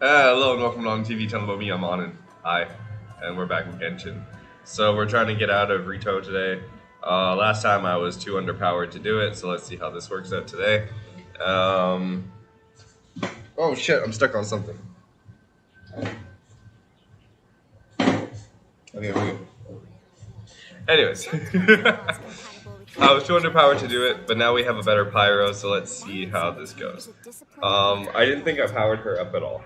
Hello and welcome to On TV channel about me. I'm Anand. Hi, and we're back with Genshin. So we're trying to get out of Ritou today. Last time I was too underpowered to do it, so let's see how this works out today. Oh shit, I'm stuck on something. Okay, we go. Anyways, I was too underpowered to do it, but now we have a better pyro, so let's see how this goes. I didn't think I powered her up at all.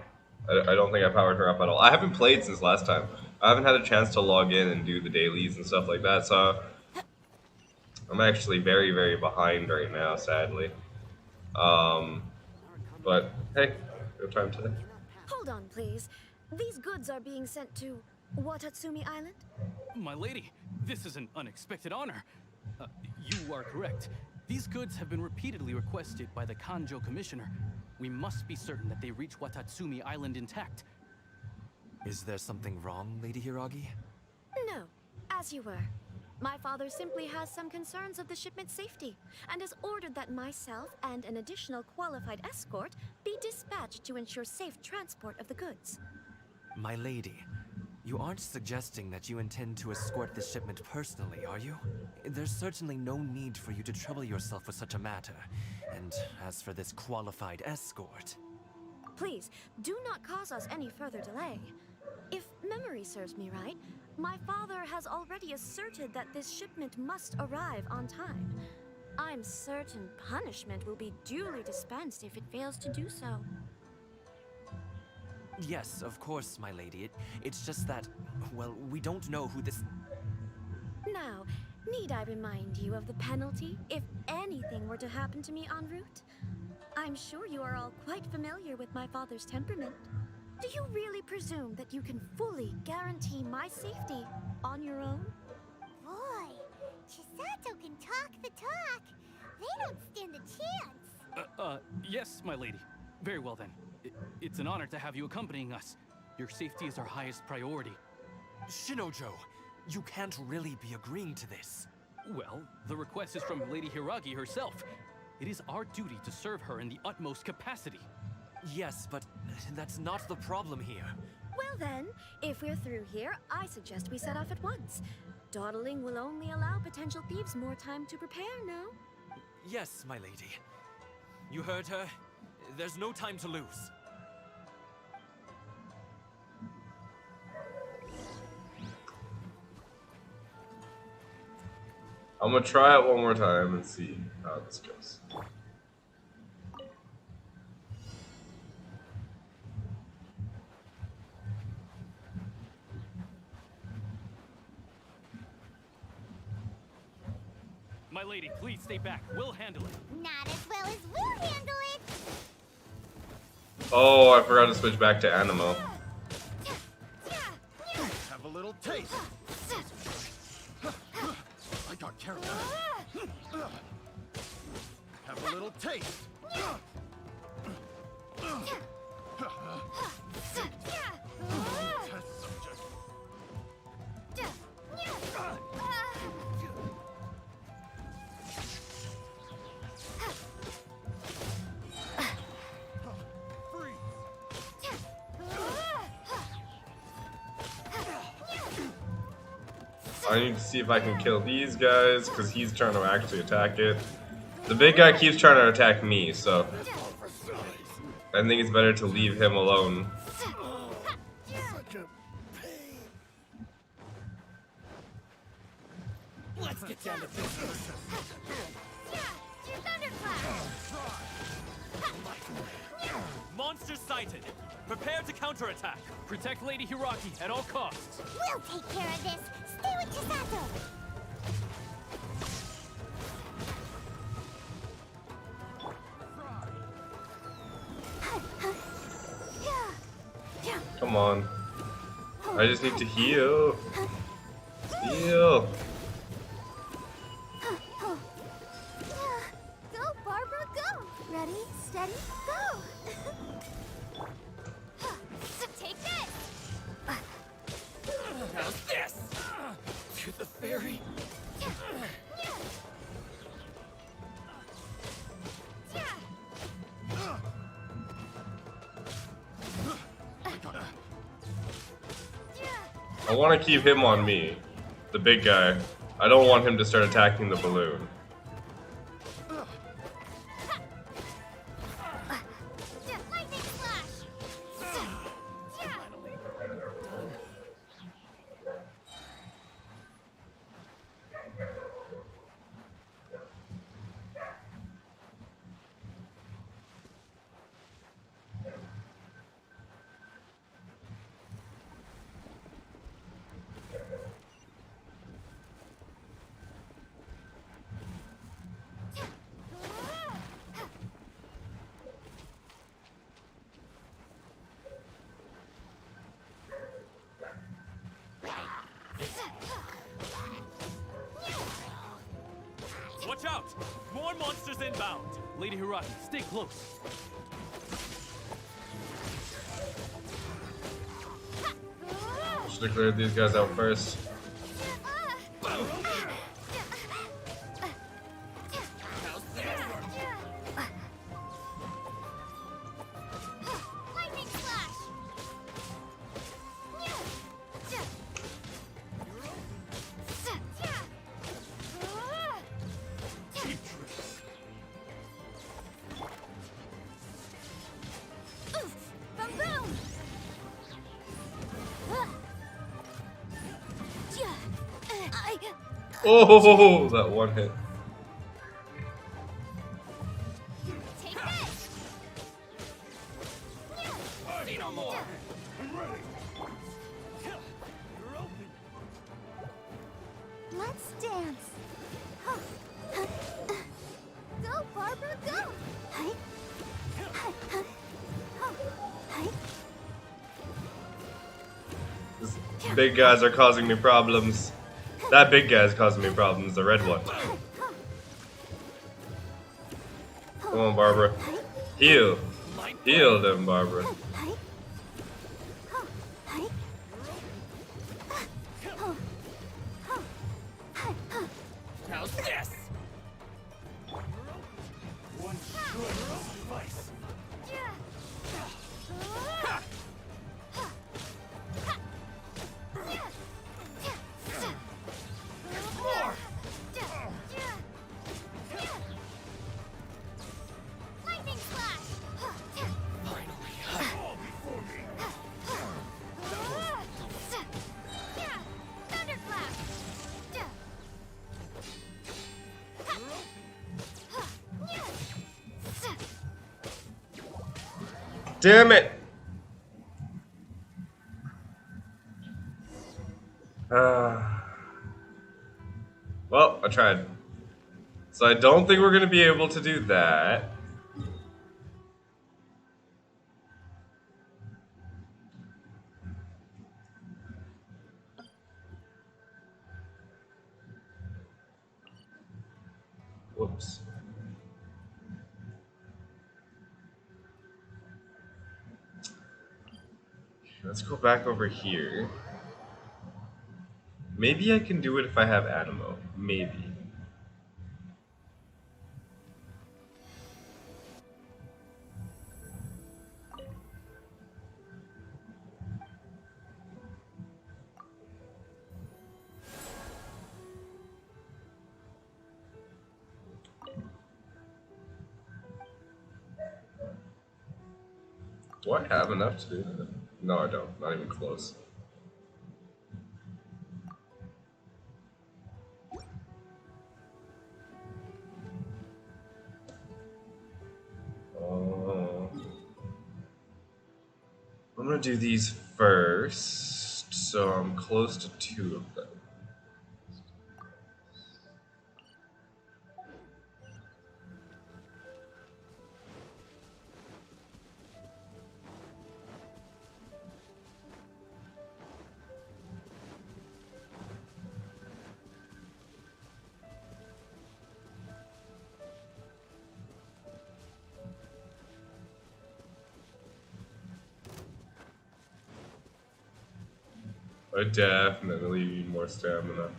I don't think I powered her up at all. I haven't played since last time. I haven't had a chance to log in and do the dailies and stuff like that, so I'm actually very, very behind right now, sadly. But hey, no time today. Hold on, please. These goods are being sent to Watatsumi Island? My lady, this is an unexpected honor. You are correct. These goods have been repeatedly requested by the Kanjo Commissioner. We must be certain that they reach Watatsumi Island intact. Is there something wrong, Lady Hiragi? No, as you were. My father simply has some concerns of the shipment's safety, and has ordered that myself and an additional qualified escort be dispatched to ensure safe transport of the goods. My lady, you aren't suggesting that you intend to escort this shipment personally, are you? There's certainly no need for you to trouble yourself with such a matter. And as for this qualified escort... Please, do not cause us any further delay. If memory serves me right, my father has already asserted that this shipment must arrive on time. I'm certain punishment will be duly dispensed if it fails to do so. Yes, of course, my lady. It's just that, well, we don't know who this... Now, need I remind you of the penalty if anything were to happen to me en route? I'm sure you are all quite familiar with my father's temperament. Do you really presume that you can fully guarantee my safety on your own? Boy, Chisato can talk the talk. They don't stand a chance. Yes, my lady. Very well then. It's an honor to have you accompanying us. Your safety is our highest priority. Shinojo, you can't really be agreeing to this. Well, the request is from Lady Hiragi herself. It is our duty to serve her in the utmost capacity. Yes, but that's not the problem here. Well then, if we're through here, I suggest we set off at once. Dawdling will only allow potential thieves more time to prepare, no? Yes, my lady. You heard her. There's no time to lose. I'm gonna try it one more time and see how this goes. My lady, please stay back. We'll handle it. Not as well as we'll handle it. Oh, I forgot to switch back to Animo. Have a little taste. I got carried away. Have a little taste. Test subject. I need to see if I can kill these guys, because he's trying to actually attack it. The big guy keeps trying to attack me, so I think it's better to leave him alone. Let's get down to business. Monster sighted. Prepare to counterattack. Protect Lady Hiragi at all costs. We'll take care of this. Stay with Chisato. Come on. I just need to heal. Heal. Go, Barbara, go. Ready, steady, go. Take this. How's this? To the ferry. I want to keep him on me, the big guy. I don't want him to start attacking the balloon. Lightning flash! Watch out! More monsters inbound! Lady Hiraki, stay close. Should have cleared these guys out first. Lightning flash! Boom boom! Oh, that one hit. Take this! Party no more. I'm ready. Let's dance. Go, Barbara, go! These big guys are causing me problems. That big guy's causing me problems, the red one. Come on, Barbara. Heal. Heal them, Barbara. How's this? One short slice. More. Lightning flash! All before me. Thunder flash! Damn it! Well, I tried. So I don't think we're going to be able to do that. Whoops. Let's go back over here. Maybe I can do it if I have Animo. Maybe. Do I have enough to do that? No, I don't. Not even close. I'm gonna do these first, so I'm close to 2 of them. I definitely need more stamina.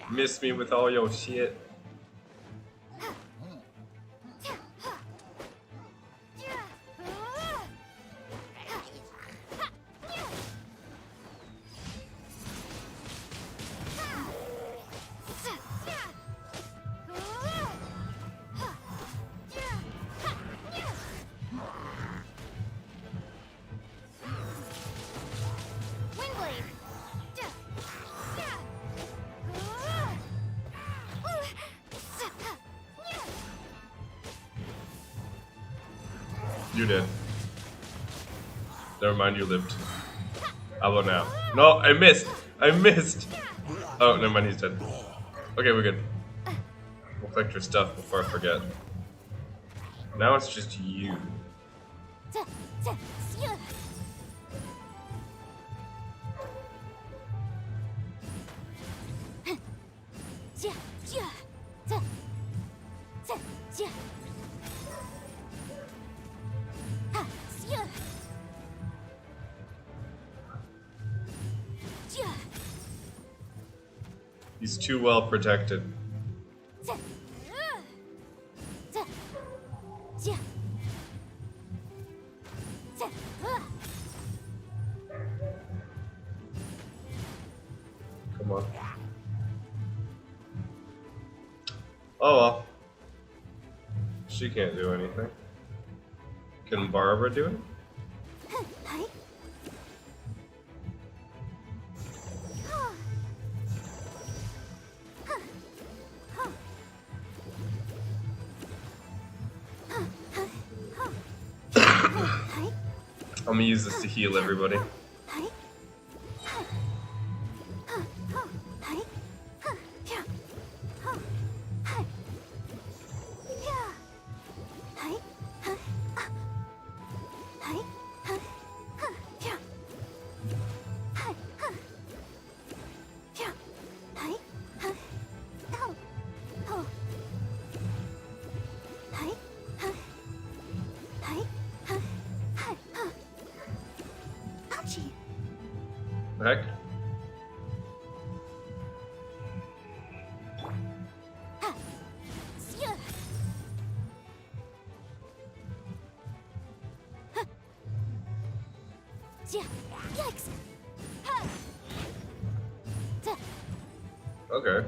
Miss me with all your shit. You did. Never mind, you lived. How about now? No, I missed! I missed! Oh, never mind, he's dead. Okay, we're good. We'll collect your stuff before I forget. Now it's just you. He's too well protected. Come on. Oh well. She can't do anything. Can Barbara do it? I'm gonna use this to heal everybody. Heck? Okay.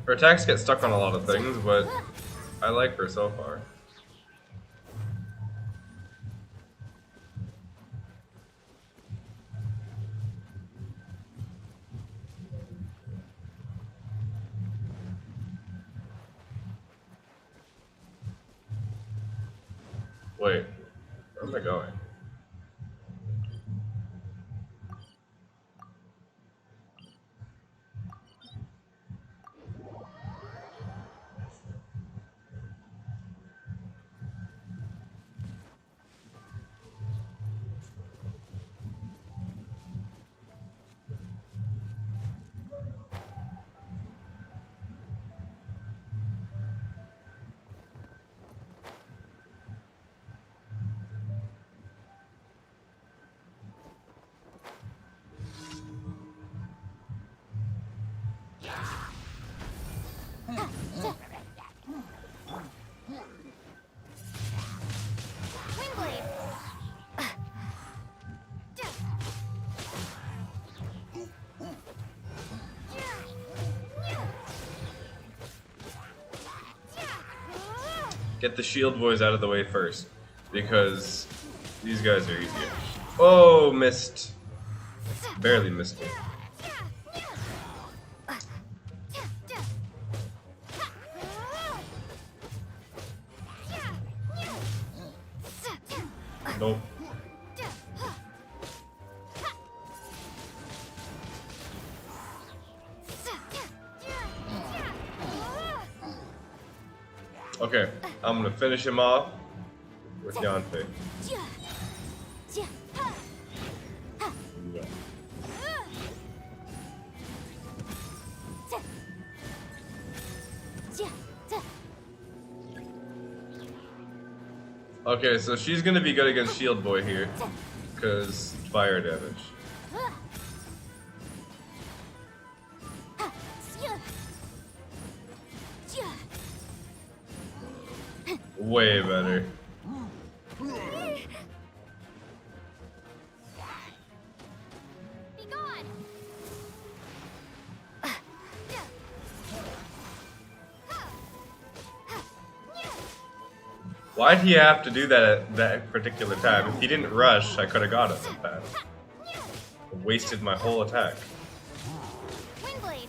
Her attacks get stuck on a lot of things, but I like her so far. Wait, where am I going? Get the shield boys out of the way first, because these guys are easier. Oh, missed. Barely missed it. Nope. Okay, I'm gonna finish him off with Yante. Okay, so she's gonna be good against Shield Boy here, because fire damage. Way better. Be gone. Why'd he have to do that at that particular time? If he didn't rush, I could have got him with that. I wasted my whole attack. Windblade.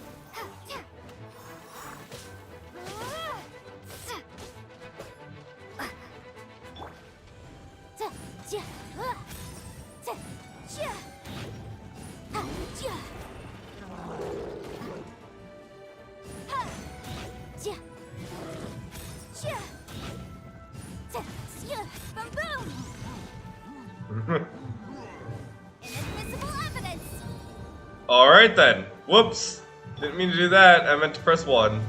Inadmissible evidence. Alright then. Whoops. Didn't mean to do that. I meant to press 1.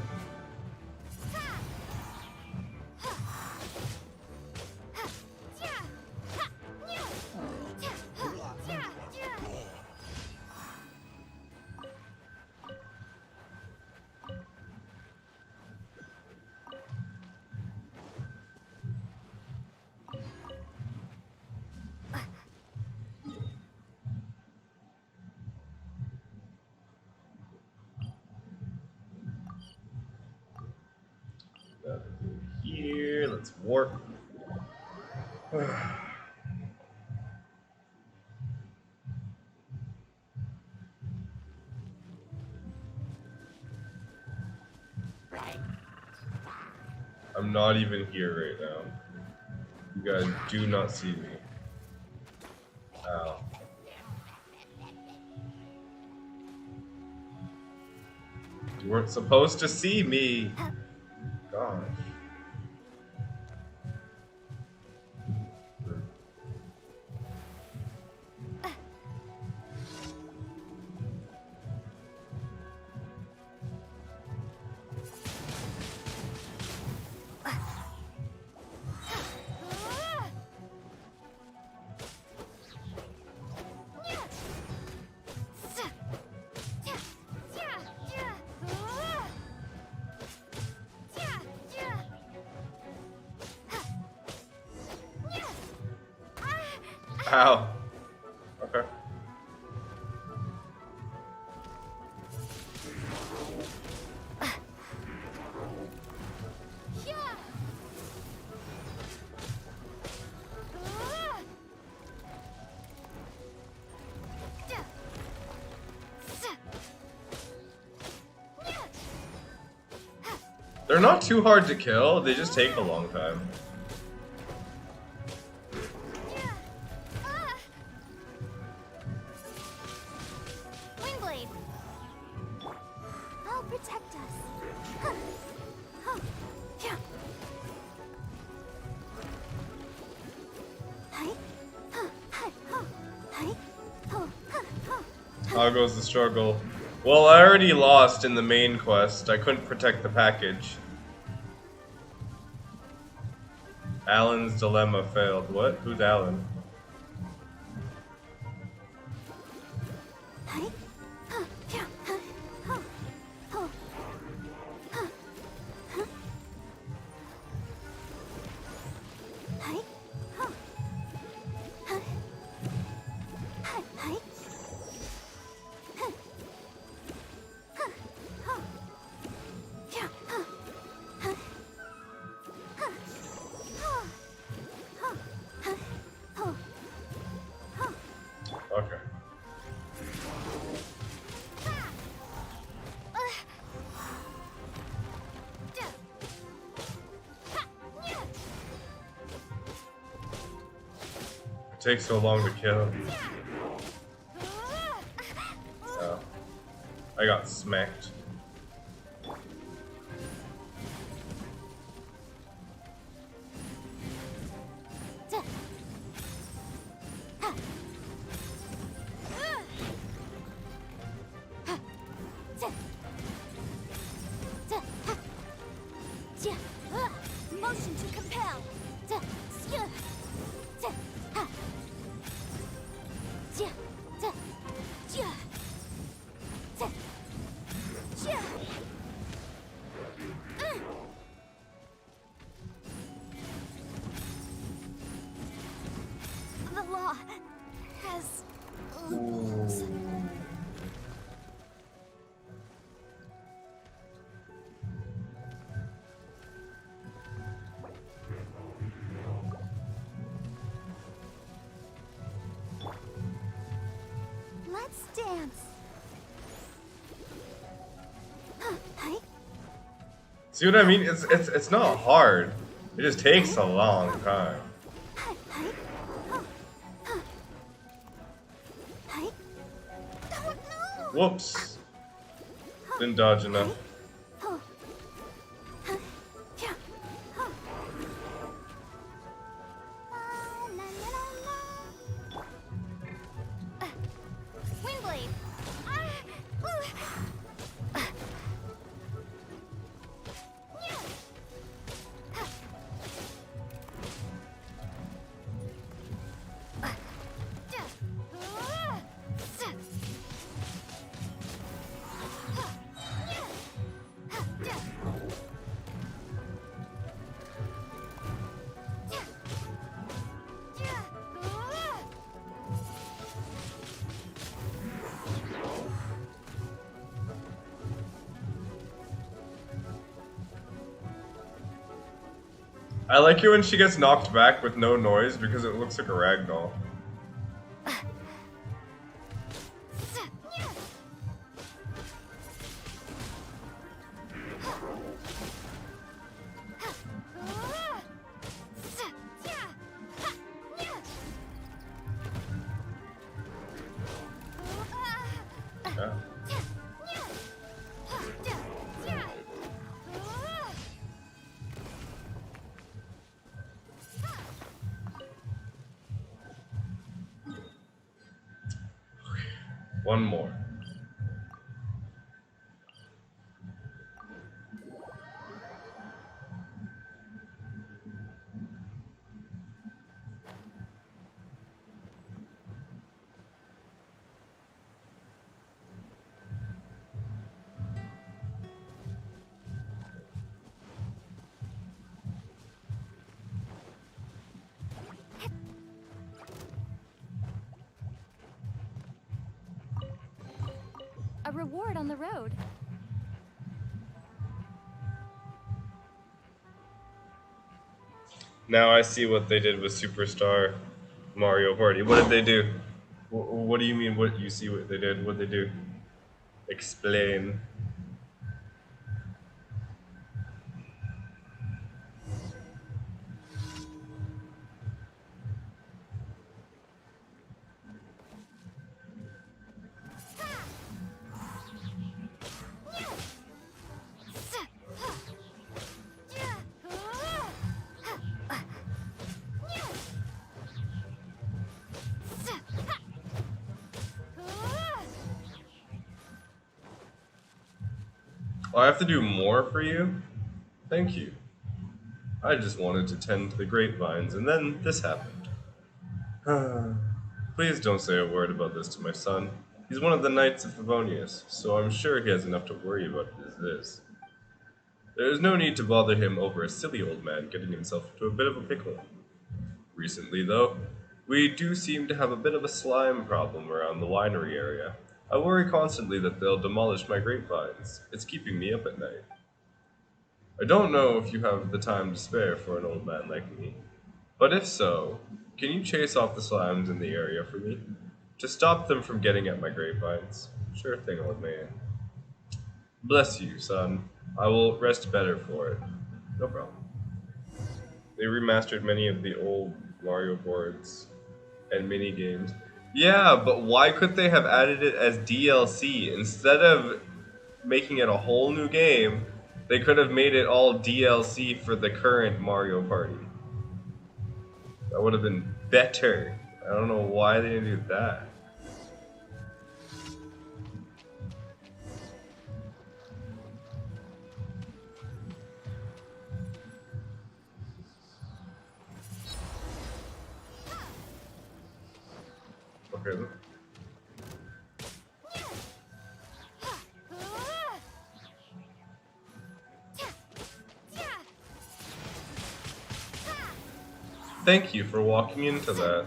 Here, let's warp. I'm not even here right now. You guys do not see me. Ow. You weren't supposed to see me. Gosh. Ow. Okay. They're not too hard to kill, they just take a long time. Windblade. I'll protect us. How goes the struggle? Well, I already lost in the main quest. I couldn't protect the package. Alan's dilemma failed. What? Who's Alan? Okay. It takes so long to kill. Oh. I got smacked. The law has loopholes. Let's dance. See what I mean? It's not hard. It just takes a long time. Whoops. Didn't dodge enough. Windblade. I like it when she gets knocked back with no noise because it looks like a ragdoll. Yeah. One more. A reward on the road. Now I see what they did with Superstar Mario Party. What did they do? What do you mean? What you see? What they did? What they do? Explain. Oh, I have to do more for you? Thank you. I just wanted to tend to the grapevines, and then this happened. Please don't say a word about this to my son. He's one of the Knights of Favonius, so I'm sure he has enough to worry about as it is. There is no need to bother him over a silly old man getting himself into a bit of a pickle. Recently, though, we do seem to have a bit of a slime problem around the winery area. I worry constantly that they'll demolish my grapevines. It's keeping me up at night. I don't know if you have the time to spare for an old man like me, but if so, can you chase off the slimes in the area for me? To stop them from getting at my grapevines. Sure thing, old man. Bless you, son. I will rest better for it. No problem. They remastered many of the old Mario boards and mini games. Yeah, but why could they have added it as DLC instead of making it a whole new game? They could have made it all DLC for the current Mario Party. That would have been better. I don't know why they didn't do that. Okay. Thank you for walking into that.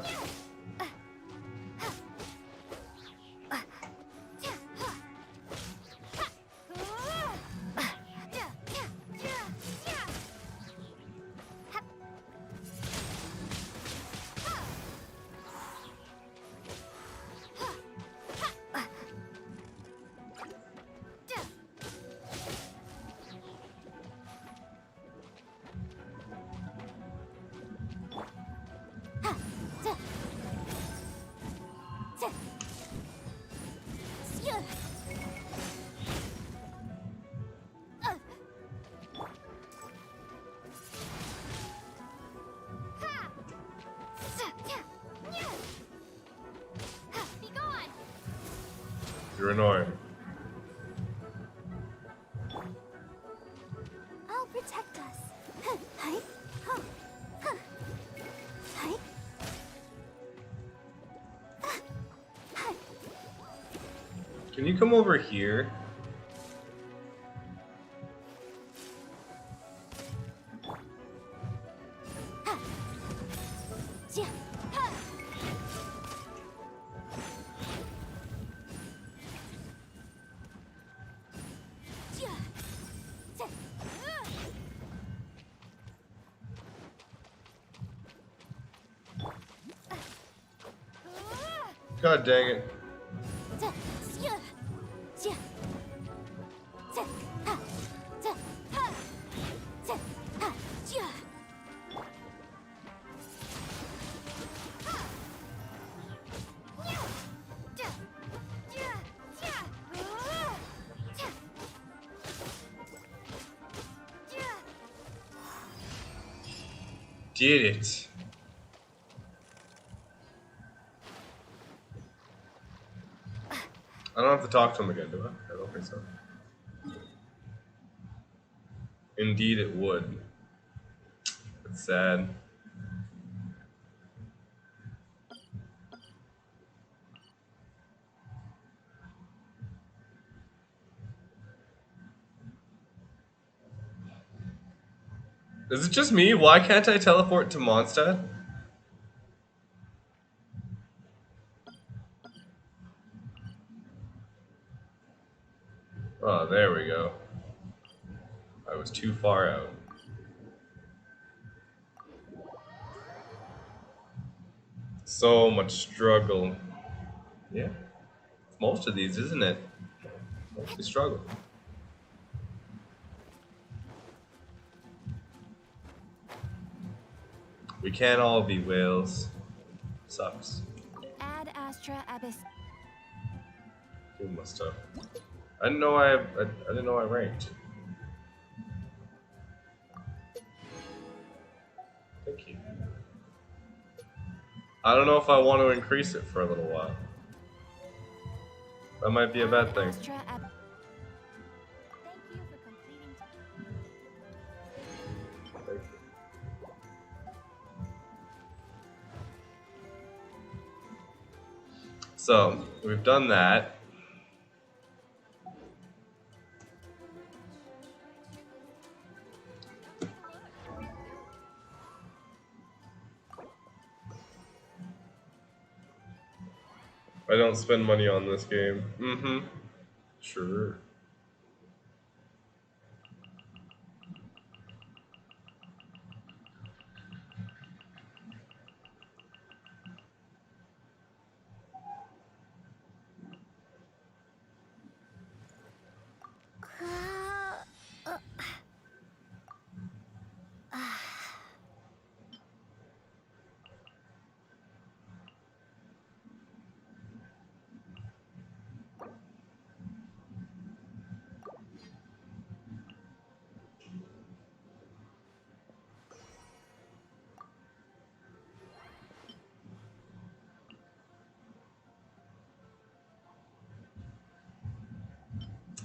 You're annoying. I'll protect us. Hi. Hi. Can you come over here? God dang it. Did it. I don't have to talk to him again, do I? I don't think so. Indeed it would. It's sad. Is it just me? Why can't I teleport to Mondstadt? Oh, there we go. I was too far out. So much struggle. Yeah. Most of these, isn't it? Mostly struggle. We can't all be whales. Sucks. Ad Astra Abyss. You must have. I didn't know I didn't know I ranked. Thank you. I don't know if I want to increase it for a little while. That might be a bad thing. Thank you for completing. Thank you. So, we've done that. I don't spend money on this game. Mm-hmm. Sure.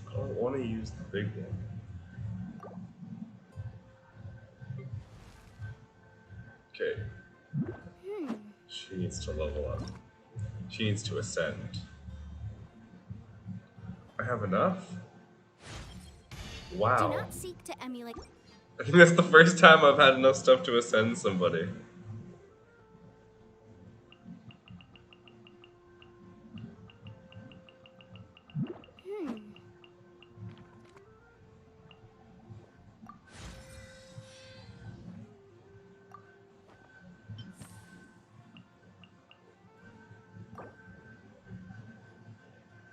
I don't want to use the big one. Okay. She needs to level up. She needs to ascend. I have enough? Do Wow. not seek to emulate. I think that's the first time I've had enough stuff to ascend somebody.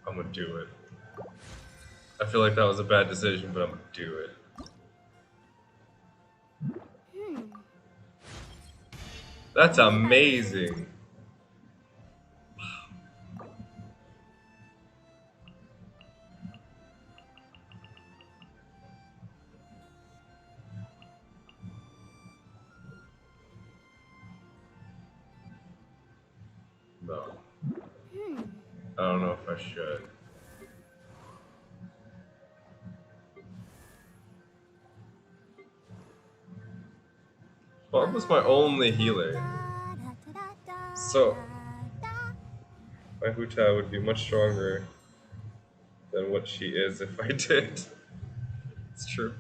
I'm gonna do it. I feel like that was a bad decision, but I'm gonna do it. That's amazing. No. I don't know if I should. Barb was my only healer. So, my Huta would be much stronger than what she is if I did. It's true.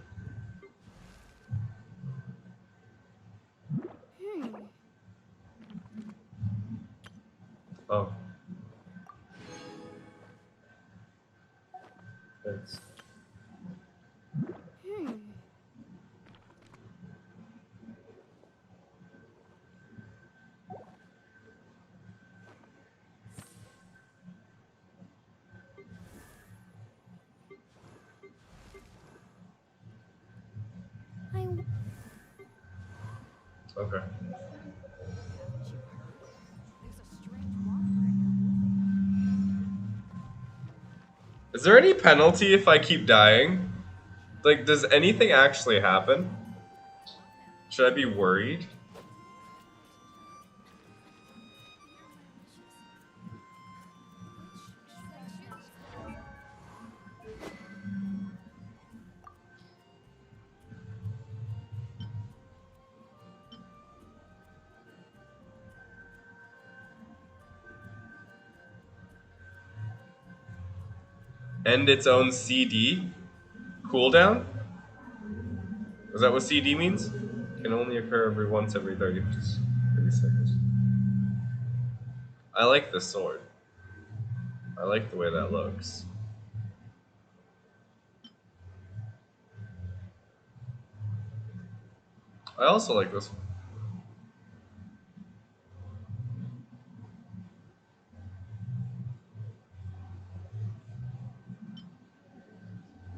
Oh. Thanks. Okay. Is there any penalty if I keep dying? Like, does anything actually happen? Should I be worried? End its own CD cooldown? Is that what CD means? Can only occur once every 30 seconds. I like this sword. I like the way that looks. I also like this one.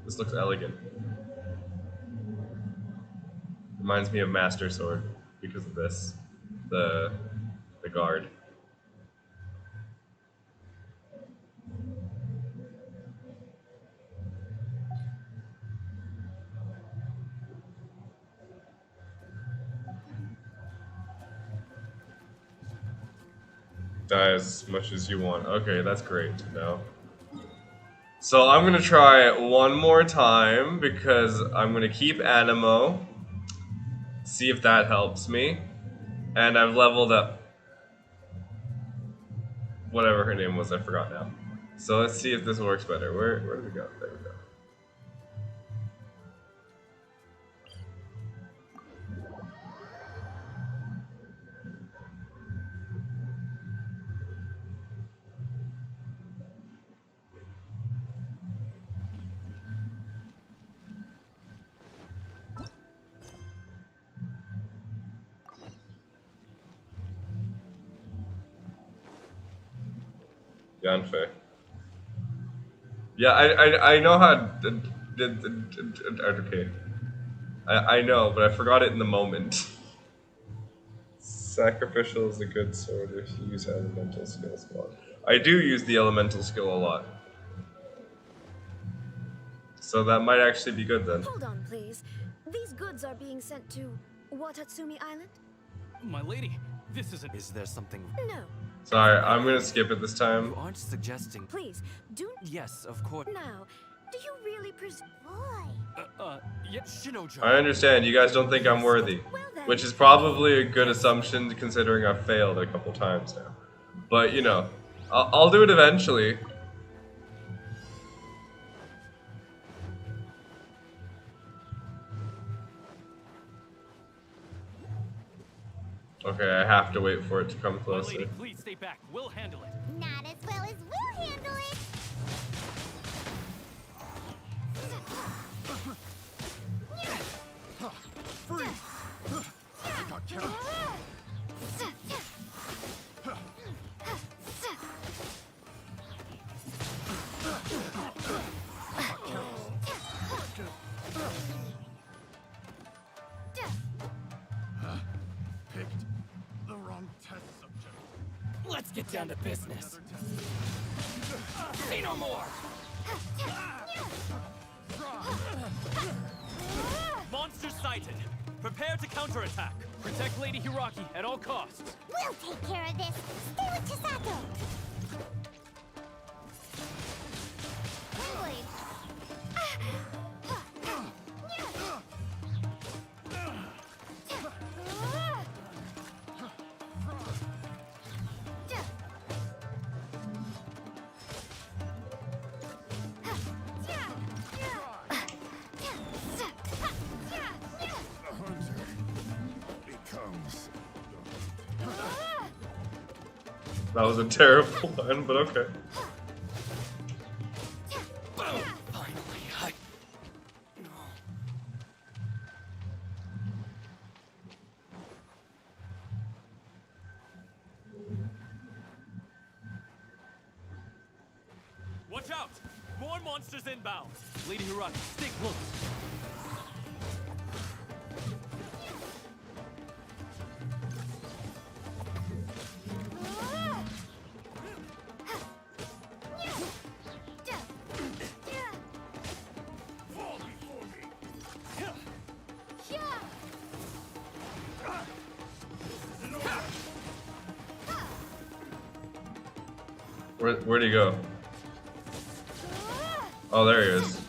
This looks elegant. Reminds me of Master Sword because of this. The guard. Die as much as you want. Okay, that's great to know. So I'm gonna try it one more time because I'm gonna keep Animo. See if that helps me. And I've leveled up whatever her name was, I forgot now. So let's see if this works better. Where did we go? There we go. Yanfei. Yeah, I know how. Okay. I know, but I forgot it in the moment. Sacrificial is a good sword if you use elemental skills a lot. I do use the elemental skill a lot. So that might actually be good then. Hold on, please. These goods are being sent to Watatsumi Island? My lady, this isn't. Is there something? No. Sorry, I'm gonna skip it this time. You aren't suggesting. Please, do Yes, of course. now. Do you really presume? Boy, Yeah, Shinojo. I understand, you guys don't think I'm worthy. Well then. Which is probably a good assumption considering I've failed a couple times now. But, you know, I'll do it eventually. Okay, I have to wait for it to come My closer. lady, please stay back. We'll handle it. not as well as we'll handle it. Freeze! Got counted. get down to business. Say no more! Monster sighted. Prepare to counterattack. Protect Lady Hiraki at all costs. We'll take care of this. Stay with Chisato. Windblade. That was a terrible one, but okay. Watch out! More monsters inbound! Lady Hiraki, stay close. Where'd he go? Oh, there he is.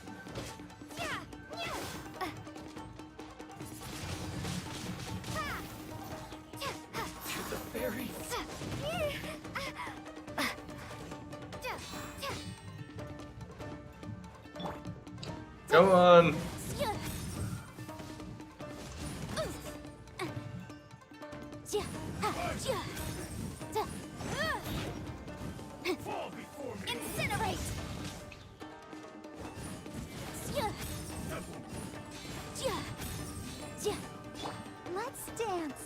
Come on. Incinerate! Let's dance.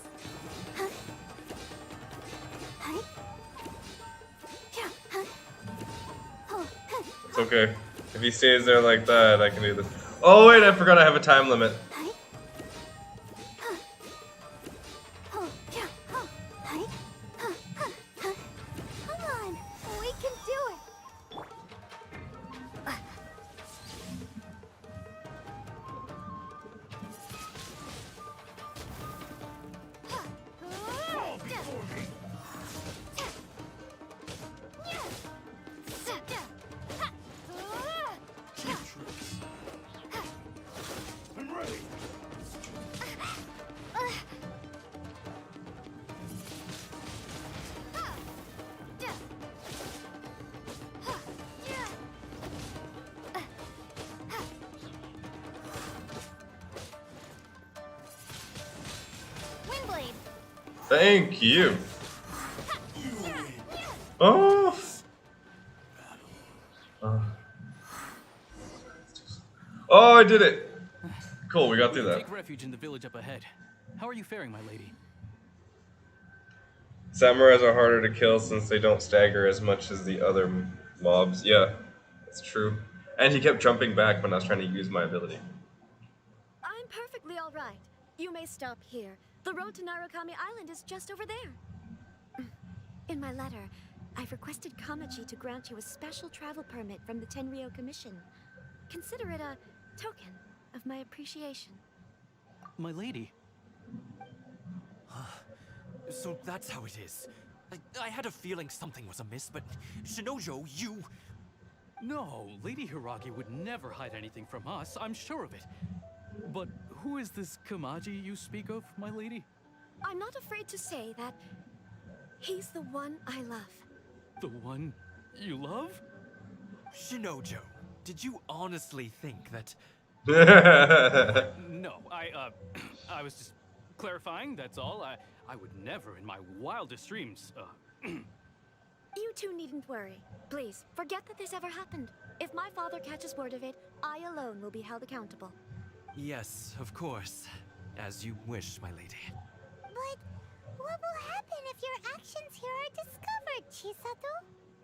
It's okay. If he stays there like that, I can do this. Oh wait, I forgot I have a time limit. Come on, we can do it. I'm ready. Windblade. Thank you. Oh. Oh, I did it. Cool, we got through that. Take refuge in the village up ahead. How are you faring, my lady? Samurais are harder to kill since they don't stagger as much as the other mobs. Yeah, that's true. And he kept jumping back when I was trying to use my ability. I'm perfectly all right. You may stop here. The road to Narukami Island is just over there. In my letter, I've requested Kamachi to grant you a special travel permit from the Tenryou Commission. Consider it a token of my appreciation. My lady. So that's how it is. I had a feeling something was amiss, but Shinojo, you... No, Lady Hiragi would never hide anything from us, I'm sure of it. But who is this Kamaji you speak of, my lady? I'm not afraid to say that he's the one I love. The one you love? Shinojo, did you honestly think that... No, I was just clarifying, that's all. I would never in my wildest dreams, You two needn't worry. Please, forget that this ever happened. If my father catches word of it, I alone will be held accountable. Yes, of course. As you wish, my lady. But what will happen if your actions here are discovered, Chisato?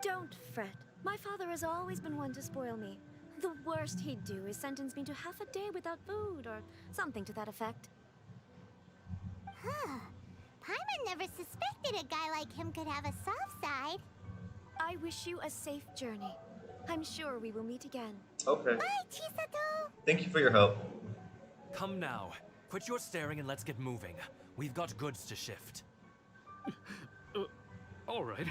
Don't fret. My father has always been one to spoil me. The worst he'd do is sentence me to half a day without food or something to that effect. Huh. Paimon never suspected a guy like him could have a soft side. I wish you a safe journey. I'm sure we will meet again. Okay. Bye, Chisato! Thank you for your help. Come now. Quit your staring and let's get moving. We've got goods to shift. All right.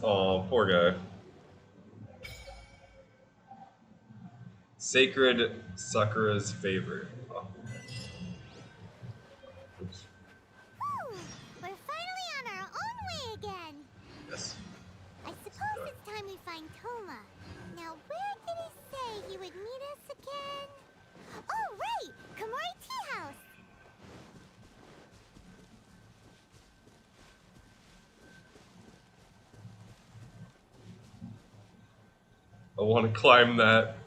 Oh, poor guy. Sacred Sakura's favor. Oh. Oops. Whew, we're finally on our own way again. Yes. I suppose it's time we find Toma. Now, where did he say he would meet us again? Oh, right! Komori Tea House! I want to climb that.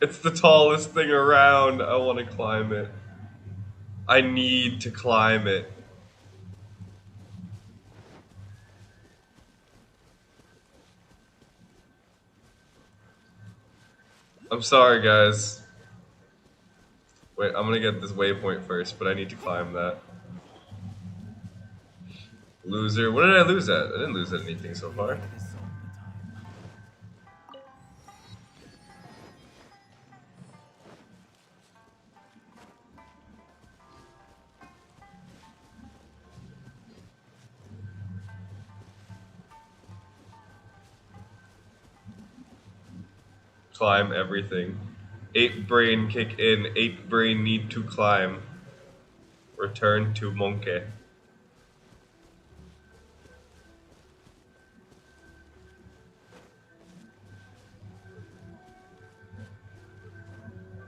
It's the tallest thing around. I want to climb it. I need to climb it. I'm sorry, guys. Wait, I'm gonna get this waypoint first, but I need to climb that. Loser. What did I lose at? I didn't lose at anything so far. Climb everything. Ape brain kick in. Ape brain need to climb. Return to Monkey.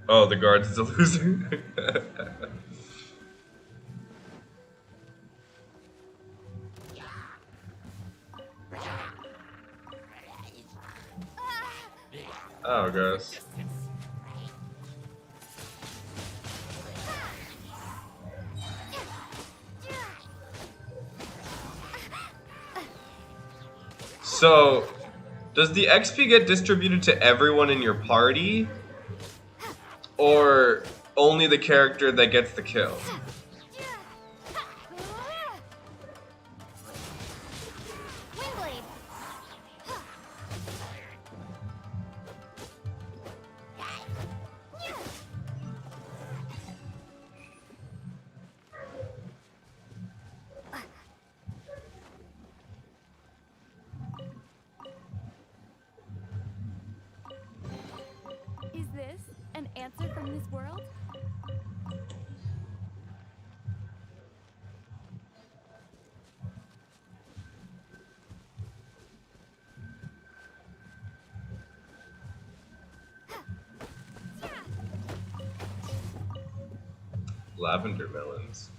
Oh, the guard is a loser. Oh, guys. So, does the XP get distributed to everyone in your party? Or only the character that gets the kill? Is this an answer from this world? Lavender melons.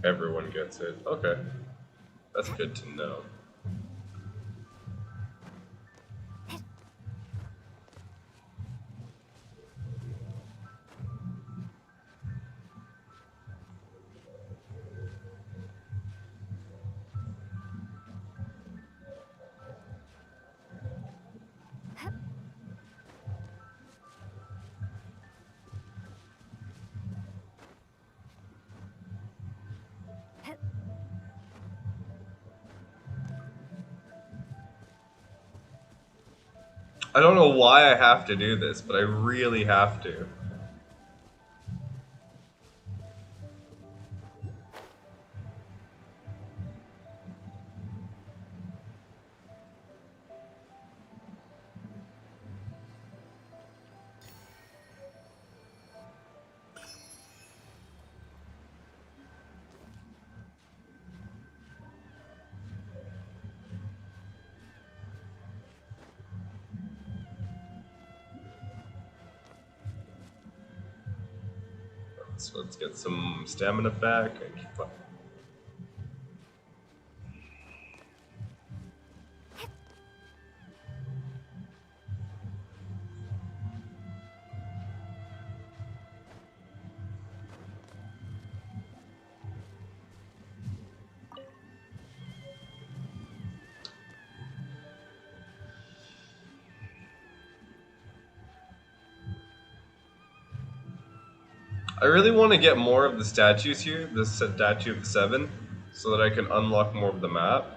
Everyone gets it. Okay. That's good to know. I don't know why I have to do this, but I really have to. So let's get some stamina back and keep up. I really want to get more of the statues here, the statue of the 7, so that I can unlock more of the map.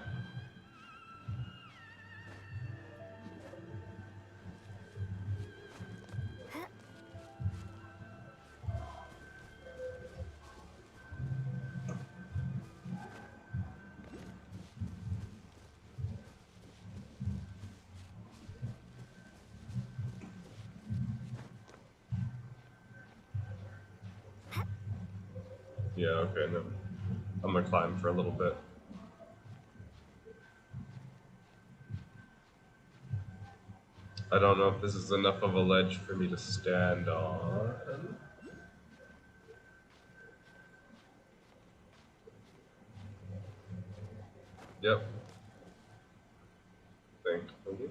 Yeah, okay, no. I'm gonna climb for a little bit. I don't know if this is enough of a ledge for me to stand on. Yep. Thankfully.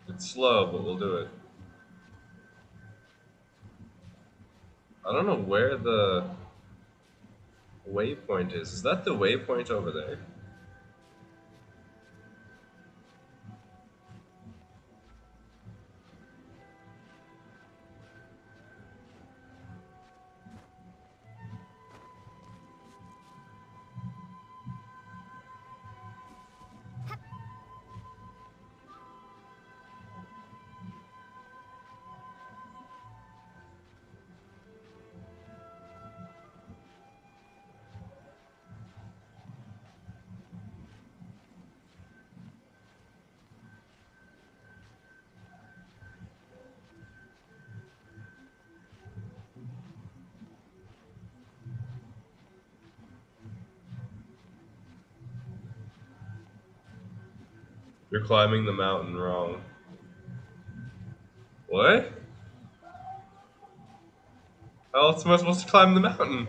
It's slow, but we'll do it. I don't know where the waypoint is. Is that the waypoint over there? You're climbing the mountain wrong. What? How else am I supposed to climb the mountain?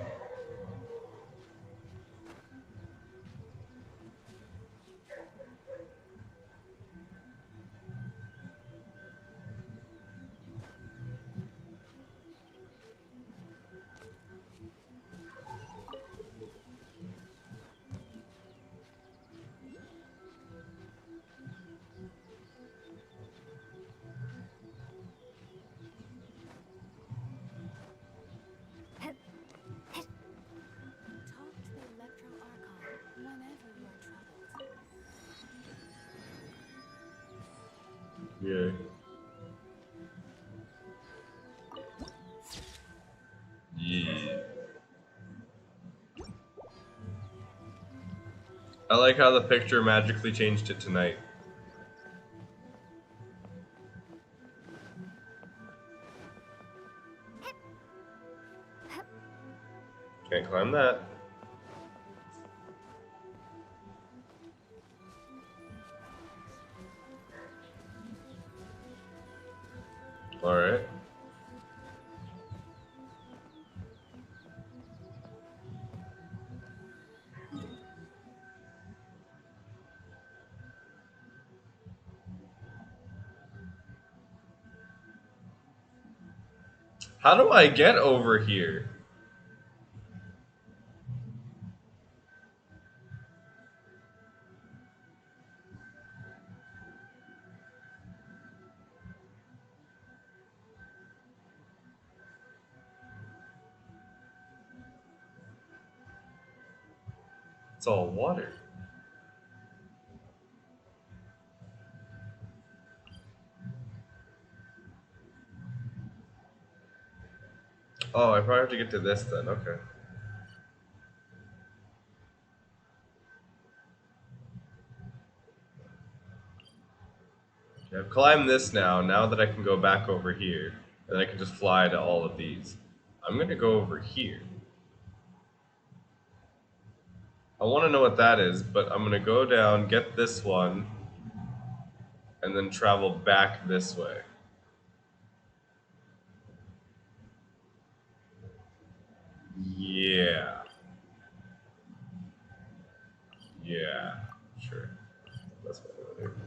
Talk to the Electro Archon whenever you are troubled. Yeah. Yeah. I like how the picture magically changed it tonight. Can't climb that. Alright. How do I get over here? It's all water. Oh, I probably have to get to this then, okay. Okay, I've climbed this now that I can go back over here, and I can just fly to all of these. I'm gonna go over here. I want to know what that is, but I'm gonna go down, get this one, and then travel back this way. Yeah. Yeah. Sure. That's what I'm gonna do.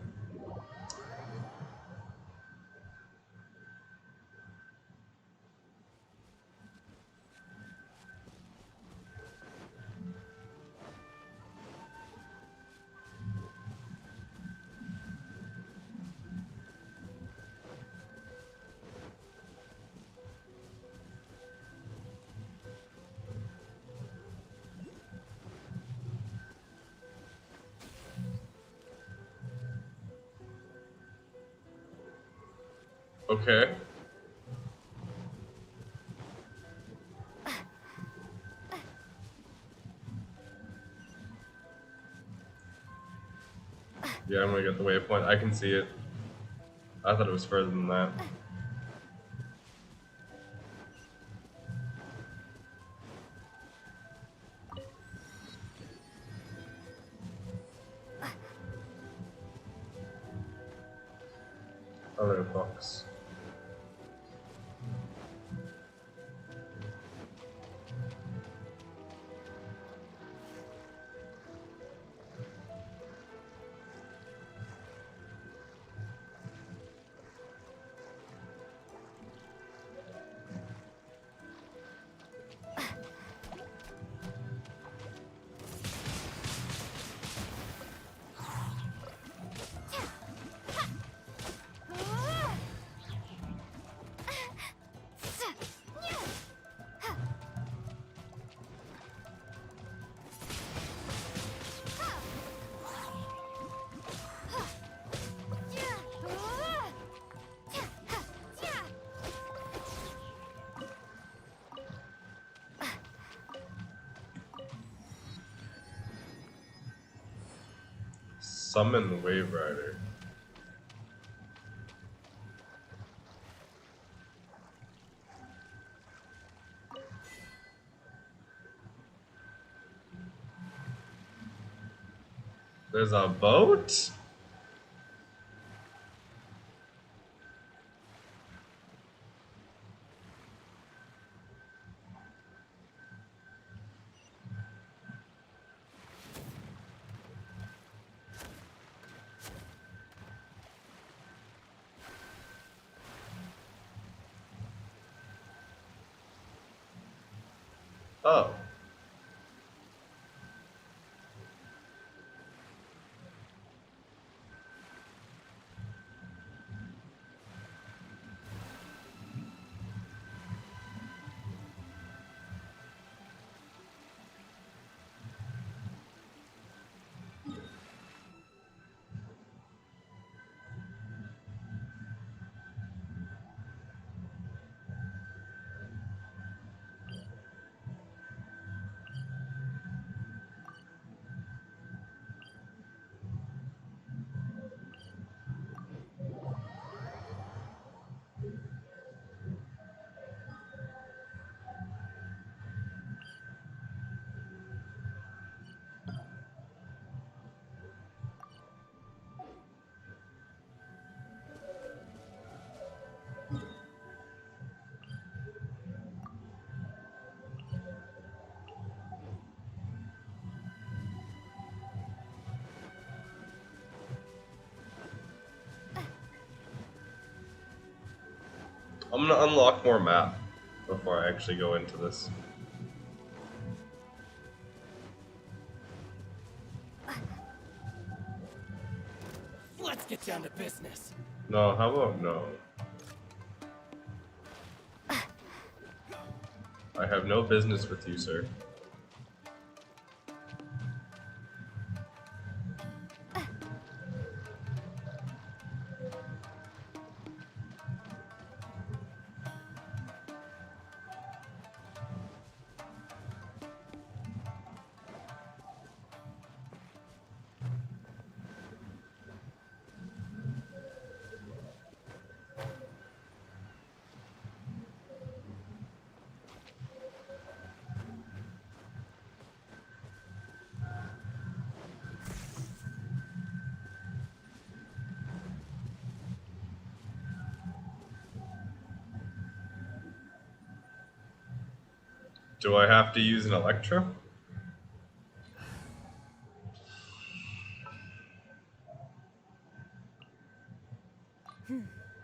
Okay. Yeah, I'm gonna get the waypoint. I can see it. I thought it was further than that. Hello, Fox. Summon Wave Rider. There's a boat? Oh. I'm gonna unlock more map before I actually go into this. Let's get down to business. No, how about no? I have no business with you, sir. Do I have to use an Electro?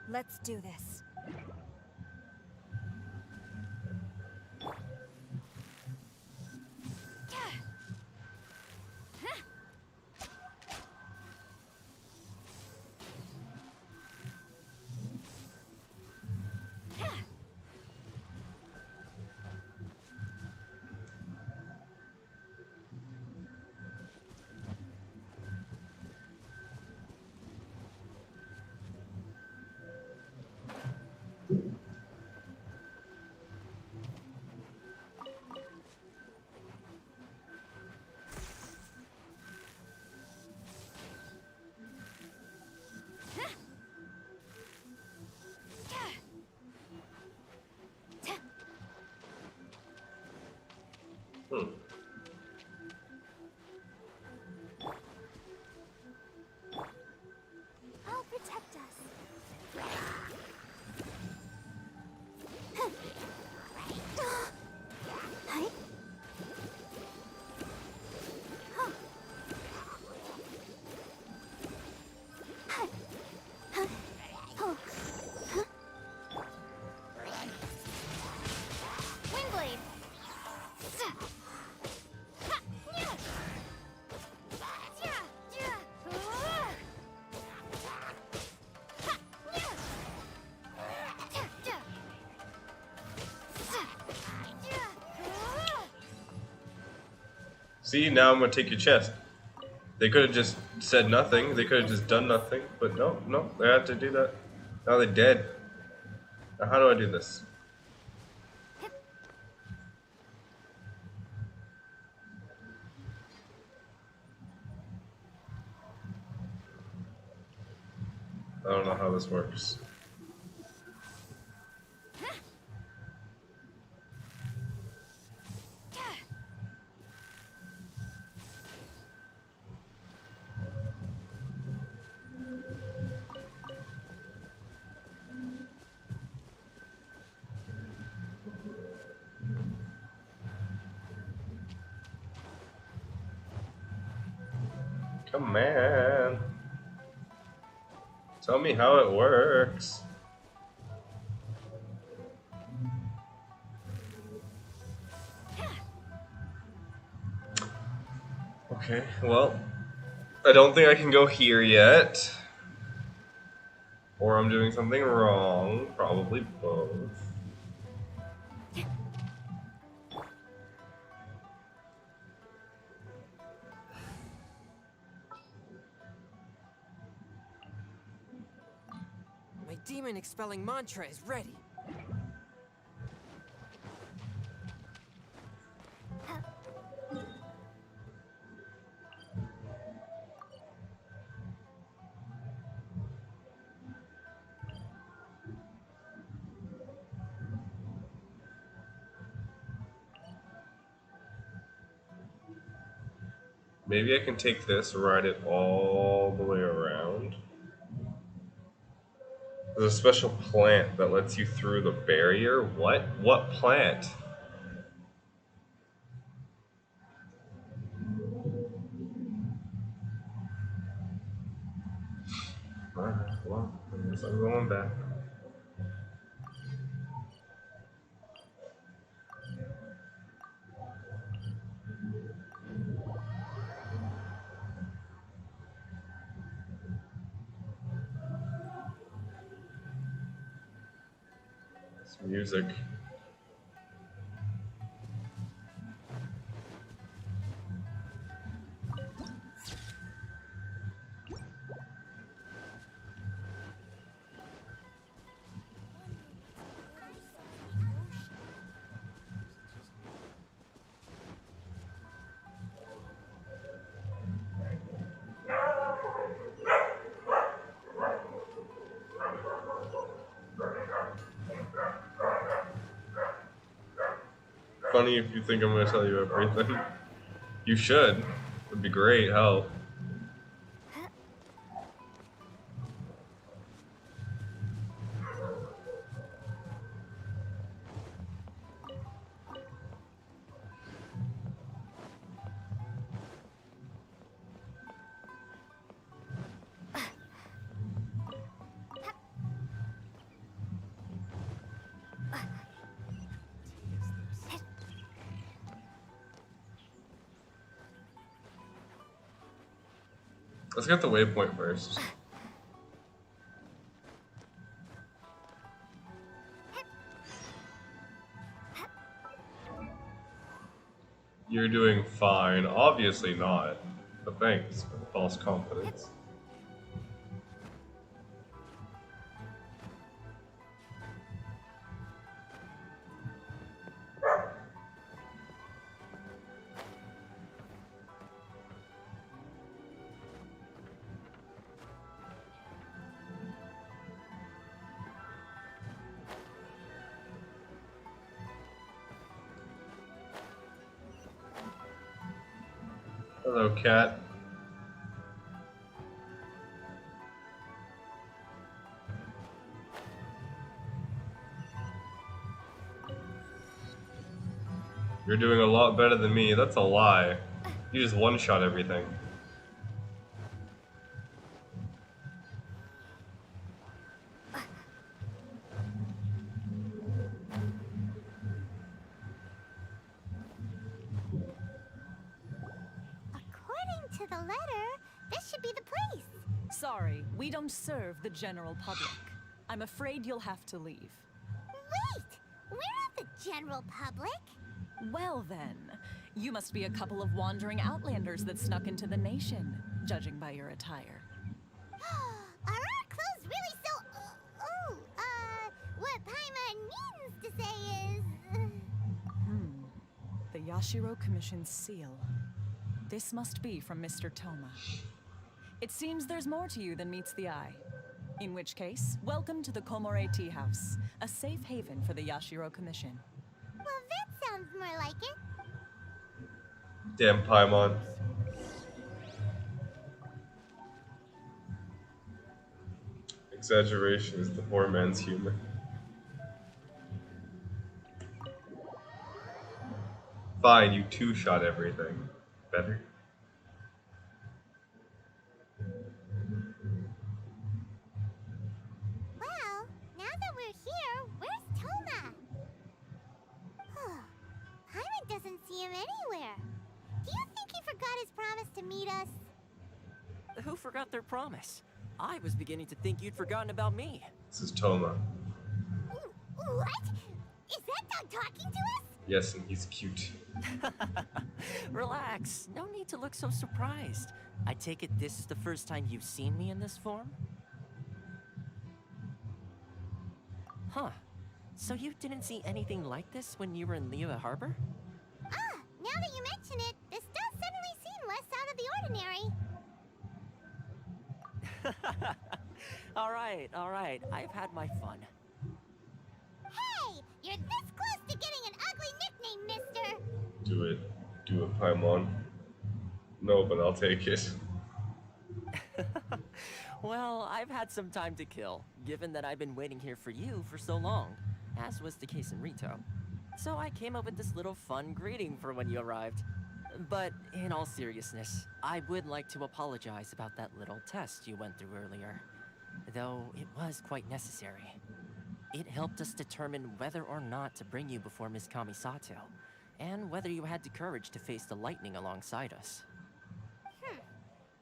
Let's do this. I'll protect us. Hi. Windblade. See, now I'm gonna take your chest. They could have just said nothing. They could have just done nothing. But no, no, they had to do that. Now they're dead. Now how do I do this? I don't know how this works. Come on. Tell me how it works. Okay, well, I don't think I can go here yet. Or I'm doing something wrong. Probably both. My demon expelling mantra is ready. Maybe I can take this, ride it all the way around. There's a special plant that lets you through the barrier. What? What plant? Alright, well, I guess I'm going back. It's music. Funny if you think I'm going to tell you everything. You should. Would be great help. Let's get the waypoint first. You're doing fine. Obviously not. But thanks for the false confidence. Hello, cat. You're doing a lot better than me. That's a lie. You just one-shot everything. According to the letter, this should be the place. Sorry, we don't serve the general public. I'm afraid you'll have to leave. Wait! We're not the general public. Well then, you must be a couple of wandering outlanders that snuck into the nation, judging by your attire. Are our clothes really so... what Paimon means to say is... The Yashiro Commission's seal. This must be from Mr. Toma. It seems there's more to you than meets the eye. In which case, welcome to the Komore Tea House, a safe haven for the Yashiro Commission. Well, that sounds more like it. Damn Paimon. Exaggeration is the poor man's humor. Fine, you two-shot everything. Better? Well, now that we're here, where's Toma? Paimon doesn't see him anywhere. Do you think he forgot his promise to meet us? Who forgot their promise? I was beginning to think you'd forgotten about me. This is Toma. What? Is that dog talking to us? Yes, and he's cute. Relax. No need to look so surprised. I take it this is the first time you've seen me in this form? Huh. So you didn't see anything like this when you were in Liyue Harbor? Now that you mention it, this does suddenly seem less out of the ordinary. All right. I've had my fun. Hey, you're this close to getting an ugly nickname, mister. Do it, Paimon. No, but I'll take it. Well, I've had some time to kill, given that I've been waiting here for you for so long, as was the case in Ritou. So I came up with this little fun greeting for when you arrived. But in all seriousness, I would like to apologize about that little test you went through earlier. Though it was quite necessary. It helped us determine whether or not to bring you before Miss Kamisato, and whether you had the courage to face the lightning alongside us.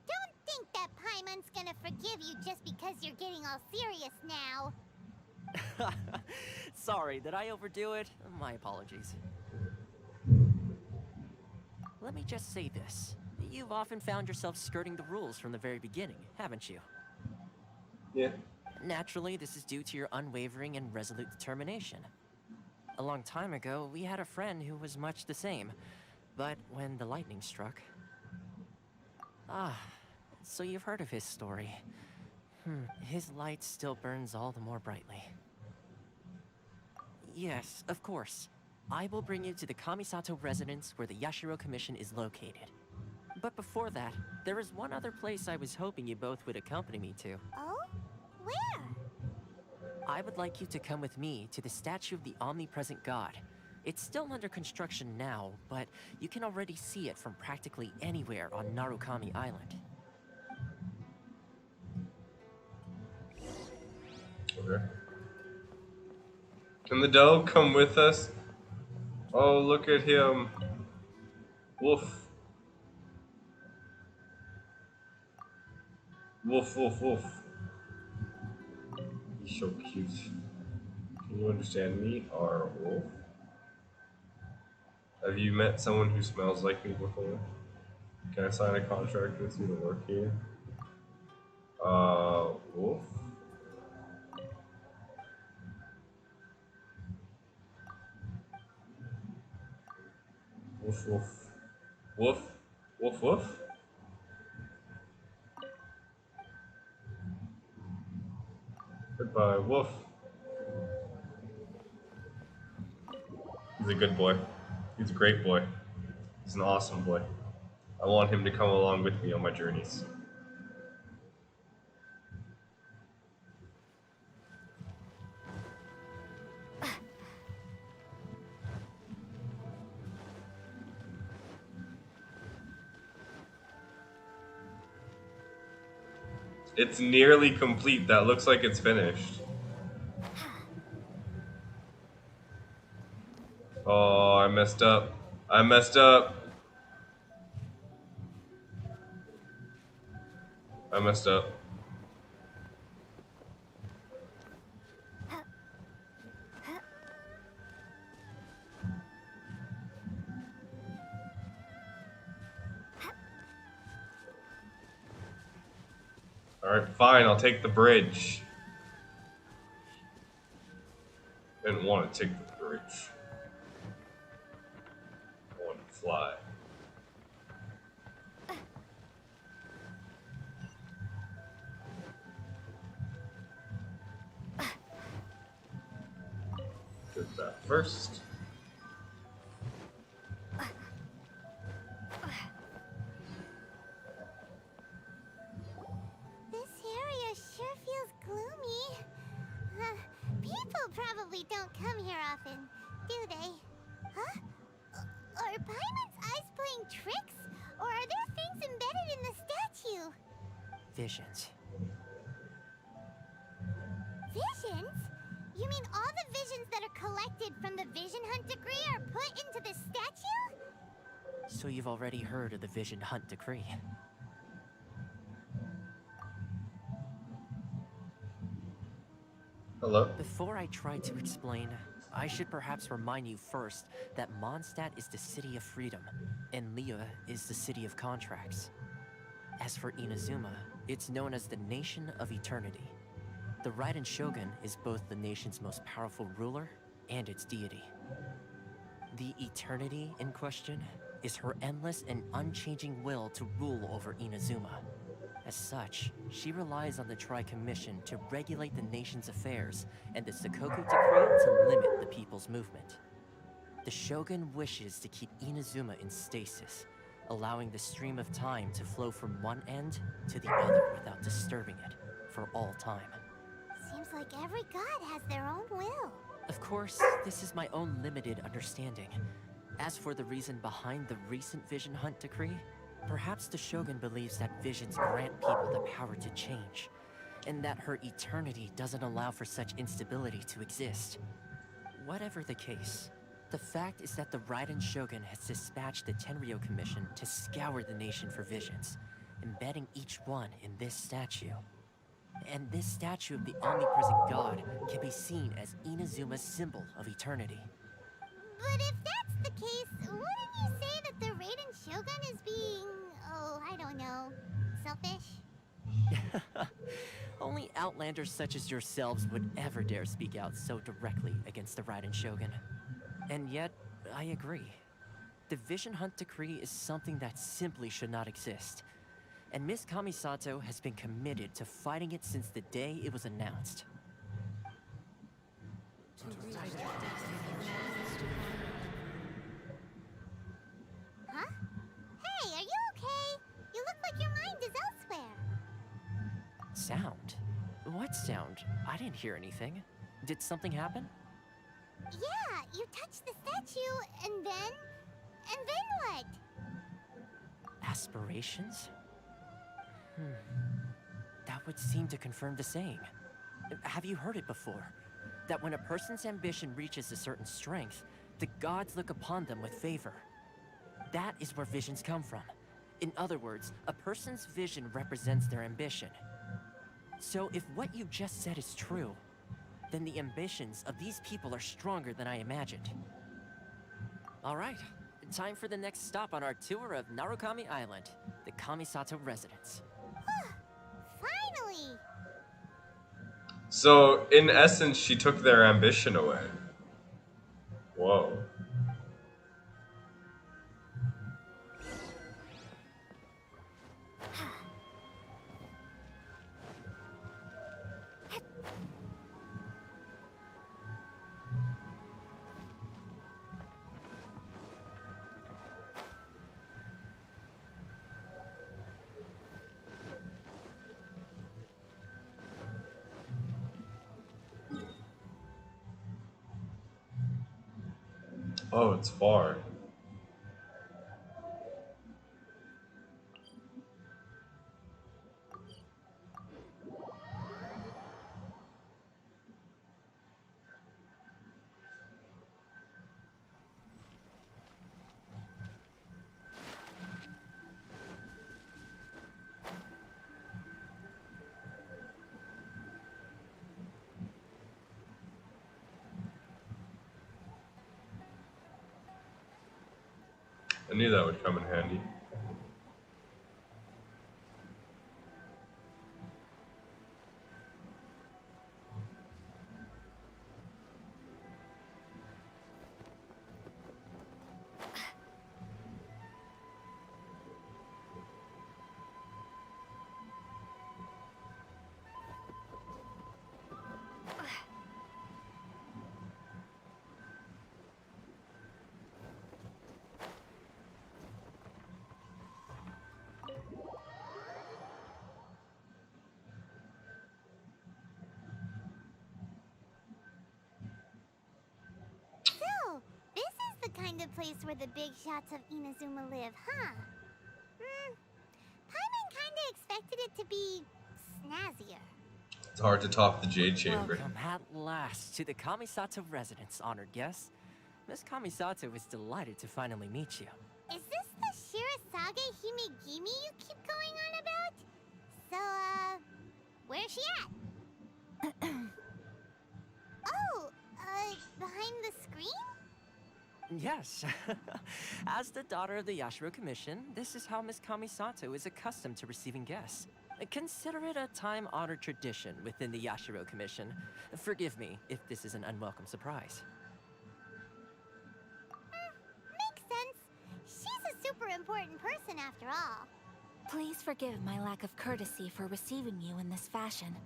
Don't think that Paimon's gonna forgive you just because you're getting all serious now. Sorry, did I overdo it? My apologies. Let me just say this. You've often found yourself skirting the rules from the very beginning, haven't you? Yeah. Naturally, this is due to your unwavering and resolute determination. A long time ago, we had a friend who was much the same. But when the lightning struck... so you've heard of his story. His light still burns all the more brightly. Yes, of course. I will bring you to the Kamisato Residence where the Yashiro Commission is located. But before that, there is one other place I was hoping you both would accompany me to. Oh? Where? I would like you to come with me to the statue of the omnipresent god. It's still under construction now, but you can already see it from practically anywhere on Narukami Island. Okay. Can the dog come with us? Oh, look at him. Woof. Woof, woof, woof. He's so cute. Can you understand me, or wolf? Have you met someone who smells like me before? Can I sign a contract with you to work here? Wolf? Woof, woof. Woof? Woof, woof? Goodbye, woof. He's a good boy. He's a great boy. He's an awesome boy. I want him to come along with me on my journeys. It's nearly complete. That looks like it's finished. Oh, I messed up. I messed up. I messed up. Alright, fine, I'll take the bridge. Didn't want to take the bridge. I want to fly. Did that first. Probably don't come here often, do they? Huh? Are Paimon's eyes playing tricks? Or are there things embedded in the statue? Visions. Visions? You mean all the visions that are collected from the Vision Hunt Decree are put into this statue? So you've already heard of the Vision Hunt Decree. Hello? Before I try to explain, I should perhaps remind you first that Mondstadt is the city of freedom, and Liyue is the city of contracts. As for Inazuma, it's known as the Nation of Eternity. The Raiden Shogun is both the nation's most powerful ruler and its deity. The Eternity in question is her endless and unchanging will to rule over Inazuma. As such, she relies on the Tri-Commission to regulate the nation's affairs and the Sakoku Decree to limit the people's movement. The Shogun wishes to keep Inazuma in stasis, allowing the stream of time to flow from one end to the other without disturbing it for all time. Seems like every god has their own will. Of course, this is my own limited understanding. As for the reason behind the recent Vision Hunt Decree, perhaps the Shogun believes that visions grant people the power to change, and that her eternity doesn't allow for such instability to exist. Whatever the case, the fact is that the Raiden Shogun has dispatched the Tenryou Commission to scour the nation for visions, embedding each one in this statue. And this statue of the omnipresent god can be seen as Inazuma's symbol of eternity. But if that's the case, wouldn't you say that the Raiden Shogun is being, I don't know, selfish? Only outlanders such as yourselves would ever dare speak out so directly against the Raiden Shogun. And yet, I agree. The Vision Hunt Decree is something that simply should not exist. And Miss Kamisato has been committed to fighting it since the day it was announced. Huh? Hey, are you okay? You look like your mind is elsewhere. Sound? What sound? I didn't hear anything. Did something happen? Yeah, you touched the statue, and then what? Aspirations? That would seem to confirm the saying. Have you heard it before? That when a person's ambition reaches a certain strength, the gods look upon them with favor. That is where visions come from. In other words, a person's vision represents their ambition, So if what you just said is true, then the ambitions of these people are stronger than I imagined. All right, time for the next stop on our tour of Narukami Island, the Kamisato Residence. Finally! So, in essence, she took their ambition away. Whoa. Oh, it's far. I knew that would come in handy. So, this is the kind of place where the big shots of Inazuma live, huh? Paimon kinda expected it to be snazzier. It's hard to top the Jade Chamber. Welcome at last to the Kamisato Residence, honored guests. Miss Kamisato is delighted to finally meet you. Is this the Shirasage Himegimi you keep going on about? So, where's she at? Oh, behind the screen? Yes. As the daughter of the Yashiro Commission, this is how Miss Kamisato is accustomed to receiving guests. Consider it a time-honored tradition within the Yashiro Commission. Forgive me if this is an unwelcome surprise. Makes sense. She's a super important person after all. Please forgive my lack of courtesy for receiving you in this fashion,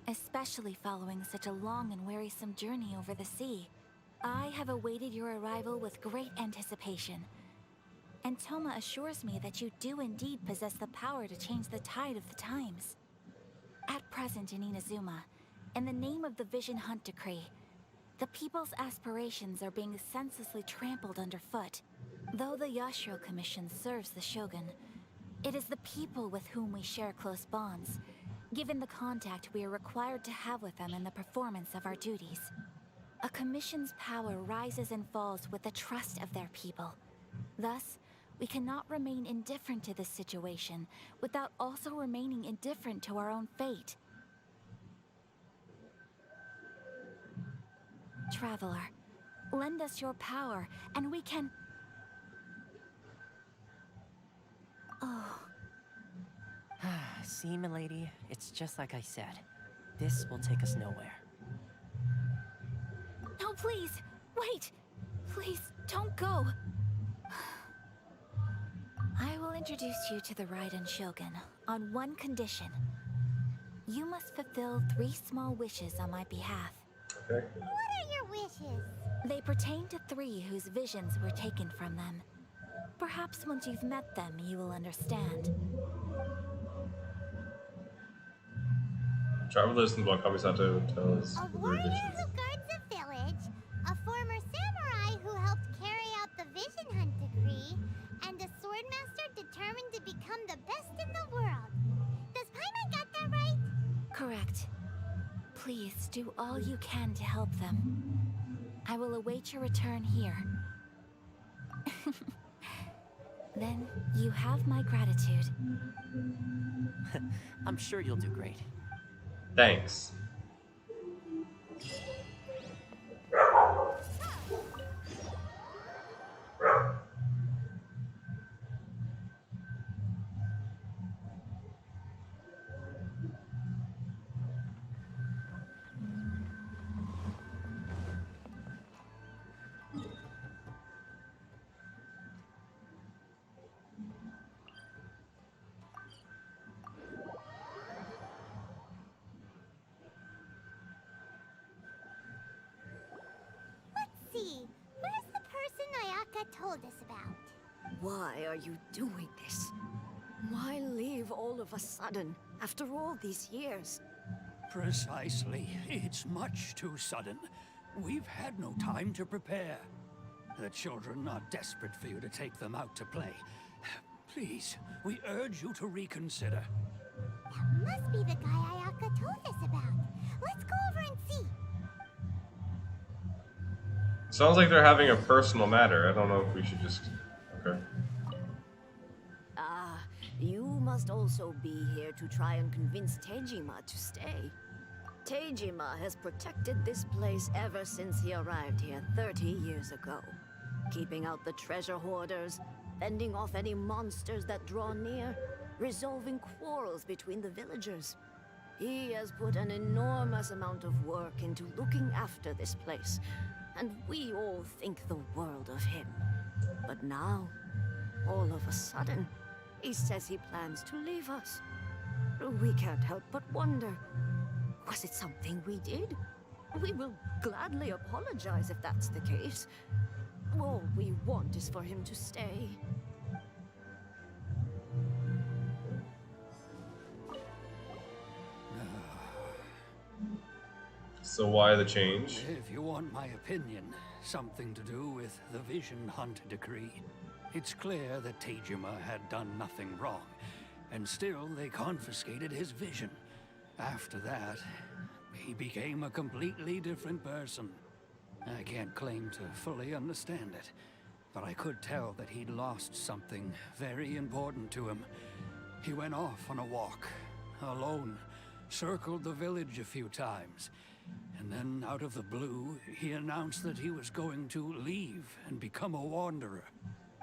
especially following such a long and wearisome journey over the sea. I have awaited your arrival with great anticipation, and Toma assures me that you do indeed possess the power to change the tide of the times. At present in Inazuma, in the name of the Vision Hunt Decree, the people's aspirations are being senselessly trampled underfoot. Though the Yashiro Commission serves the Shogun, it is the people with whom we share close bonds, given the contact we are required to have with them in the performance of our duties. A commission's power rises and falls with the trust of their people. Thus, we cannot remain indifferent to this situation without also remaining indifferent to our own fate. Traveler, lend us your power, and we can... Oh. See, milady, it's just like I said. This will take us nowhere. No, please! Wait! Please, don't go! I will introduce you to the Raiden Shogun on one condition. You must fulfill 3 small wishes on my behalf. Okay. What are your wishes? They pertain to 3 whose visions were taken from them. Perhaps once you've met them, you will understand. Travelers in Kamisato tells A warrior who guards a village, a former samurai who helped carry out the Vision Hunt Decree, and a swordmaster determined to become the best in the world. Does Paimon got that right? Correct. Please do all you can to help them. I will await your return here. Then you have my gratitude. I'm sure you'll do great. Thanks. Let's see. Where's the person Ayaka told us about? Why are you doing this? Why leave all of a sudden, after all these years? Precisely. It's much too sudden. We've had no time to prepare. The children are desperate for you to take them out to play. Please, we urge you to reconsider. That must be the guy Ayaka told us about. Let's go over and see. Sounds like they're having a personal matter. I don't know if we should just... Okay. You must also be here to try and convince Tejima to stay. Tejima has protected this place ever since he arrived here 30 years ago. Keeping out the treasure hoarders, fending off any monsters that draw near, resolving quarrels between the villagers. He has put an enormous amount of work into looking after this place, and we all think the world of him. But now, all of a sudden, he says he plans to leave us. We can't help but wonder, was it something we did? We will gladly apologize if that's the case. All we want is for him to stay. So why the change? If you want my opinion, something to do with the Vision Hunt decree. It's clear that Tejima had done nothing wrong, and still they confiscated his vision. After that, he became a completely different person. I can't claim to fully understand it, but I could tell that he'd lost something very important to him. He went off on a walk, alone, circled the village a few times, and then out of the blue, he announced that he was going to leave and become a wanderer.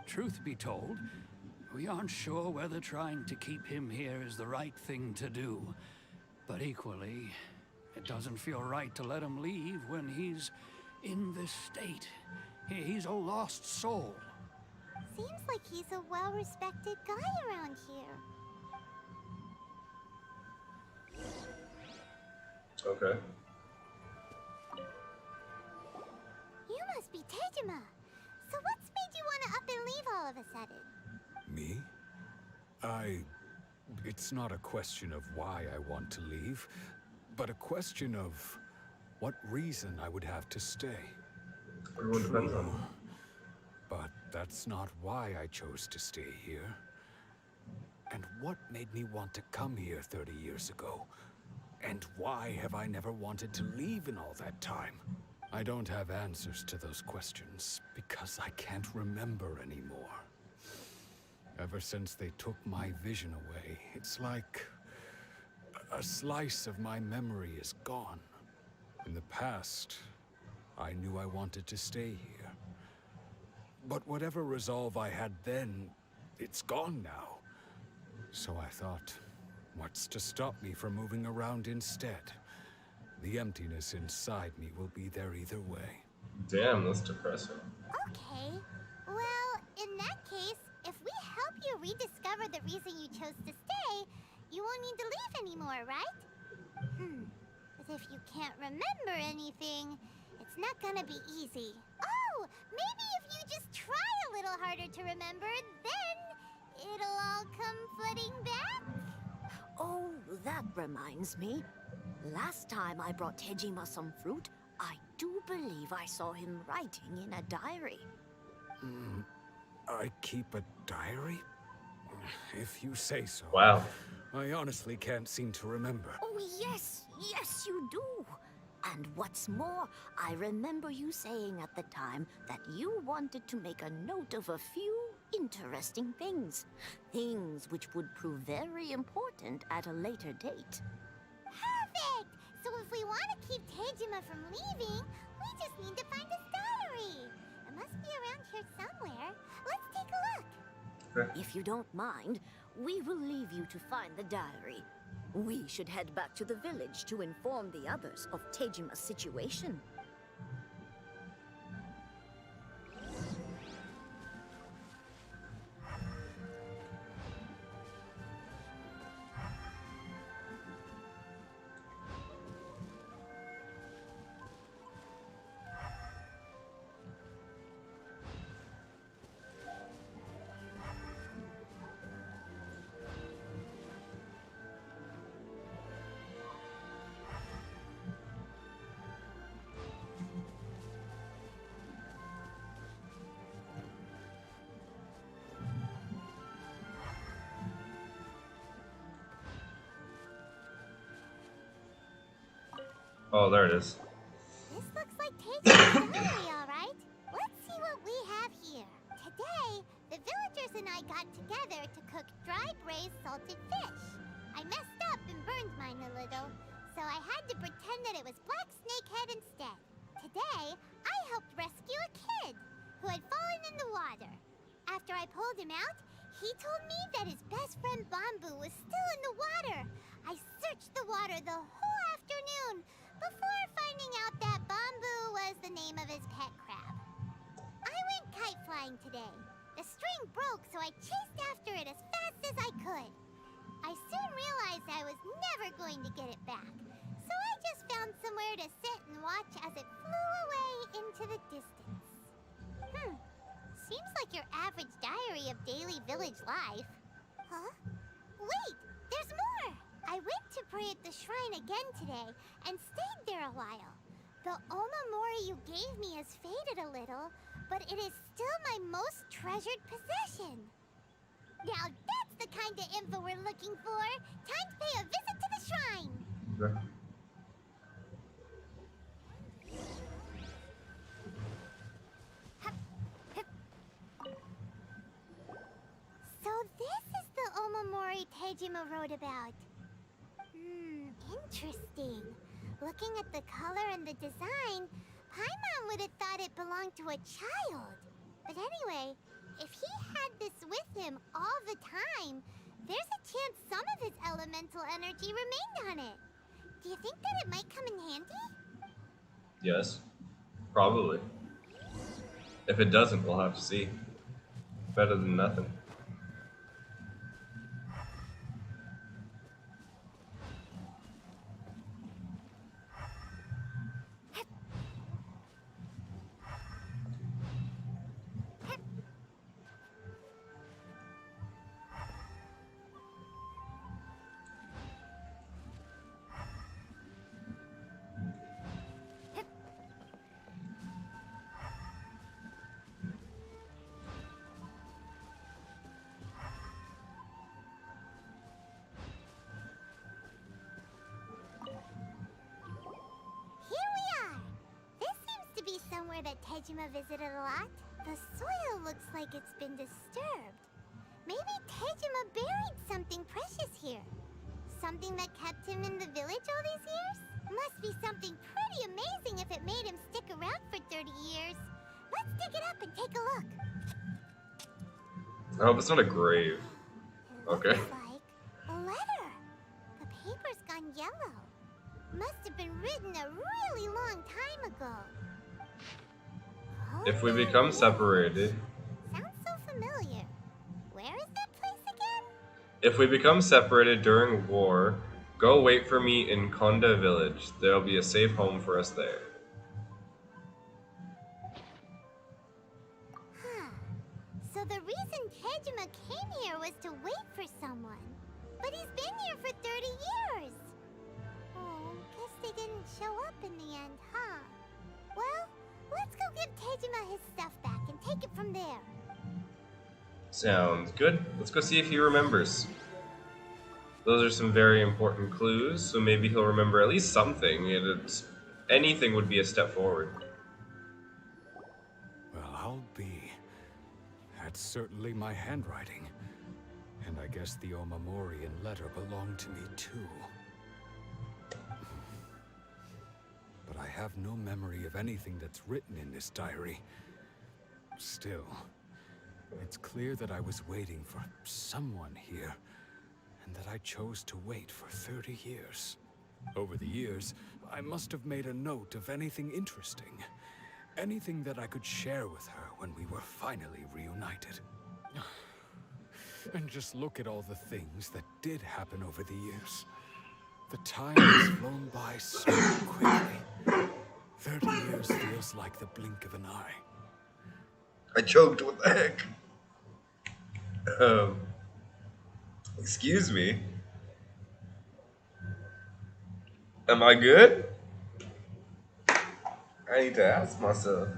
Truth be told, we aren't sure whether trying to keep him here is the right thing to do. But equally, it doesn't feel right to let him leave when he's in this state. He's a lost soul. Seems like he's a well-respected guy around here. Okay. You must be Tejima. So what's made you want to up and leave all of a sudden? Me? It's not a question of why I want to leave, but a question of what reason I would have to stay. Everyone depends on True. But that's not why I chose to stay here. And what made me want to come here 30 years ago? And why have I never wanted to leave in all that time? I don't have answers to those questions because I can't remember anymore. Ever since they took my vision away, it's like a slice of my memory is gone. In the past, I knew I wanted to stay here. But whatever resolve I had then, it's gone now. So I thought, what's to stop me from moving around instead? The emptiness inside me will be there either way. Damn, that's depressing. Okay. Well, in that case, if we help you rediscover the reason you chose to stay, you won't need to leave anymore, right? But if you can't remember anything, it's not gonna be easy. Oh, maybe if you just try a little harder to remember, then it'll all come flooding back? Oh, that reminds me. Last time I brought Tejima some fruit, I do believe I saw him writing in a diary. I keep a diary? If you say so. Wow. I honestly can't seem to remember. Oh, yes, yes, you do. And what's more, I remember you saying at the time that you wanted to make a note of a few interesting things. Things which would prove very important at a later date. Perfect! So if we want to keep Tejima from leaving, we just need to find his diary. It must be around here somewhere. Let's take a look. If you don't mind, we will leave you to find the diary. We should head back to the village to inform the others of Tejima's situation. Oh, there it is. This looks like Tejima's diary, alright. Let's see what we have here. Today, the villagers and I got together to cook dry braised salted fish. I messed up and burned mine a little, so I had to pretend that it was black snakehead instead. Today, I helped rescue a kid who had fallen in the water. After I pulled him out, he told me that his best friend Bamboo was still in the water. I searched the water the whole afternoon before finding out that Bamboo was the name of his pet crab. I went kite flying today. The string broke, so I chased after it as fast as I could. I soon realized I was never going to get it back, so I just found somewhere to sit and watch as it flew away into the distance. Seems like your average diary of daily village life. Huh? Wait, there's more! I went to pray at the shrine again today and stayed there a while. The omamori you gave me has faded a little, but it is still my most treasured possession. Now that's the kind of info we're looking for. Time to pay a visit to the shrine. Okay. So this is the omamori Tejima wrote about. Interesting. Looking at the color and the design, Paimon would have thought it belonged to a child. But anyway, if he had this with him all the time, there's a chance some of his elemental energy remained on it. Do you think that it might come in handy? Yes. Probably. If it doesn't, we'll have to see. Better than nothing. Somewhere that Tejima visited a lot. The soil looks like it's been disturbed. Maybe Tejima buried something precious here. Something that kept him in the village all these years? Must be something pretty amazing if it made him stick around for 30 years. Let's dig it up and take a look. I hope it's not a grave. Okay. Looks like a letter. The paper's gone yellow. Must have been written a really long time ago. If we become separated... Sounds so familiar. Where is that place again? If we become separated during war, go wait for me in Konda village. There'll be a safe home for us there. So the reason Tejima came here was to wait for someone. But he's been here for 30 years. Oh, guess they didn't show up in the end, huh? Well, let's go give Tejima his stuff back and take it from there. Sounds good. Let's go see if he remembers. Those are some very important clues, so maybe he'll remember at least something. Anything would be a step forward. Well, I'll be. That's certainly my handwriting. And I guess the Omamorian letter belonged to me too. have no memory of anything that's written in this diary. Still, it's clear that I was waiting for someone here, and that I chose to wait for 30 years. Over the years, I must have made a note of anything interesting. Anything that I could share with her when we were finally reunited. And just look at all the things that did happen over the years. The time has flown by so quickly. 30 years feels like the blink of an eye. I choked. What the heck? Excuse me. Am I good? I need to ask myself.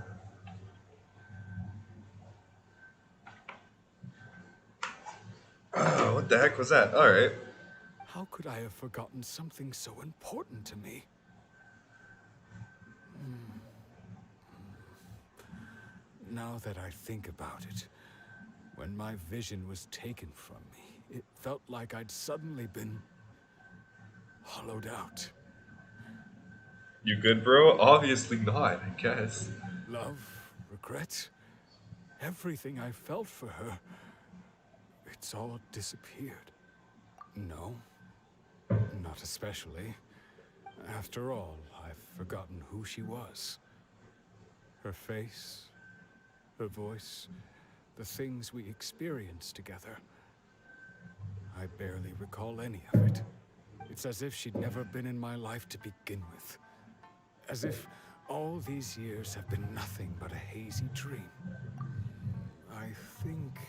Oh, what the heck was that? All right. How could I have forgotten something so important to me? Now that I think about it, when my vision was taken from me, it felt like I'd suddenly been hollowed out. You good, bro? Obviously not, I guess. Love, regret, everything I felt for her, it's all disappeared. No, not especially. After all, I've forgotten who she was. Her face, her voice, the things we experienced together. I barely recall any of it. It's as if she'd never been in my life to begin with. As if all these years have been nothing but a hazy dream. I think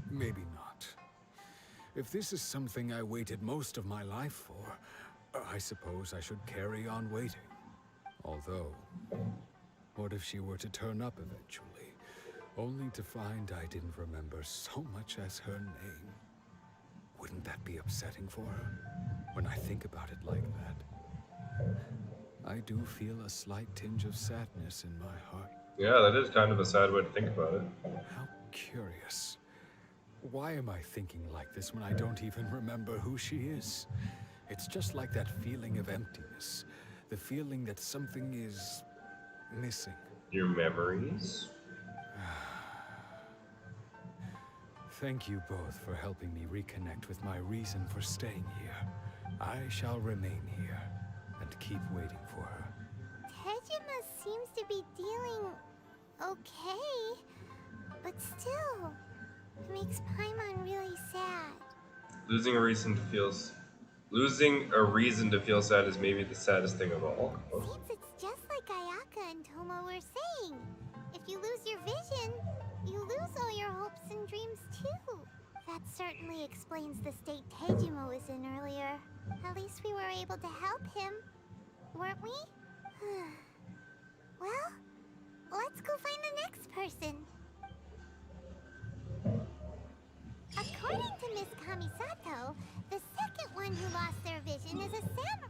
maybe not. If this is something I waited most of my life for, I suppose I should carry on waiting. Although, what if she were to turn up eventually, only to find I didn't remember so much as her name? Wouldn't that be upsetting for her? When I think about it like that, I do feel a slight tinge of sadness in my heart. Yeah, that is kind of a sad way to think about it. How curious. Why am I thinking like this when I don't even remember who she is? It's just like that feeling of emptiness. The feeling that something is missing. Your memories? Thank you both for helping me reconnect with my reason for staying here. I shall remain here and keep waiting for her. Tejima seems to be dealing okay, but still, it makes Paimon really sad. Losing a reason to feel sad is maybe the saddest thing of all. Seems it's just like Ayaka and Toma were saying. If you lose your vision, you lose all your hopes and dreams too. That certainly explains the state Tejima was in earlier. At least we were able to help him, weren't we? Well, let's go find the next person. According to Miss Kamisato, the second one who lost their vision is a samurai.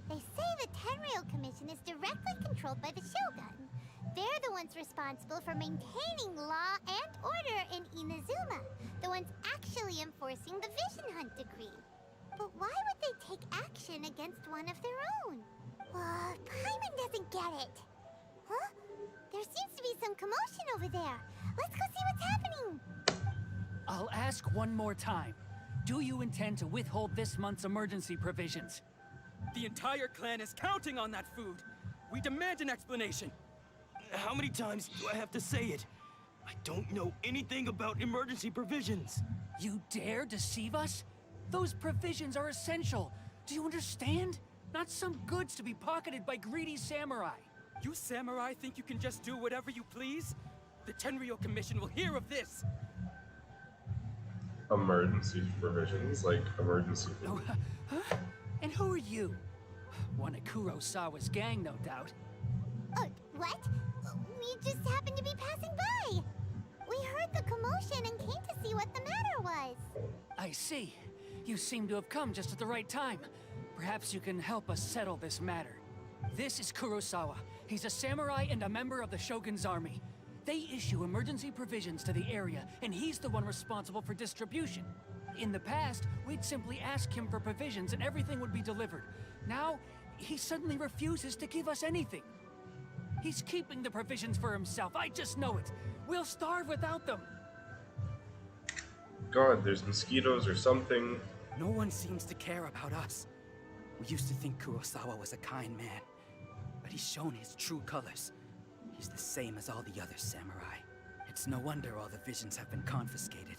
They say the Tenryou Commission is directly controlled by the Shogun. They're the ones responsible for maintaining law and order in Inazuma, the ones actually enforcing the Vision Hunt decree. But why would they take action against one of their own? Paimon doesn't get it. Huh? There seems to be some commotion over there. Let's go see what's happening. I'll ask one more time. Do you intend to withhold this month's emergency provisions? The entire clan is counting on that food. We demand an explanation. How many times do I have to say it? I don't know anything about emergency provisions. You dare deceive us? Those provisions are essential. Do you understand? Not some goods to be pocketed by greedy samurai. You samurai think you can just do whatever you please? The Tenryou Commission will hear of this. Emergency provisions, like emergency food. Oh, huh? And who are you? One of Kurosawa's gang, no doubt. What? We just happened to be passing by. We heard the commotion and came to see what the matter was. I see. You seem to have come just at the right time. Perhaps you can help us settle this matter. This is Kurosawa. He's a samurai and a member of the Shogun's army. They issue emergency provisions to the area, and he's the one responsible for distribution. In the past, we'd simply ask him for provisions and everything would be delivered. Now, he suddenly refuses to give us anything. He's keeping the provisions for himself, I just know it. We'll starve without them. God, there's mosquitoes or something. No one seems to care about us. We used to think Kurosawa was a kind man, but he's shown his true colors. He's the same as all the other samurai. It's no wonder all the visions have been confiscated.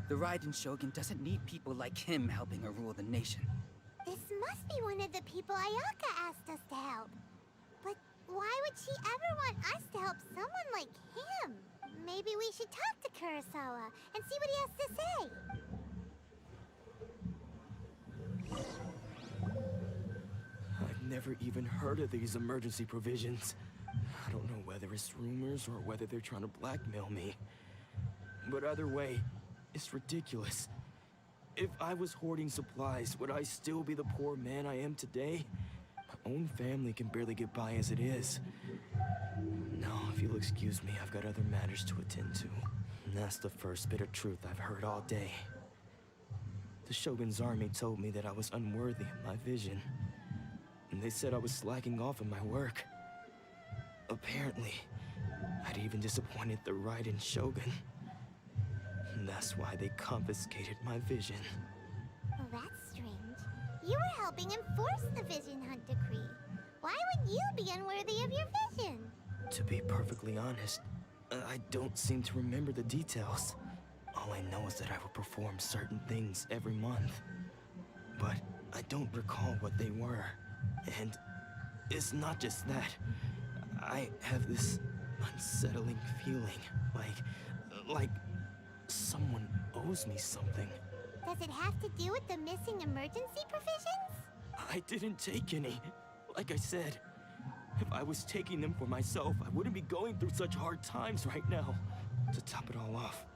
The Raiden Shogun doesn't need people like him helping her rule the nation. This must be one of the people Ayaka asked us to help. But why would she ever want us to help someone like him? Maybe we should talk to Kurosawa and see what he has to say. I've never even heard of these emergency provisions. I don't know whether it's rumors or whether they're trying to blackmail me. But either way, it's ridiculous. If I was hoarding supplies, would I still be the poor man I am today? My own family can barely get by as it is. Now, if you'll excuse me, I've got other matters to attend to. And that's the first bit of truth I've heard all day. The Shogun's army told me that I was unworthy of my vision. And they said I was slacking off in my work. Apparently, I'd even disappointed the Raiden Shogun. And that's why they confiscated my vision. Well, that's strange. You were helping enforce the Vision Hunt Decree. Why would you be unworthy of your vision? To be perfectly honest, I don't seem to remember the details. All I know is that I would perform certain things every month. But I don't recall what they were. And it's not just that. I have this unsettling feeling, like someone owes me something. Does it have to do with the missing emergency provisions? I didn't take any. Like I said, if I was taking them for myself, I wouldn't be going through such hard times right now. To top it all off,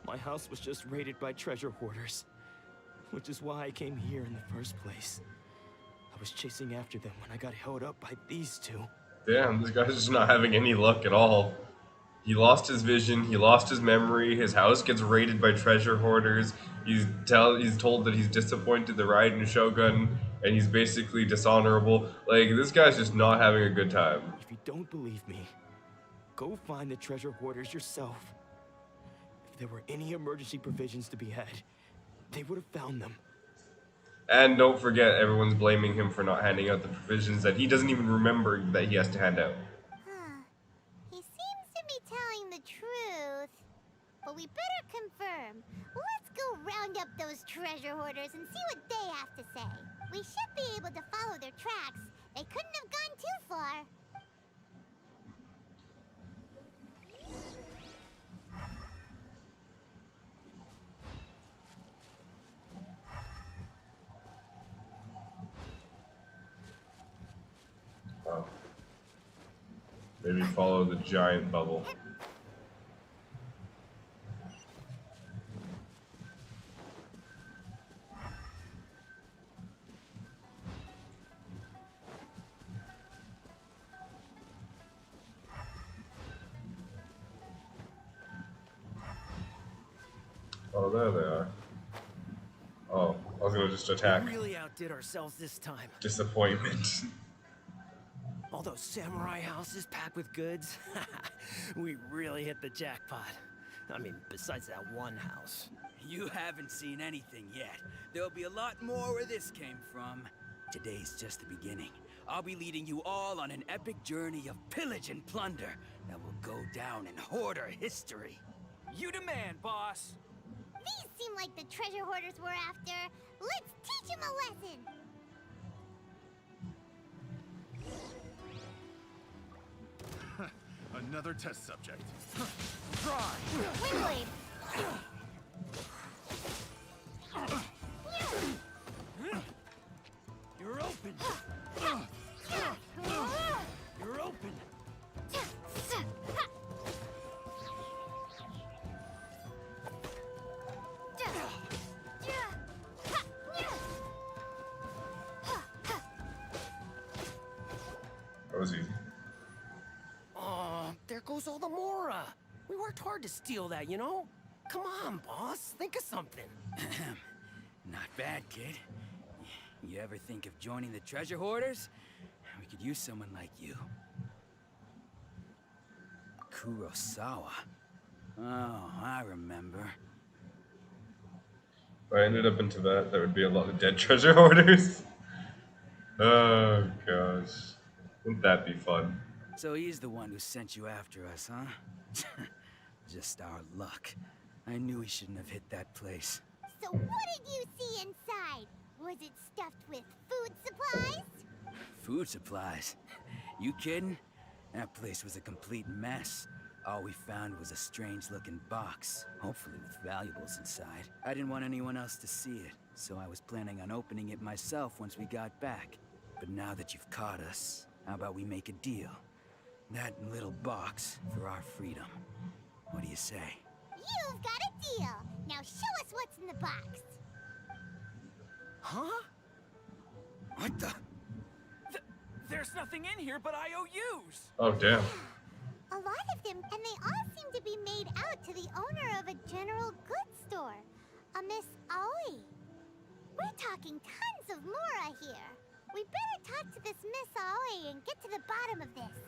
my house was just raided by treasure hoarders, which is why I came here in the first place. I was chasing after them when I got held up by these two. Damn, this guy's just not having any luck at all. He lost his vision, he lost his memory, his house gets raided by treasure hoarders, he's told that he's disappointed the Raiden Shogun, and he's basically dishonorable. Like, this guy's just not having a good time. If you don't believe me, go find the treasure hoarders yourself. If there were any emergency provisions to be had, they would have found them. And don't forget, everyone's blaming him for not handing out the provisions that he doesn't even remember that he has to hand out. He seems to be telling the truth. But we better confirm. Let's go round up those treasure hoarders and see what they have to say. We should be able to follow their tracks. They couldn't have gone too far. Oh. Maybe follow the giant bubble. Oh, there they are. Oh, I was gonna just attack. We really outdid ourselves this time. Disappointment. All those samurai houses packed with goods. We really hit the jackpot. I mean, besides that one house. You haven't seen anything yet. There'll be a lot more where this came from. Today's just the beginning. I'll be leading you all on an epic journey of pillage and plunder that will go down in Hoarder history. You demand, boss. These seem like the treasure hoarders we're after. Let's teach them a lesson. Another test subject. Try! Windblade! You're open! You're open! was easy. Oh, there goes all the Mora. We worked hard to steal that, you know? Come on, boss. Think of something. Not bad, kid. You ever think of joining the treasure hoarders? We could use someone like you. Kurosawa. Oh, I remember. If I ended up in Tibet, there would be a lot of dead treasure hoarders. Oh gosh. Wouldn't that be fun? So he's the one who sent you after us, huh? Just our luck. I knew he shouldn't have hit that place. So what did you see inside? Was it stuffed with food supplies? Food supplies? You kidding? That place was a complete mess. All we found was a strange-looking box, hopefully with valuables inside. I didn't want anyone else to see it, so I was planning on opening it myself once we got back. But now that you've caught us, how about we make a deal? That little box for our freedom. What do you say? You've got a deal. Now show us what's in the box. Huh? What the? There's nothing in here but IOUs! Oh damn. A lot of them, and they all seem to be made out to the owner of a general goods store, a Miss Aoi. We're talking tons of Mora here. We better talk to this Miss Aoi and get to the bottom of this.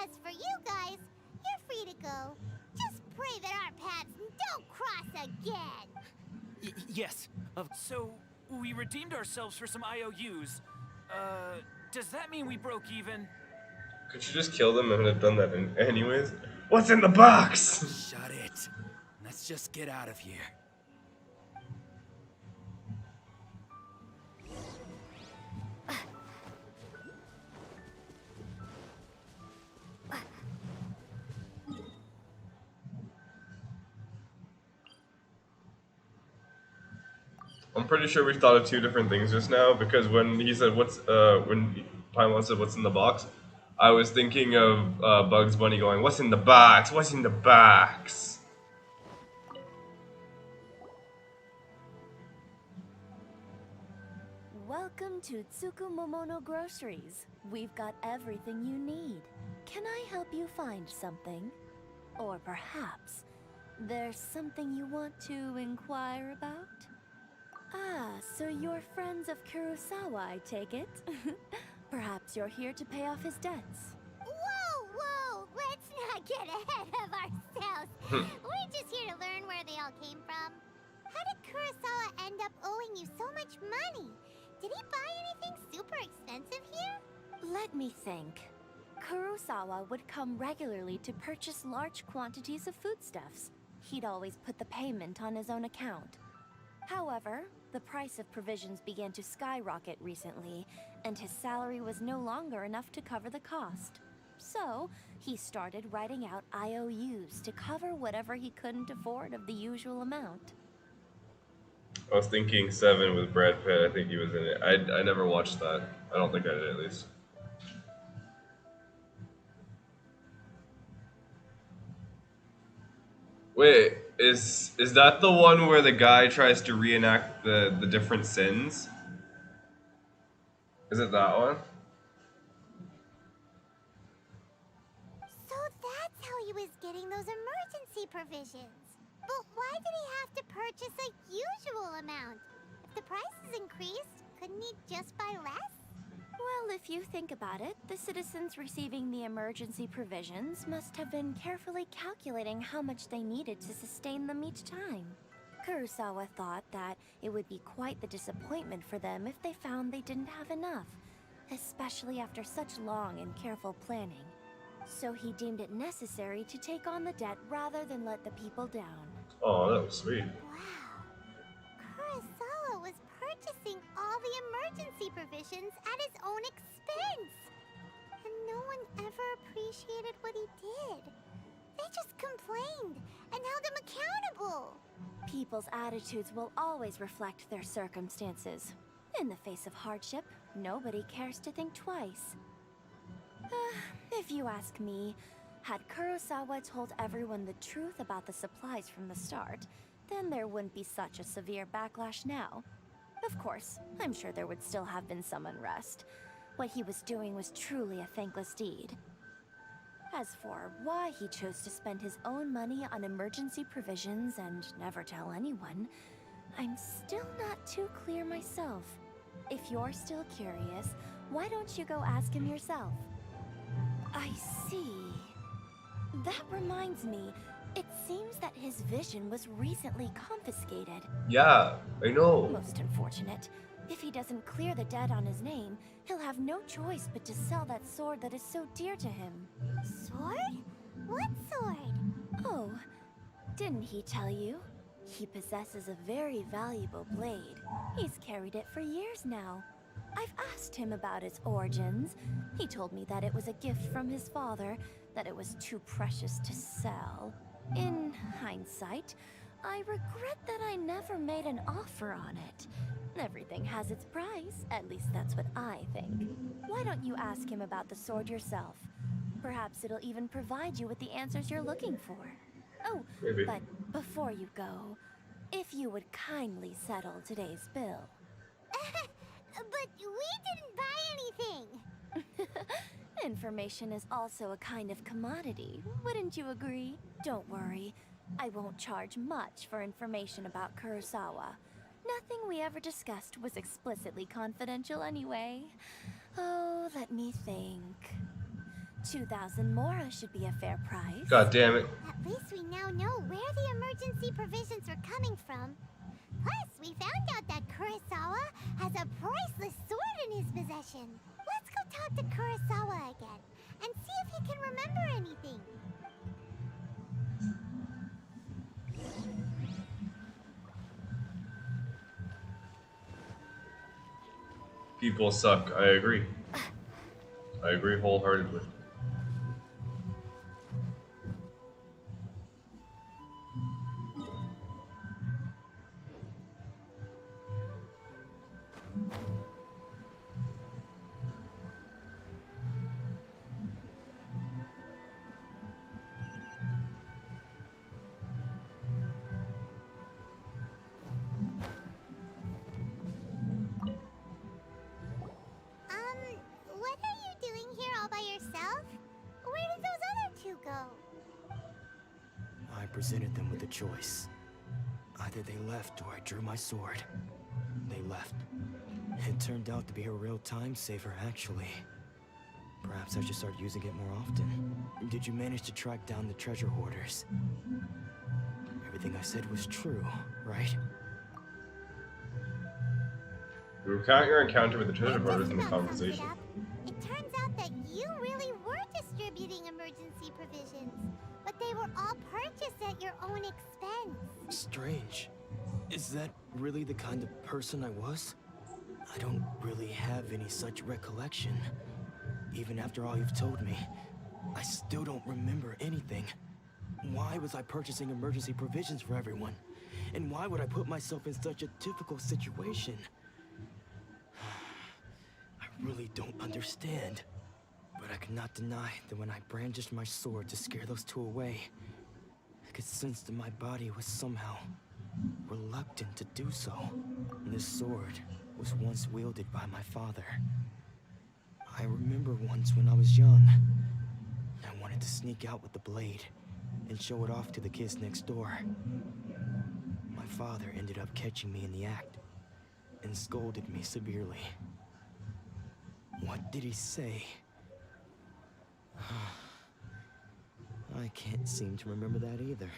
As for you guys, you're free to go. Just pray that our paths don't cross again. Yes. So, we redeemed ourselves for some IOUs. Does that mean we broke even? Could you just kill them and have done that anyways? What's in the box? Shut it. Let's just get out of here. I'm pretty sure we thought of two different things just now, because when he said when Paimon said what's in the box, I was thinking of Bugs Bunny going, "What's in the box? What's in the box?" Welcome to Tsukumomono Groceries. We've got everything you need. Can I help you find something? Or perhaps there's something you want to inquire about? Ah, so you're friends of Kurosawa, I take it? Perhaps you're here to pay off his debts. Whoa! Let's not get ahead of ourselves. We're just here to learn where they all came from. How did Kurosawa end up owing you so much money? Did he buy anything super expensive here? Let me think. Kurosawa would come regularly to purchase large quantities of foodstuffs. He'd always put the payment on his own account. However, the price of provisions began to skyrocket recently, and his salary was no longer enough to cover the cost. So, he started writing out IOUs to cover whatever he couldn't afford of the usual amount. I was thinking Seven with Brad Pitt. I think he was in it. I never watched that. I don't think I did, at least. Wait, is that the one where the guy tries to reenact the different sins? Is it that one? So that's how he was getting those emergency provisions. But why did he have to purchase a usual amount? If the prices increased, couldn't he just buy less? Well, if you think about it, the citizens receiving the emergency provisions must have been carefully calculating how much they needed to sustain them each time. Kurosawa thought that it would be quite the disappointment for them if they found they didn't have enough, especially after such long and careful planning. So he deemed it necessary to take on the debt rather than let the people down. Oh, that was sweet. Wow. Kurosawa was purchasing all the emergency provisions at his own expense. And no one ever appreciated what he did. They just complained and held him accountable. People's attitudes will always reflect their circumstances. In the face of hardship, nobody cares to think twice. If you ask me, had Kurosawa told everyone the truth about the supplies from the start, then there wouldn't be such a severe backlash now. Of course, I'm sure there would still have been some unrest. What he was doing was truly a thankless deed. As for why he chose to spend his own money on emergency provisions and never tell anyone, I'm still not too clear myself. If you're still curious, why don't you go ask him yourself? I see. That reminds me, it seems that his vision was recently confiscated. Yeah, I know. Most unfortunate. If he doesn't clear the debt on his name, he'll have no choice but to sell that sword that is so dear to him. Sword? What sword? Oh, didn't he tell you? He possesses a very valuable blade. He's carried it for years now. I've asked him about its origins. He told me that it was a gift from his father, that it was too precious to sell. In hindsight, I regret that I never made an offer on it. Everything has its price, at least that's what I think. Why don't you ask him about the sword yourself? Perhaps it'll even provide you with the answers you're looking for. Oh, Maybe. but before you go, if you would kindly settle today's bill. But we didn't buy anything! Information is also a kind of commodity, wouldn't you agree? Don't worry, I won't charge much for information about Kurosawa. Nothing we ever discussed was explicitly confidential anyway. Oh, let me think. 2,000 mora should be a fair price. God damn it. At least we now know where the emergency provisions are coming from. Plus, we found out that Kurosawa has a priceless sword in his possession. Let's go talk to Kurosawa again and see if he can remember anything. People suck. I agree. I agree wholeheartedly. What are you doing here all by yourself? Where did those other two go? I presented them with a choice. Either they left or I drew my sword. They left. It turned out to be a real time saver, actually. Perhaps I should start using it more often. Did you manage to track down the treasure hoarders? Everything I said was true, right? We recount your encounter with the treasure hoarders in the conversation. It turns out that you really were distributing emergency provisions, but they were all purchased at your own expense. Strange. Is that really the kind of person I was? I don't really have any such recollection. Even after all you've told me, I still don't remember anything. Why was I purchasing emergency provisions for everyone? And why would I put myself in such a difficult situation? I really don't understand. But I cannot deny that when I brandished my sword to scare those two away, I could sense that my body was somehow reluctant to do so. This sword was once wielded by my father. I remember once when I was young, I wanted to sneak out with the blade and show it off to the kids next door. My father ended up catching me in the act and scolded me severely. What did he say? I can't seem to remember that either.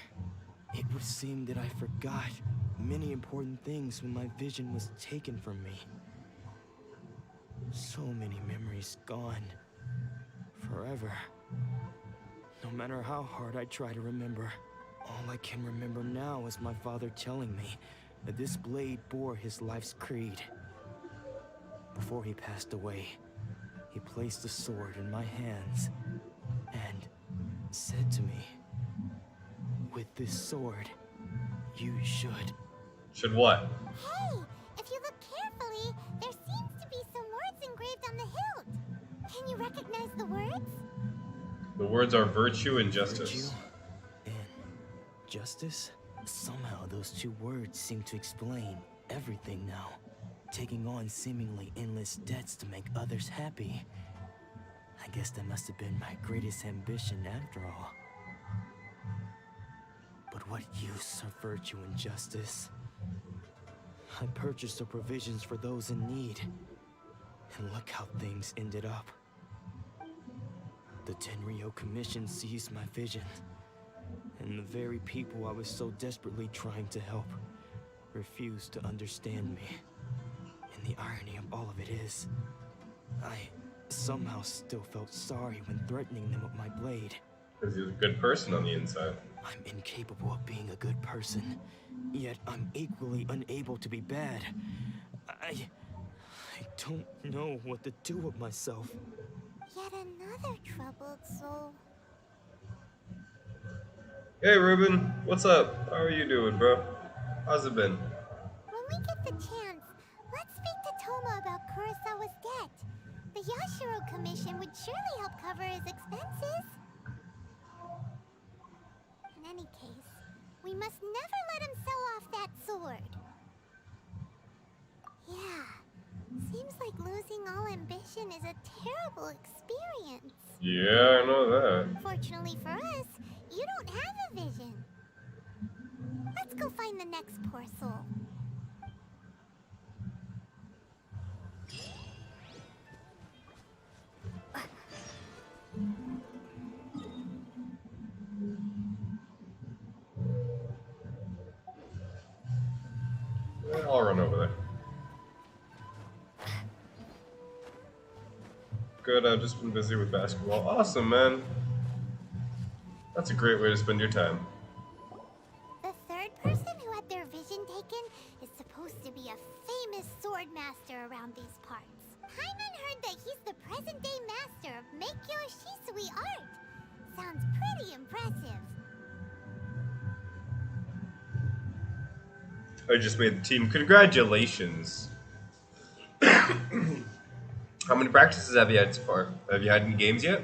It would seem that I forgot many important things when my vision was taken from me. So many memories gone. Forever. No matter how hard I try to remember, all I can remember now is my father telling me that this blade bore his life's creed. Before he passed away, he placed the sword in my hands and said to me, "With this sword, you should..." Should what? Hey, if you look carefully, there seems to be some words engraved on the hilt. Can you recognize the words? The words are virtue and Virtue justice. and justice? Somehow those two words seem to explain everything now. taking on seemingly endless debts to make others happy. I guess that must have been my greatest ambition after all. But what use of virtue and justice? I purchased the provisions for those in need. And look how things ended up. The Tenryou Commission seized my vision. And the very people I was so desperately trying to help refused to understand me. And the irony of all of it is, I somehow still felt sorry when threatening them with my blade. Because you're a good person on the inside. I'm incapable of being a good person, yet I'm equally unable to be bad. I don't know what to do with myself. Yet another troubled soul. Hey Ruben, what's up? How are you doing, bro? How's it been? When we get the chance, let's speak to Toma about Kurosawa's debt. The Yashiro Commission would surely help cover his expenses. In any case, we must never let him sell off that sword. Yeah, seems like losing all ambition is a terrible experience. Yeah, I know that. Fortunately for us, you don't have a vision. Let's go find the next poor soul. I'll run over there. Good, I've just been busy with basketball. Awesome, man. That's a great way to spend your time. The third person who had their vision taken is supposed to be a famous sword master around these parts. Hyman heard that he's the present-day master of Meikyo Shisui art. Sounds pretty impressive. I just made the team. Congratulations. How many practices have you had so far? Have you had any games yet?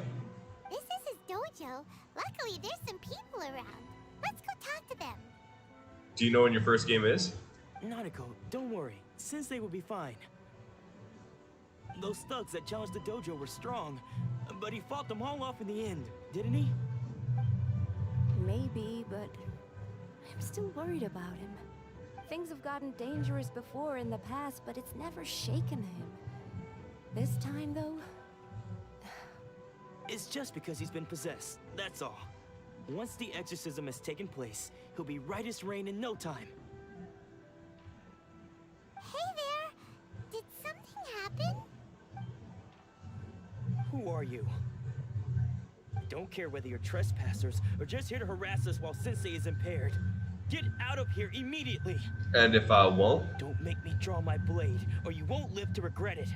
This is his dojo. Luckily, there's some people around. Let's go talk to them. Do you know when your first game is? Nanako, don't worry. Sensei will be fine. Those thugs that challenged the dojo were strong, but he fought them all off in the end, didn't he? Maybe, but I'm still worried about him. Things have gotten dangerous before in the past, but it's never shaken him. This time, though... It's just because he's been possessed, that's all. Once the exorcism has taken place, he'll be right as rain in no time. Hey there! Did something happen? Who are you? I don't care whether you're trespassers or just here to harass us while Sensei is impaired. Get out of here immediately! And if I won't? Don't make me draw my blade, or you won't live to regret it.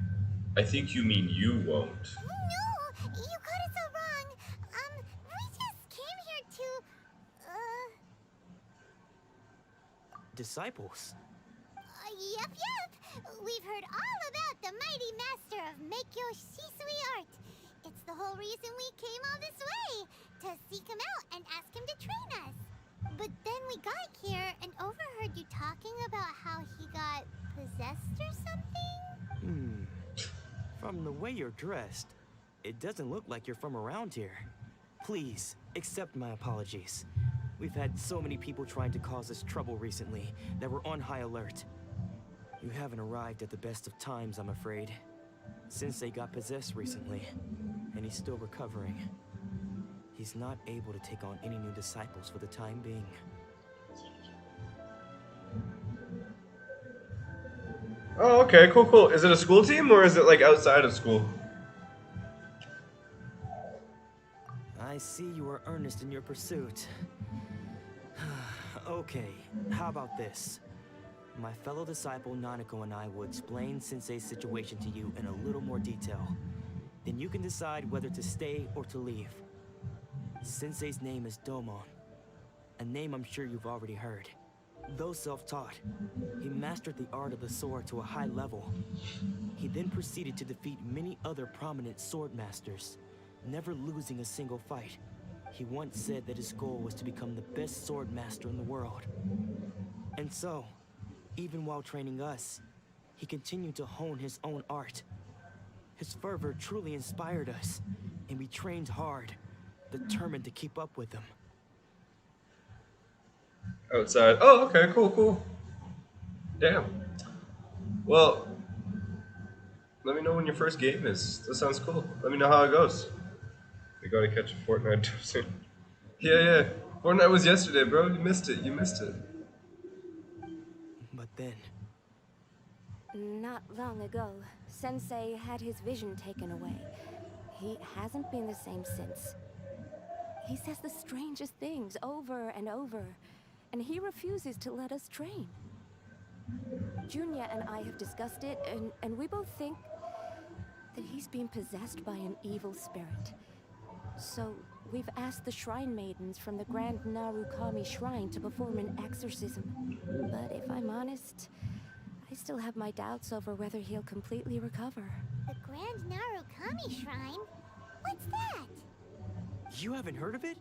I think you mean you won't. No! You got it so wrong! We just came here to... Disciples? Yep. We've heard all about the mighty master of Meikyo Shisui art. It's the whole reason we came all this way, to seek him out and ask him to train us. But then we got here and overheard you talking about how he got possessed or something? From the way you're dressed, it doesn't look like you're from around here. Please, accept my apologies. We've had so many people trying to cause us trouble recently that we're on high alert. You haven't arrived at the best of times, I'm afraid. Sensei got possessed recently, and he's still recovering. He's not able to take on any new disciples for the time being. Oh, okay, cool. Is it a school team or is it like outside of school? I see you are earnest in your pursuit. Okay, how about this? My fellow disciple Nanako and I will explain Sensei's situation to you in a little more detail. Then you can decide whether to stay or to leave. Sensei's name is Domon, a name I'm sure you've already heard. Though self-taught, he mastered the art of the sword to a high level. He then proceeded to defeat many other prominent sword masters, never losing a single fight. He once said that his goal was to become the best sword master in the world. And so, even while training us, he continued to hone his own art. His fervor truly inspired us, and we trained hard, determined to keep up with him. Outside. Oh, okay, cool. Damn. Well, let me know when your first game is. That sounds cool. Let me know how it goes. We gotta catch a Fortnite soon. Yeah. Fortnite was yesterday, bro. You missed it. But then... Not long ago, Sensei had his vision taken away. He hasn't been the same since. He says the strangest things over and over, and he refuses to let us train. Junya and I have discussed it, and we both think that he's being possessed by an evil spirit. So we've asked the shrine maidens from the Grand Narukami Shrine to perform an exorcism. But if I'm honest, I still have my doubts over whether he'll completely recover. The Grand Narukami Shrine? What's that? You haven't heard of it?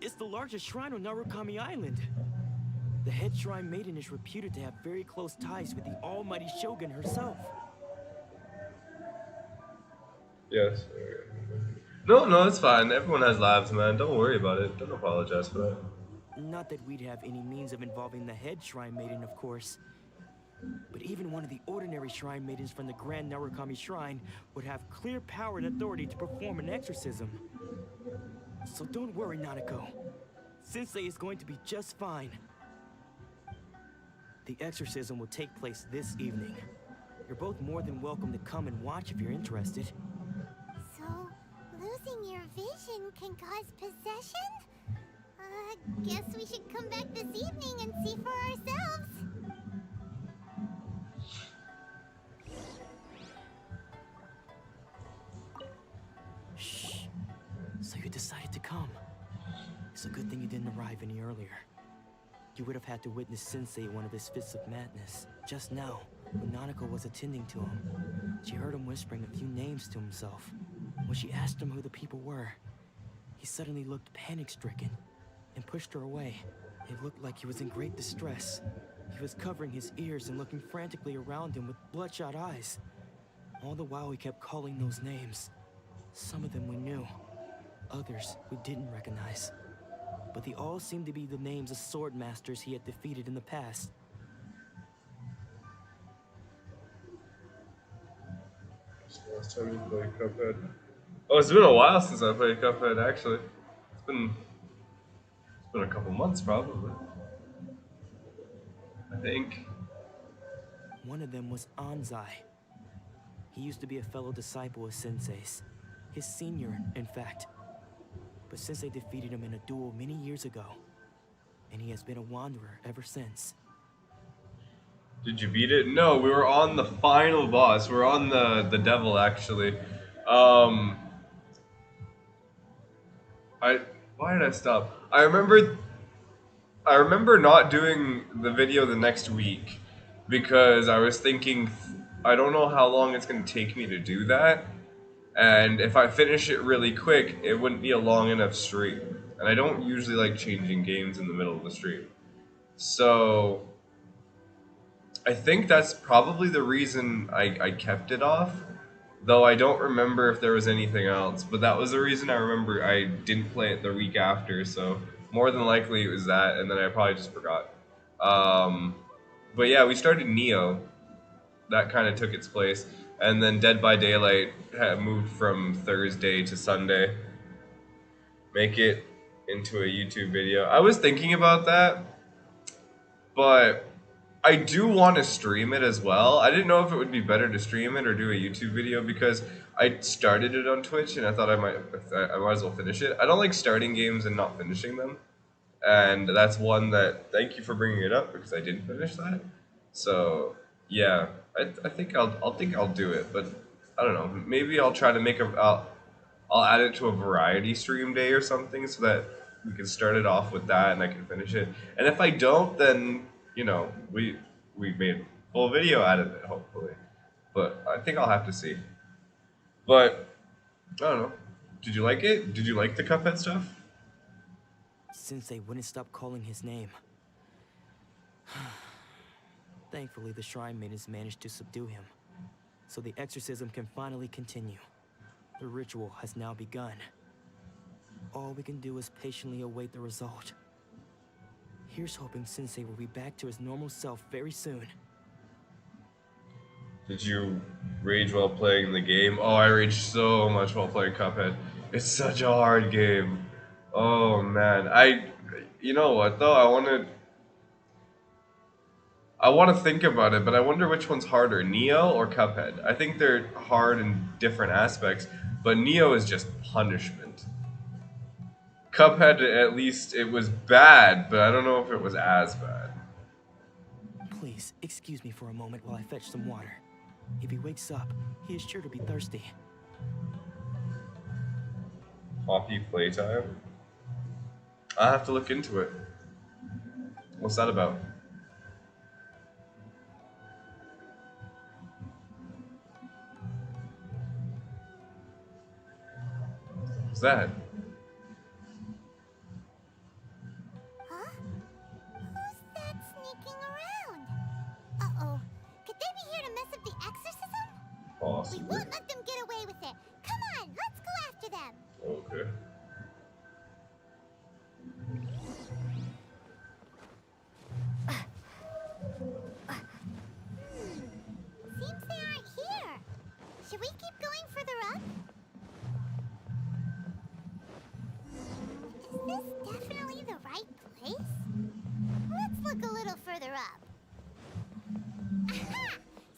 It's the largest shrine on Narukami Island. The head shrine maiden is reputed to have very close ties with the Almighty Shogun herself. Yes. No, it's fine. Everyone has lives, man. Don't worry about it. Don't apologize for that. Not that we'd have any means of involving the head shrine maiden, of course. But even one of the ordinary shrine maidens from the Grand Narukami Shrine would have clear power and authority to perform an exorcism. So don't worry, Nanako. Sensei is going to be just fine. The exorcism will take place this evening. You're both more than welcome to come and watch if you're interested. So, losing your vision can cause possession? Guess we should come back this evening and see for ourselves. Shh. So you decided to come. It's a good thing you didn't arrive any earlier. You would have had to witness Sensei one of his fits of madness. Just now, when Nanako was attending to him, she heard him whispering a few names to himself. When she asked him who the people were, he suddenly looked panic-stricken and pushed her away. It looked like he was in great distress. He was covering his ears and looking frantically around him with bloodshot eyes. All the while he kept calling those names. Some of them we knew, others we didn't recognize. But they all seemed to be the names of sword masters he had defeated in the past. Last time you played Cuphead. Oh, it's been a while since I played Cuphead, actually. It's been a couple months, probably. I think. One of them was Anzai. He used to be a fellow disciple of Sensei's. His senior, in fact. But Sensei defeated him in a duel many years ago. And he has been a wanderer ever since. Did you beat it? No, we were on the final boss. We're on the devil, actually. Why did I stop? I remember not doing the video the next week because I was thinking, I don't know how long it's going to take me to do that. And if I finish it really quick, it wouldn't be a long enough stream. And I don't usually like changing games in the middle of the stream. So I think that's probably the reason I kept it off. Though I don't remember if there was anything else. But that was the reason I remember I didn't play it the week after. So more than likely it was that. And then I probably just forgot. But yeah, we started Neo. That kind of took its place. And then Dead by Daylight had moved from Thursday to Sunday. Make it into a YouTube video. I was thinking about that, but I do want to stream it as well. I didn't know if it would be better to stream it or do a YouTube video because I started it on Twitch and I thought I might as well finish it. I don't like starting games and not finishing them. And that's one that, thank you for bringing it up because I didn't finish that. So yeah, I think I'll do it, but I don't know. Maybe I'll try to make I'll add it to a variety stream day or something so that we can start it off with that and I can finish it. And if I don't, then you know we made a full video out of it hopefully. But I think I'll have to see. But I don't know. Did you like it? Did you like the Cuphead stuff? Sensei wouldn't stop calling his name. Thankfully, the Shrine Maidens managed to subdue him, so the exorcism can finally continue. The ritual has now begun. All we can do is patiently await the result. Here's hoping Sensei will be back to his normal self very soon. Did you rage while playing the game? Oh, I raged so much while playing Cuphead. It's such a hard game. Oh man, you know what though? I want to think about it, but I wonder which one's harder, Neo or Cuphead. I think they're hard in different aspects, but Neo is just punishment. Cuphead, at least it was bad, but I don't know if it was as bad. Please, excuse me for a moment while I fetch some water. If he wakes up, he is sure to be thirsty. Poppy playtime? I have to look into it. What's that about? What's that? Huh? Who's that sneaking around? Uh-oh. Could they be here to mess up the exorcism? Possibly. We won't let them get away with it. Come on, let's go after them. Okay. Seems they aren't here. Should we keep going further up? Is this definitely the right place? Let's look a little further up. Aha!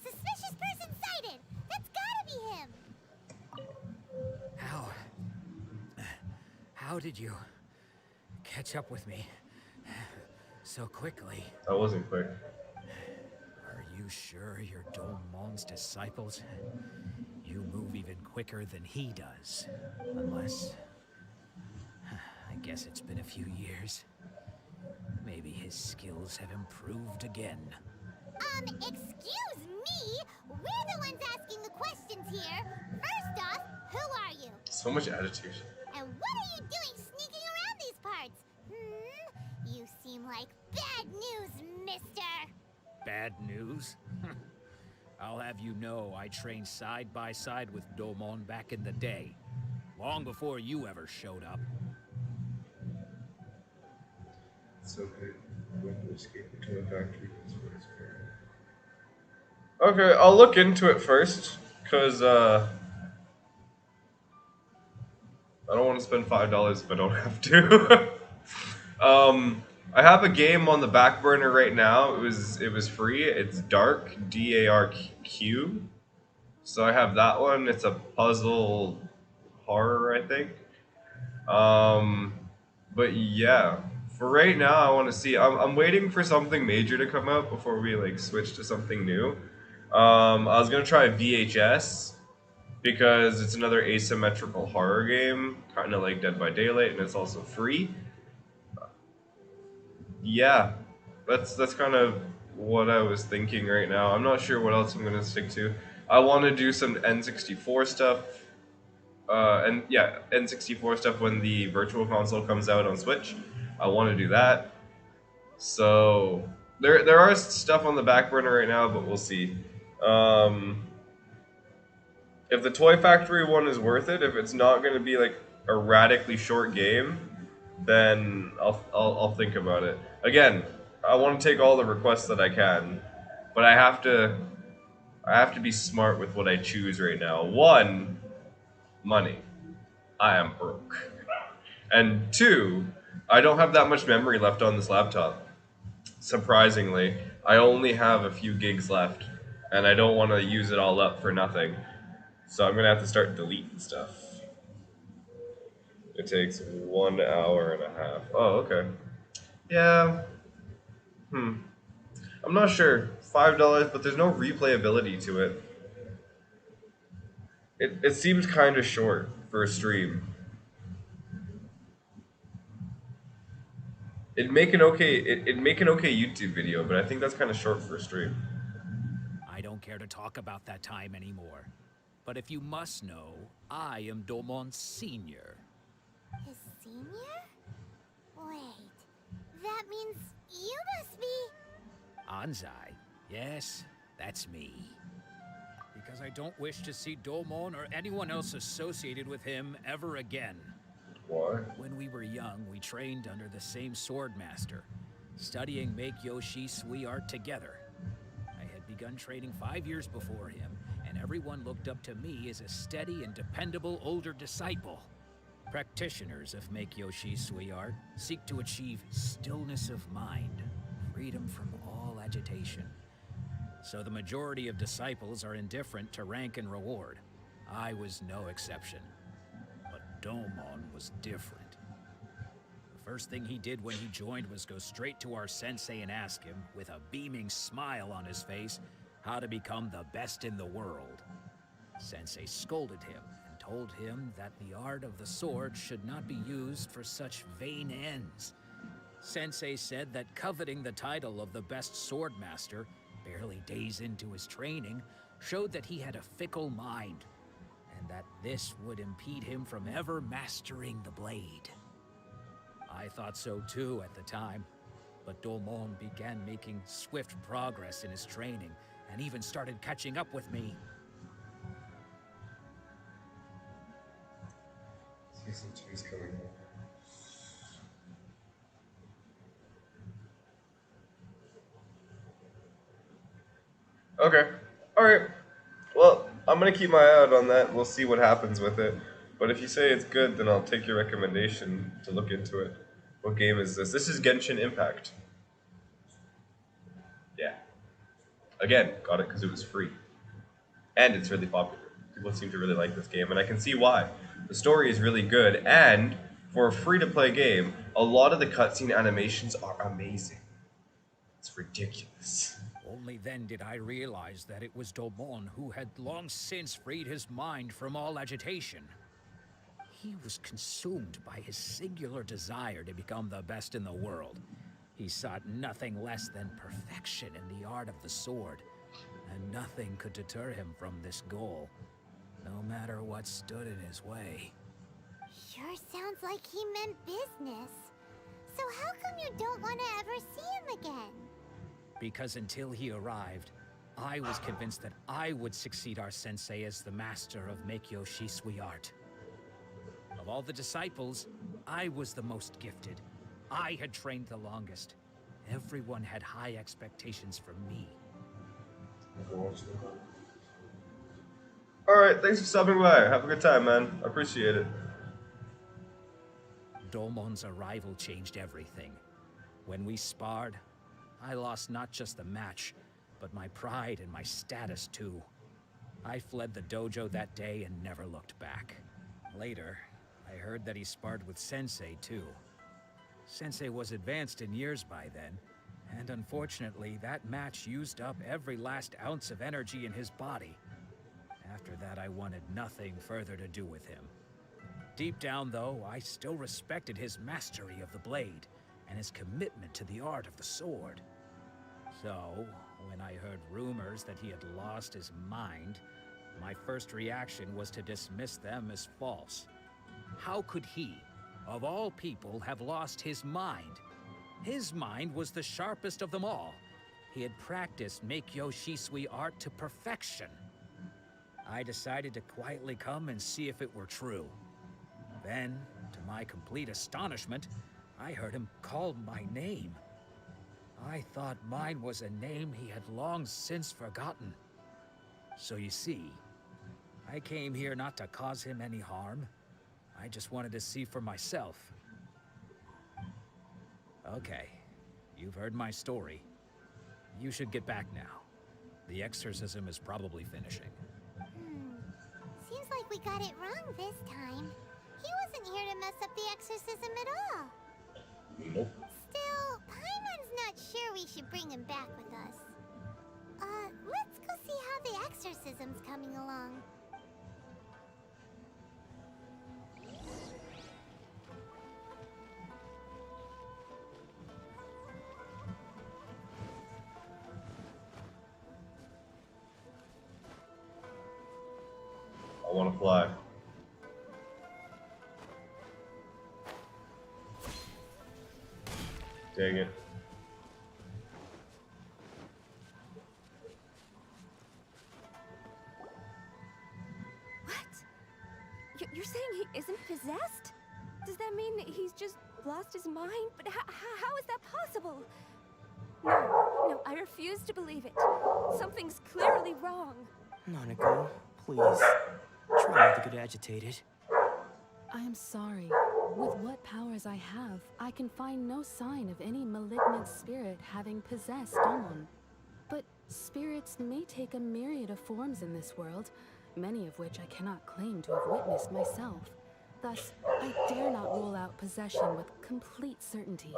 Suspicious person sighted! That's gotta be him! How did you catch up with me so quickly? That wasn't quick. Are you sure you're Domon's disciples? You move even quicker than he does. Unless... I guess it's been a few years. Maybe his skills have improved again. Excuse me? We're the ones asking the questions here. First off, who are you? So much attitude. And what are you doing sneaking around these parts? You seem like bad news, mister. Bad news? I'll have you know I trained side by side with Domon back in the day. Long before you ever showed up. It's okay. I'm going to escape into a factory. Okay, I'll look into it first, because I don't want to spend $5 if I don't have to. I have a game on the back burner right now. It was free. It's Dark, D-A-R-Q. So I have that one. It's a puzzle horror, I think. But yeah, for right now, I want to see. I'm waiting for something major to come out before we like switch to something new. I was gonna try VHS because it's another asymmetrical horror game, kind of like Dead by Daylight, and it's also free. Yeah, that's kind of what I was thinking right now. I'm not sure what else I'm gonna stick to. I want to do some N64 stuff, and yeah, N64 stuff when the Virtual Console comes out on Switch. I want to do that. So there are stuff on the back burner right now, but we'll see. If the Toy Factory one is worth it, if it's not going to be like a radically short game, then I'll think about it. Again, I want to take all the requests that I can, but I have to be smart with what I choose right now. One, money. I am broke. And two, I don't have that much memory left on this laptop. Surprisingly, I only have a few gigs left, and I don't want to use it all up for nothing. So I'm going to have to start deleting stuff. It takes 1 hour and a half. Oh, okay. Yeah. I'm not sure. $5, but there's no replayability to it. It seems kind of short for a stream. It'd make an okay YouTube video, but I think that's kind of short for a stream. I don't care to talk about that time anymore. But if you must know, I am Domon's senior. His senior? Wait, that means you must be... Anzai, Yes, that's me. Because I don't wish to see Domon or anyone else associated with him ever again. Why? When we were young, we trained under the same sword master, studying Make-Yoshi Sui art together. I had begun training 5 years before him, and everyone looked up to me as a steady and dependable older disciple. Practitioners of Make-Yoshi Sui art seek to achieve stillness of mind, freedom from all agitation. So the majority of disciples are indifferent to rank and reward. I was no exception. But Domon was different. The first thing he did when he joined was go straight to our sensei and ask him, with a beaming smile on his face, how to become the best in the world. Sensei scolded him and told him that the art of the sword should not be used for such vain ends. Sensei said that coveting the title of the best sword master, barely days into his training, showed that he had a fickle mind, and that this would impede him from ever mastering the blade. I thought so too at the time, but Domon began making swift progress in his training, and even started catching up with me. Season 2's coming up. Okay. Alright. Well, I'm gonna keep my eye out on that. We'll see what happens with it. But if you say it's good, then I'll take your recommendation to look into it. What game is this? This is Genshin Impact. Yeah. Again, got it because it was free. And it's really popular. People seem to really like this game, and I can see why. The story is really good, and for a free-to-play game, a lot of the cutscene animations are amazing. It's ridiculous. Only then did I realize that it was Domon who had long since freed his mind from all agitation. He was consumed by his singular desire to become the best in the world. He sought nothing less than perfection in the art of the sword, and nothing could deter him from this goal, no matter what stood in his way. Sure sounds like he meant business. So how come you don't want to ever see him again? Because until he arrived, I was convinced that I would succeed our sensei as the master of Make-Yoshi Sui art. Of all the disciples, I was the most gifted. I had trained the longest. Everyone had high expectations from me. Alright, thanks for stopping by. Have a good time, man. I appreciate it. Domon's arrival changed everything. When we sparred, I lost not just the match, but my pride and my status too. I fled the dojo that day and never looked back. Later, I heard that he sparred with Sensei too. Sensei was advanced in years by then, and unfortunately that match used up every last ounce of energy in his body. After that, I wanted nothing further to do with him. Deep down though, I still respected his mastery of the blade, and his commitment to the art of the sword. So, when I heard rumors that he had lost his mind, my first reaction was to dismiss them as false. How could he, of all people, have lost his mind? His mind was the sharpest of them all. He had practiced Make-Yoshi Sui art to perfection. I decided to quietly come and see if it were true. Then, to my complete astonishment, I heard him call my name. I thought mine was a name he had long since forgotten. So you see, I came here not to cause him any harm. I just wanted to see for myself. Okay, you've heard my story. You should get back now. The exorcism is probably finishing. Seems like we got it wrong this time. He wasn't here to mess up the exorcism at all. Nope. Still, Paimon's not sure we should bring him back with us. Let's go see how the exorcism's coming along. I want to fly. Dang it. You're saying he isn't possessed? Does that mean he's just lost his mind? But how is that possible? No, I refuse to believe it. Something's clearly wrong. Nanako, please. Try not to get agitated. I am sorry. With what powers I have, I can find no sign of any malignant spirit having possessed Domon. But spirits may take a myriad of forms in this world, many of which I cannot claim to have witnessed myself. Thus, I dare not rule out possession with complete certainty.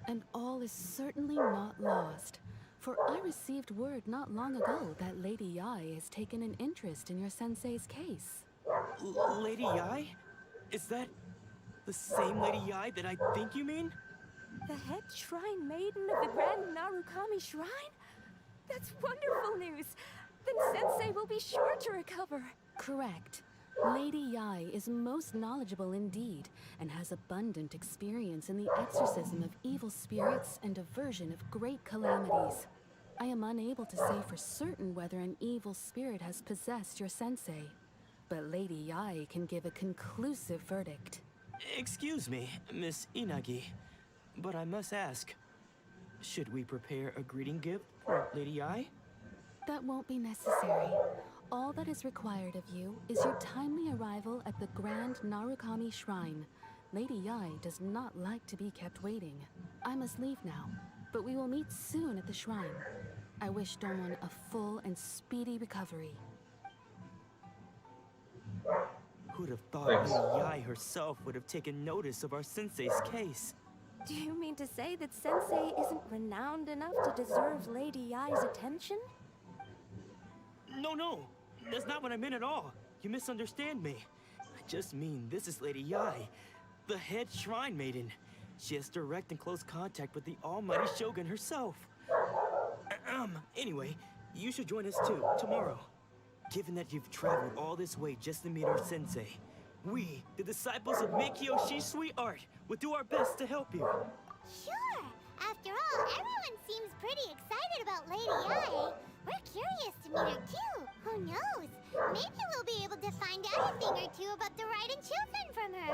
And all is certainly not lost. For I received word not long ago that Lady Yae has taken an interest in your sensei's case. Lady Yae? Is that the same Lady Yae that I think you mean? The head shrine maiden of the Grand Narukami Shrine? That's wonderful news! Then Sensei will be sure to recover. Correct. Lady Yae is most knowledgeable indeed, and has abundant experience in the exorcism of evil spirits and aversion of great calamities. I am unable to say for certain whether an evil spirit has possessed your sensei, but Lady Yae can give a conclusive verdict. Excuse me, Miss Inagi, but I must ask, should we prepare a greeting gift for Lady Yae? That won't be necessary. All that is required of you is your timely arrival at the Grand Narukami Shrine. Lady Yae does not like to be kept waiting. I must leave now, but we will meet soon at the shrine. I wish Domon a full and speedy recovery. Who'd have thought Lady Yae herself would have taken notice of our sensei's case? Do you mean to say that Sensei isn't renowned enough to deserve Lady Yae's attention? No, that's not what I meant at all. You misunderstand me. I just mean this is Lady Yae, the head shrine maiden. She has direct and close contact with the Almighty Shogun herself. Anyway, you should join us too, tomorrow. Given that you've traveled all this way just to meet our sensei, we, the disciples of Meikyo Shisui Art, will do our best to help you. Sure! After all, everyone seems pretty excited about Lady Yae. We're curious to meet her too. Who knows? Maybe we'll be able to find out a thing or two about the Raiden children from her.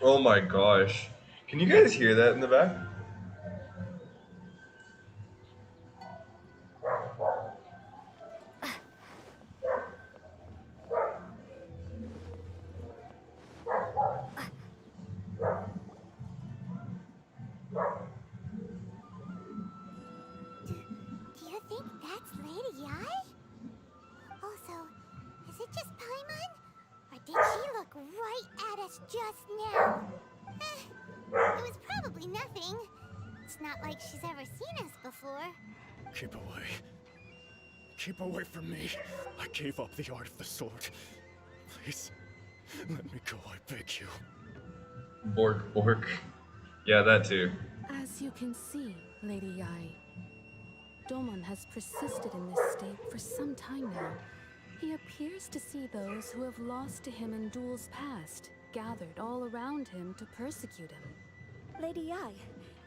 Oh my gosh. Can you guys hear that in the back? Do you think that's Lady Yae? Also, is it just Paimon? Or did she look right at us just now? It was probably nothing. It's not like she's ever seen us before. Keep away. Keep away from me. I gave up the art of the sword. Please, let me go, I beg you. Bork. Yeah, that too. As you can see, Lady Yae, Domon has persisted in this state for some time now. He appears to see those who have lost to him in duels past, gathered all around him to persecute him. Lady Yae,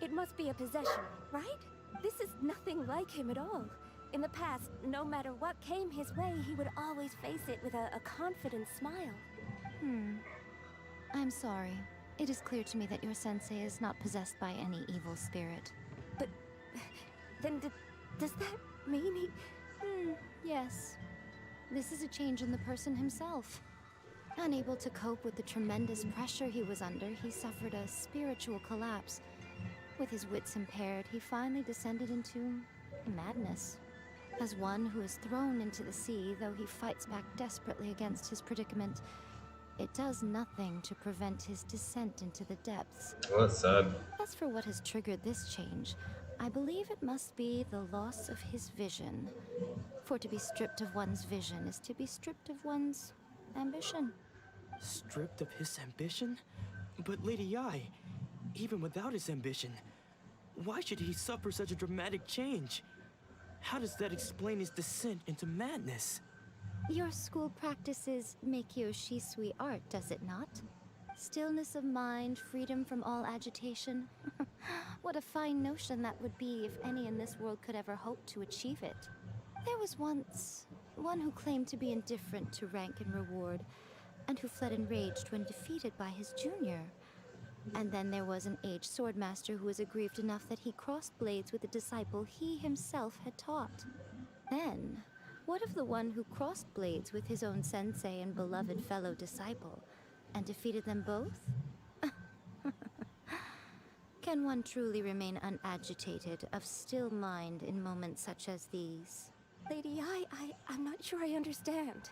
it must be a possession, right? This is nothing like him at all. In the past, no matter what came his way, he would always face it with a confident smile. I'm sorry. It is clear to me that your sensei is not possessed by any evil spirit. But then does that mean he... Yes. This is a change in the person himself. Unable to cope with the tremendous pressure he was under, he suffered a spiritual collapse. With his wits impaired, he finally descended into madness. As one who is thrown into the sea, though he fights back desperately against his predicament, it does nothing to prevent his descent into the depths. Well, that's sad. As for what has triggered this change, I believe it must be the loss of his vision. For to be stripped of one's vision is to be stripped of one's ambition. Stripped of his ambition? But Lady Yae, even without his ambition, why should he suffer such a dramatic change? How does that explain his descent into madness? Your school practices Meikyo Shisui art, does it not? Stillness of mind, freedom from all agitation. What a fine notion that would be if any in this world could ever hope to achieve it. There was once one who claimed to be indifferent to rank and reward, and who fled enraged when defeated by his junior. And then there was an aged swordmaster who was aggrieved enough that he crossed blades with a disciple he himself had taught. Then, what of the one who crossed blades with his own sensei and beloved fellow disciple, and defeated them both? Can one truly remain unagitated, of still mind in moments such as these? Lady, I'm not sure I understand.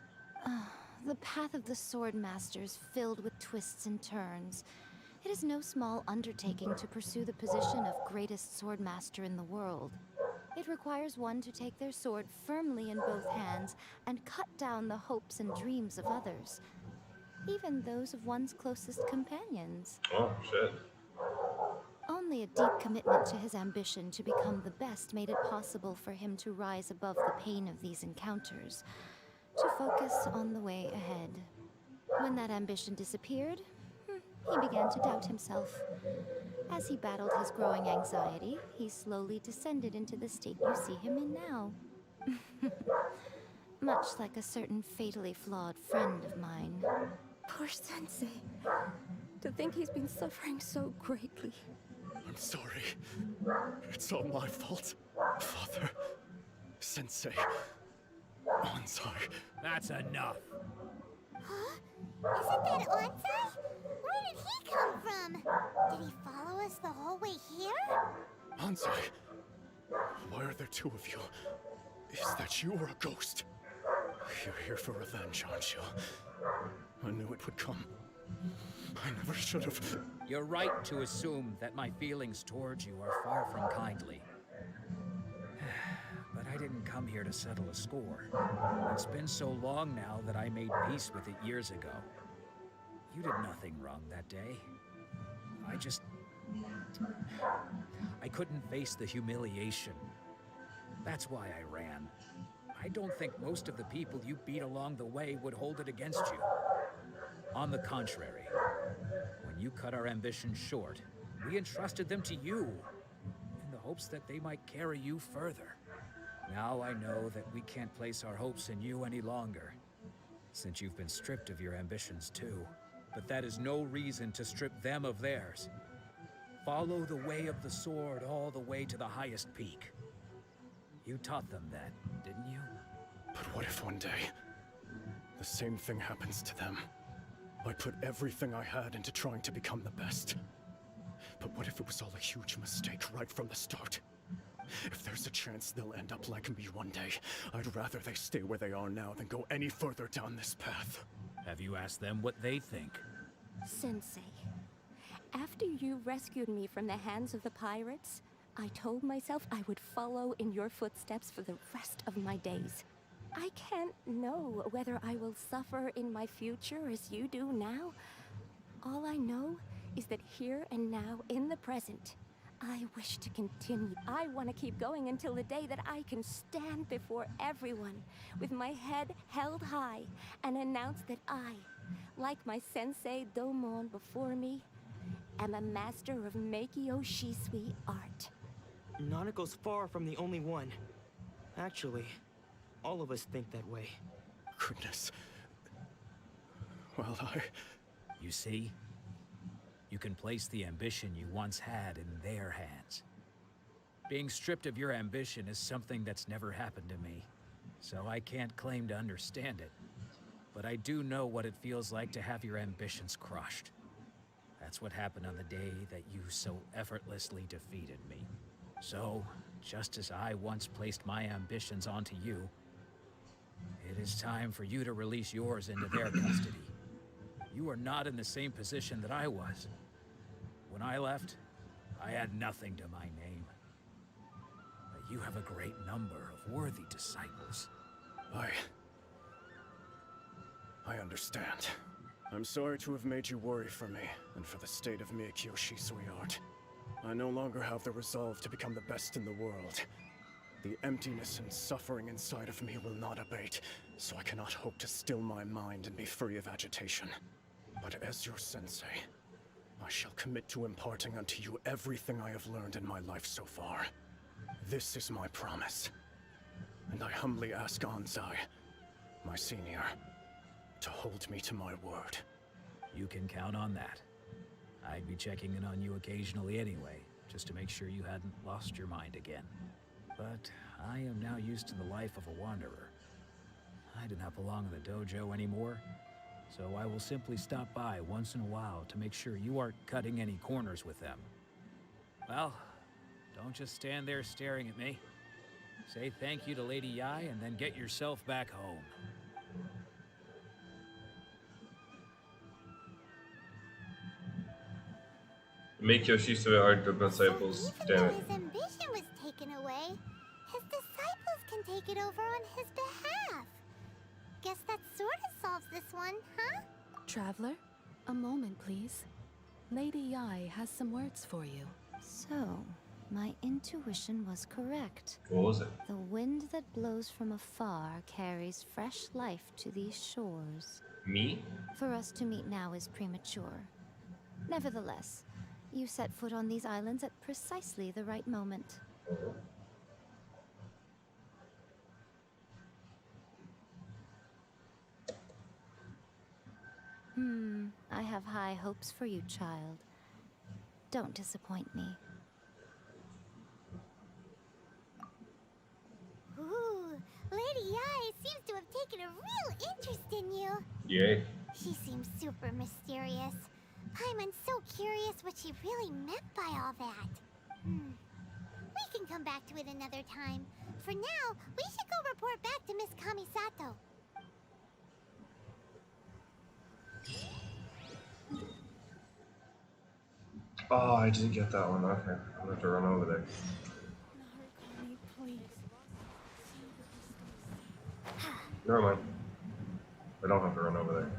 The path of the Swordmaster is filled with twists and turns. It is no small undertaking to pursue the position of greatest swordmaster in the world. It requires one to take their sword firmly in both hands and cut down the hopes and dreams of others, even those of one's closest companions. Oh, shit. Only a deep commitment to his ambition to become the best made it possible for him to rise above the pain of these encounters, to focus on the way ahead. When that ambition disappeared, he began to doubt himself. As he battled his growing anxiety, he slowly descended into the state you see him in now. Much like a certain fatally flawed friend of mine. Poor Sensei. To think he's been suffering so greatly. I'm sorry. It's all my fault. Father. Sensei. Onsai. That's enough. Huh? Isn't that Onsai? Where did he come from? Did he follow us the whole way here? Onsai. Why are there two of you? Is that you or a ghost? You're here for revenge, aren't you? I knew it would come. I never should have. You're right to assume that my feelings towards you are far from kindly. But I didn't come here to settle a score. It's been so long now that I made peace with it years ago. You did nothing wrong that day. I couldn't face the humiliation. That's why I ran. I don't think most of the people you beat along the way would hold it against you. On the contrary, when you cut our ambitions short, we entrusted them to you, in the hopes that they might carry you further. Now I know that we can't place our hopes in you any longer, since you've been stripped of your ambitions too. But that is no reason to strip them of theirs. Follow the way of the sword all the way to the highest peak. You taught them that, didn't you? But what if one day, the same thing happens to them? I put everything I had into trying to become the best. But what if it was all a huge mistake right from the start? If there's a chance they'll end up like me one day, I'd rather they stay where they are now than go any further down this path. Have you asked them what they think? Sensei, after you rescued me from the hands of the pirates, I told myself I would follow in your footsteps for the rest of my days. I can't know whether I will suffer in my future as you do now. All I know is that here and now, in the present, I wish to continue. I want to keep going until the day that I can stand before everyone with my head held high and announce that I, like my sensei Domon before me, am a master of Meikyo Shisui art. Nanako's far from the only one. Actually, all of us think that way. Goodness. Well, You see? You can place the ambition you once had in their hands. Being stripped of your ambition is something that's never happened to me, so I can't claim to understand it. But I do know what it feels like to have your ambitions crushed. That's what happened on the day that you so effortlessly defeated me. So, just as I once placed my ambitions onto you, it is time for you to release yours into their custody. You are not in the same position that I was. When I left, I had nothing to my name. But you have a great number of worthy disciples. I understand. I'm sorry to have made you worry for me, and for the state of Meikyo Shisui art. I no longer have the resolve to become the best in the world. The emptiness and suffering inside of me will not abate, so I cannot hope to still my mind and be free of agitation. But as your sensei, I shall commit to imparting unto you everything I have learned in my life so far. This is my promise. And I humbly ask Anzai, my senior, to hold me to my word. You can count on that. I'd be checking in on you occasionally anyway, just to make sure you hadn't lost your mind again. But I am now used to the life of a wanderer. I do not belong in the dojo anymore, so I will simply stop by once in a while to make sure you aren't cutting any corners with them. Well, don't just stand there staring at me. Say thank you to Lady Yai and then get yourself back home. Make Yoshitsune art the disciples. Even Damn though it. his ambition was taken away, his disciples can take it over on his behalf. Guess that sort of solves this one, huh? Traveler, a moment, please. Lady Yai has some words for you. So, my intuition was correct. What was it? The wind that blows from afar carries fresh life to these shores. Me? For us to meet now is premature. Nevertheless, you set foot on these islands at precisely the right moment. I have high hopes for you, child. Don't disappoint me. Ooh, Lady Yai seems to have taken a real interest in you. Yay. She seems super mysterious. Paimon's so curious what she really meant by all that. We can come back to it another time. For now, we should go report back to Miss Kamisato. Oh, I didn't get that one. Okay, I'm gonna have to run over there. Never mind. I don't have to run over there.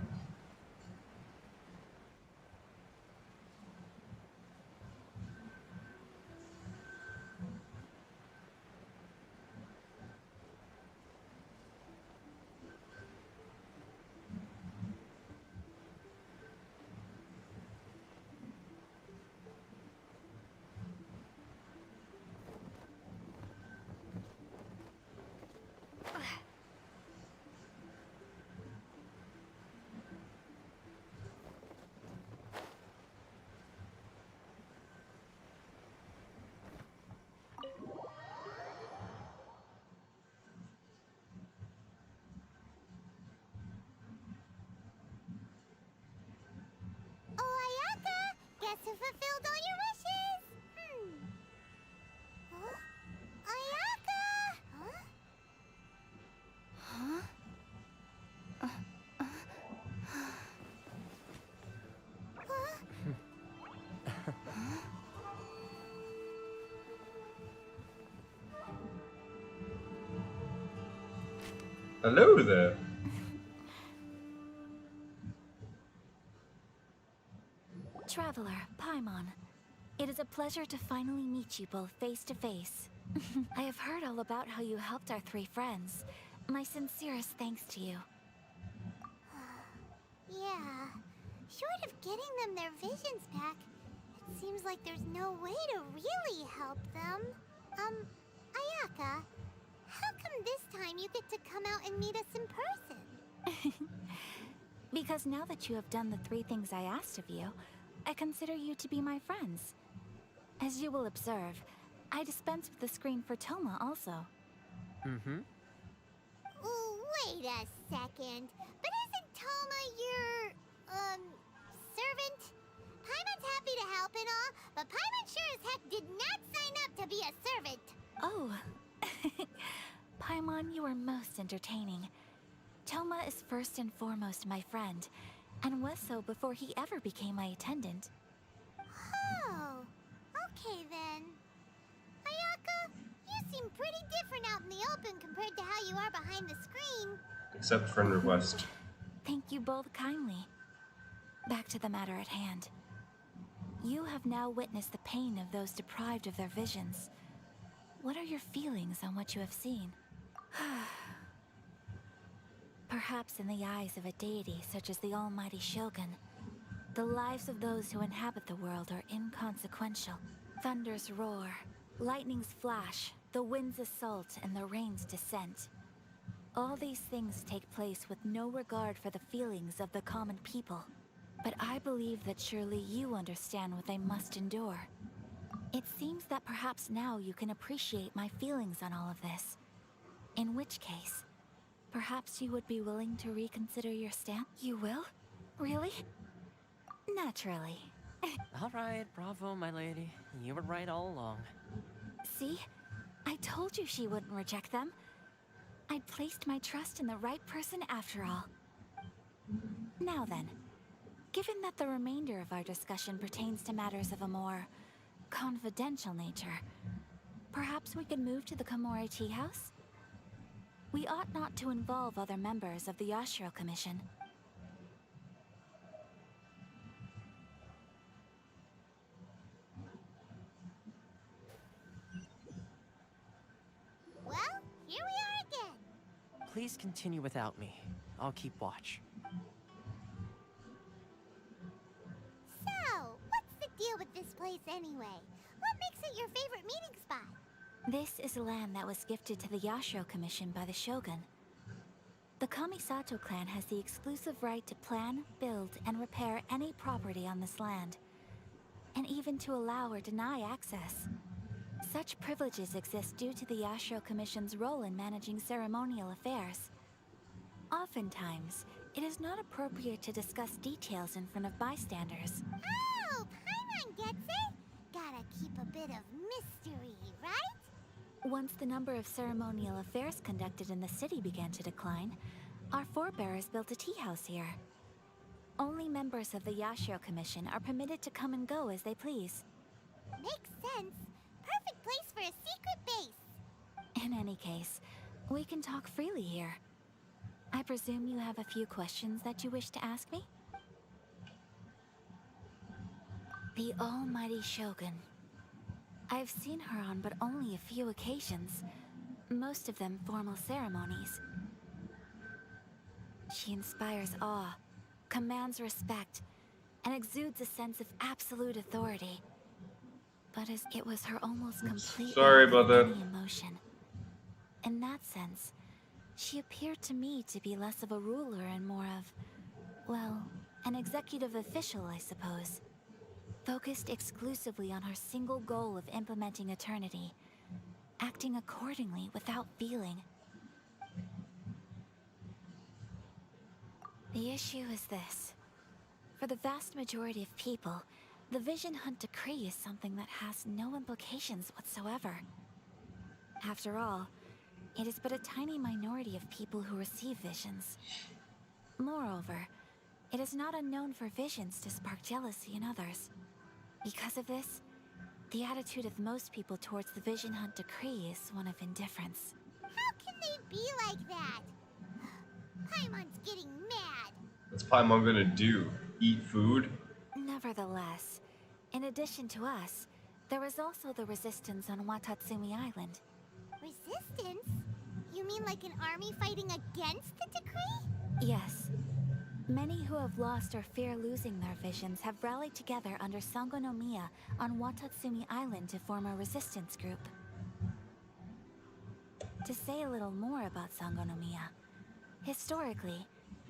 Guess who fulfilled all your wishes? Huh? Ayaka! Hello there. Traveler, Paimon. It is a pleasure to finally meet you both face to face. I have heard all about how you helped our three friends. My sincerest thanks to you. Yeah. Short of getting them their visions back, it seems like there's no way to really help them. Ayaka, how come this time you get to come out and meet us in person? Because now that you have done the three things I asked of you, I consider you to be my friends. As you will observe, I dispense with the screen for Toma also. Wait a second. But isn't Toma your, servant? Paimon's happy to help and all, but Paimon sure as heck did not sign up to be a servant. Oh. Paimon, you are most entertaining. Toma is first and foremost my friend, and was so before he ever became my attendant. Oh, okay then. Ayaka, you seem pretty different out in the open compared to how you are behind the screen. Accept friend request. Thank you both kindly. Back to the matter at hand. You have now witnessed the pain of those deprived of their visions. What are your feelings on what you have seen? Perhaps in the eyes of a deity such as the Almighty Shogun, the lives of those who inhabit the world are inconsequential. Thunders roar, lightnings flash, the winds assault, and the rains descent. All these things take place with no regard for the feelings of the common people. But I believe that surely you understand what they must endure. It seems that perhaps now you can appreciate my feelings on all of this. In which case, perhaps you would be willing to reconsider your stand? You will? Really? Naturally. Alright, bravo, my lady. You were right all along. See? I told you she wouldn't reject them. I'd placed my trust in the right person after all. Now then, given that the remainder of our discussion pertains to matters of a more confidential nature, perhaps we could move to the Komore Tea House? We ought not to involve other members of the Yashiro Commission. Well, here we are again. Please continue without me. I'll keep watch. So, what's the deal with this place anyway? What makes it your favorite meeting spot? This is a land that was gifted to the Yashiro Commission by the Shogun. The Kamisato clan has the exclusive right to plan, build, and repair any property on this land, and even to allow or deny access. Such privileges exist due to the Yashiro Commission's role in managing ceremonial affairs. Oftentimes, it is not appropriate to discuss details in front of bystanders. Oh, Paimon gets it. Gotta keep a bit of mystery, right? Once the number of ceremonial affairs conducted in the city began to decline, our forebears built a tea house here. Only members of the Yashiro Commission are permitted to come and go as they please. Makes sense. Perfect place for a secret base. In any case, we can talk freely here. I presume you have a few questions that you wish to ask me? The Almighty Shogun. I've seen her on but only a few occasions, most of them formal ceremonies. She inspires awe, commands respect, and exudes a sense of absolute authority. But as it was her almost complete Sorry about that. emotion. In that sense, she appeared to me to be less of a ruler and more of, well, an executive official, I suppose. Focused exclusively on her single goal of implementing eternity, acting accordingly without feeling. The issue is this. For the vast majority of people, the Vision Hunt Decree is something that has no implications whatsoever. After all, it is but a tiny minority of people who receive visions. Moreover, it is not unknown for visions to spark jealousy in others. Because of this, the attitude of most people towards the Vision Hunt Decree is one of indifference. How can they be like that? Paimon's getting mad. What's Paimon gonna do? Eat food? Nevertheless, in addition to us, there is also the resistance on Watatsumi Island. Resistance? You mean like an army fighting against the decree? Yes. Many who have lost or fear losing their visions have rallied together under Sangonomiya on Watatsumi Island to form a resistance group. To say a little more about Sangonomiya, historically,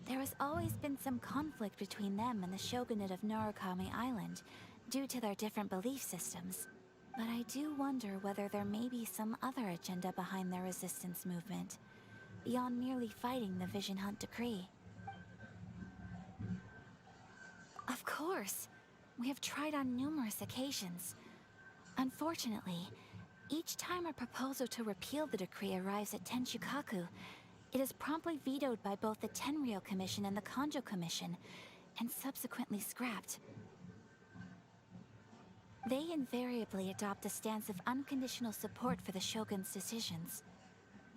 there has always been some conflict between them and the shogunate of Narukami Island due to their different belief systems. But I do wonder whether there may be some other agenda behind their resistance movement, beyond merely fighting the Vision Hunt Decree. Of course! We have tried on numerous occasions. Unfortunately, each time a proposal to repeal the decree arrives at Tenshukaku, it is promptly vetoed by both the Tenryou Commission and the Kanjo Commission, and subsequently scrapped. They invariably adopt a stance of unconditional support for the Shogun's decisions.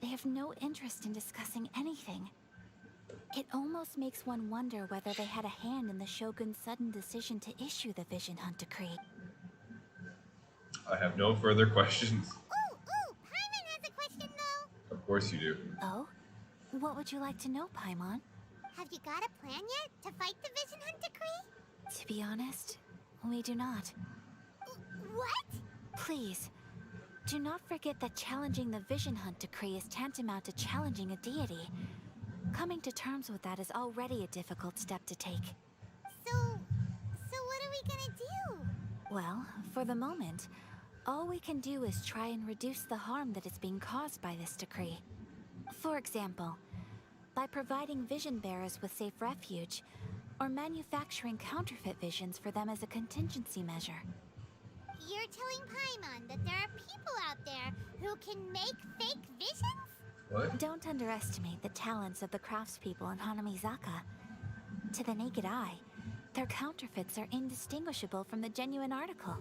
They have no interest in discussing anything. It almost makes one wonder whether they had a hand in the Shogun's sudden decision to issue the Vision Hunt Decree. I have no further questions. Ooh, Of course you do. Oh? What would you like to know, Paimon? Have you got a plan yet to fight the Vision Hunt Decree? To be honest, we do not. What? Please, do not forget that challenging the Vision Hunt Decree is tantamount to challenging a deity. Coming to terms with that is already a difficult step to take. So what are we gonna do? Well, for the moment, all we can do is try and reduce the harm that is being caused by this decree. For example, by providing vision bearers with safe refuge, or manufacturing counterfeit visions for them as a contingency measure. You're telling Paimon that there are people out there who can make fake visions? What? Don't underestimate the talents of the craftspeople in Hanamizaka. To the naked eye, their counterfeits are indistinguishable from the genuine article.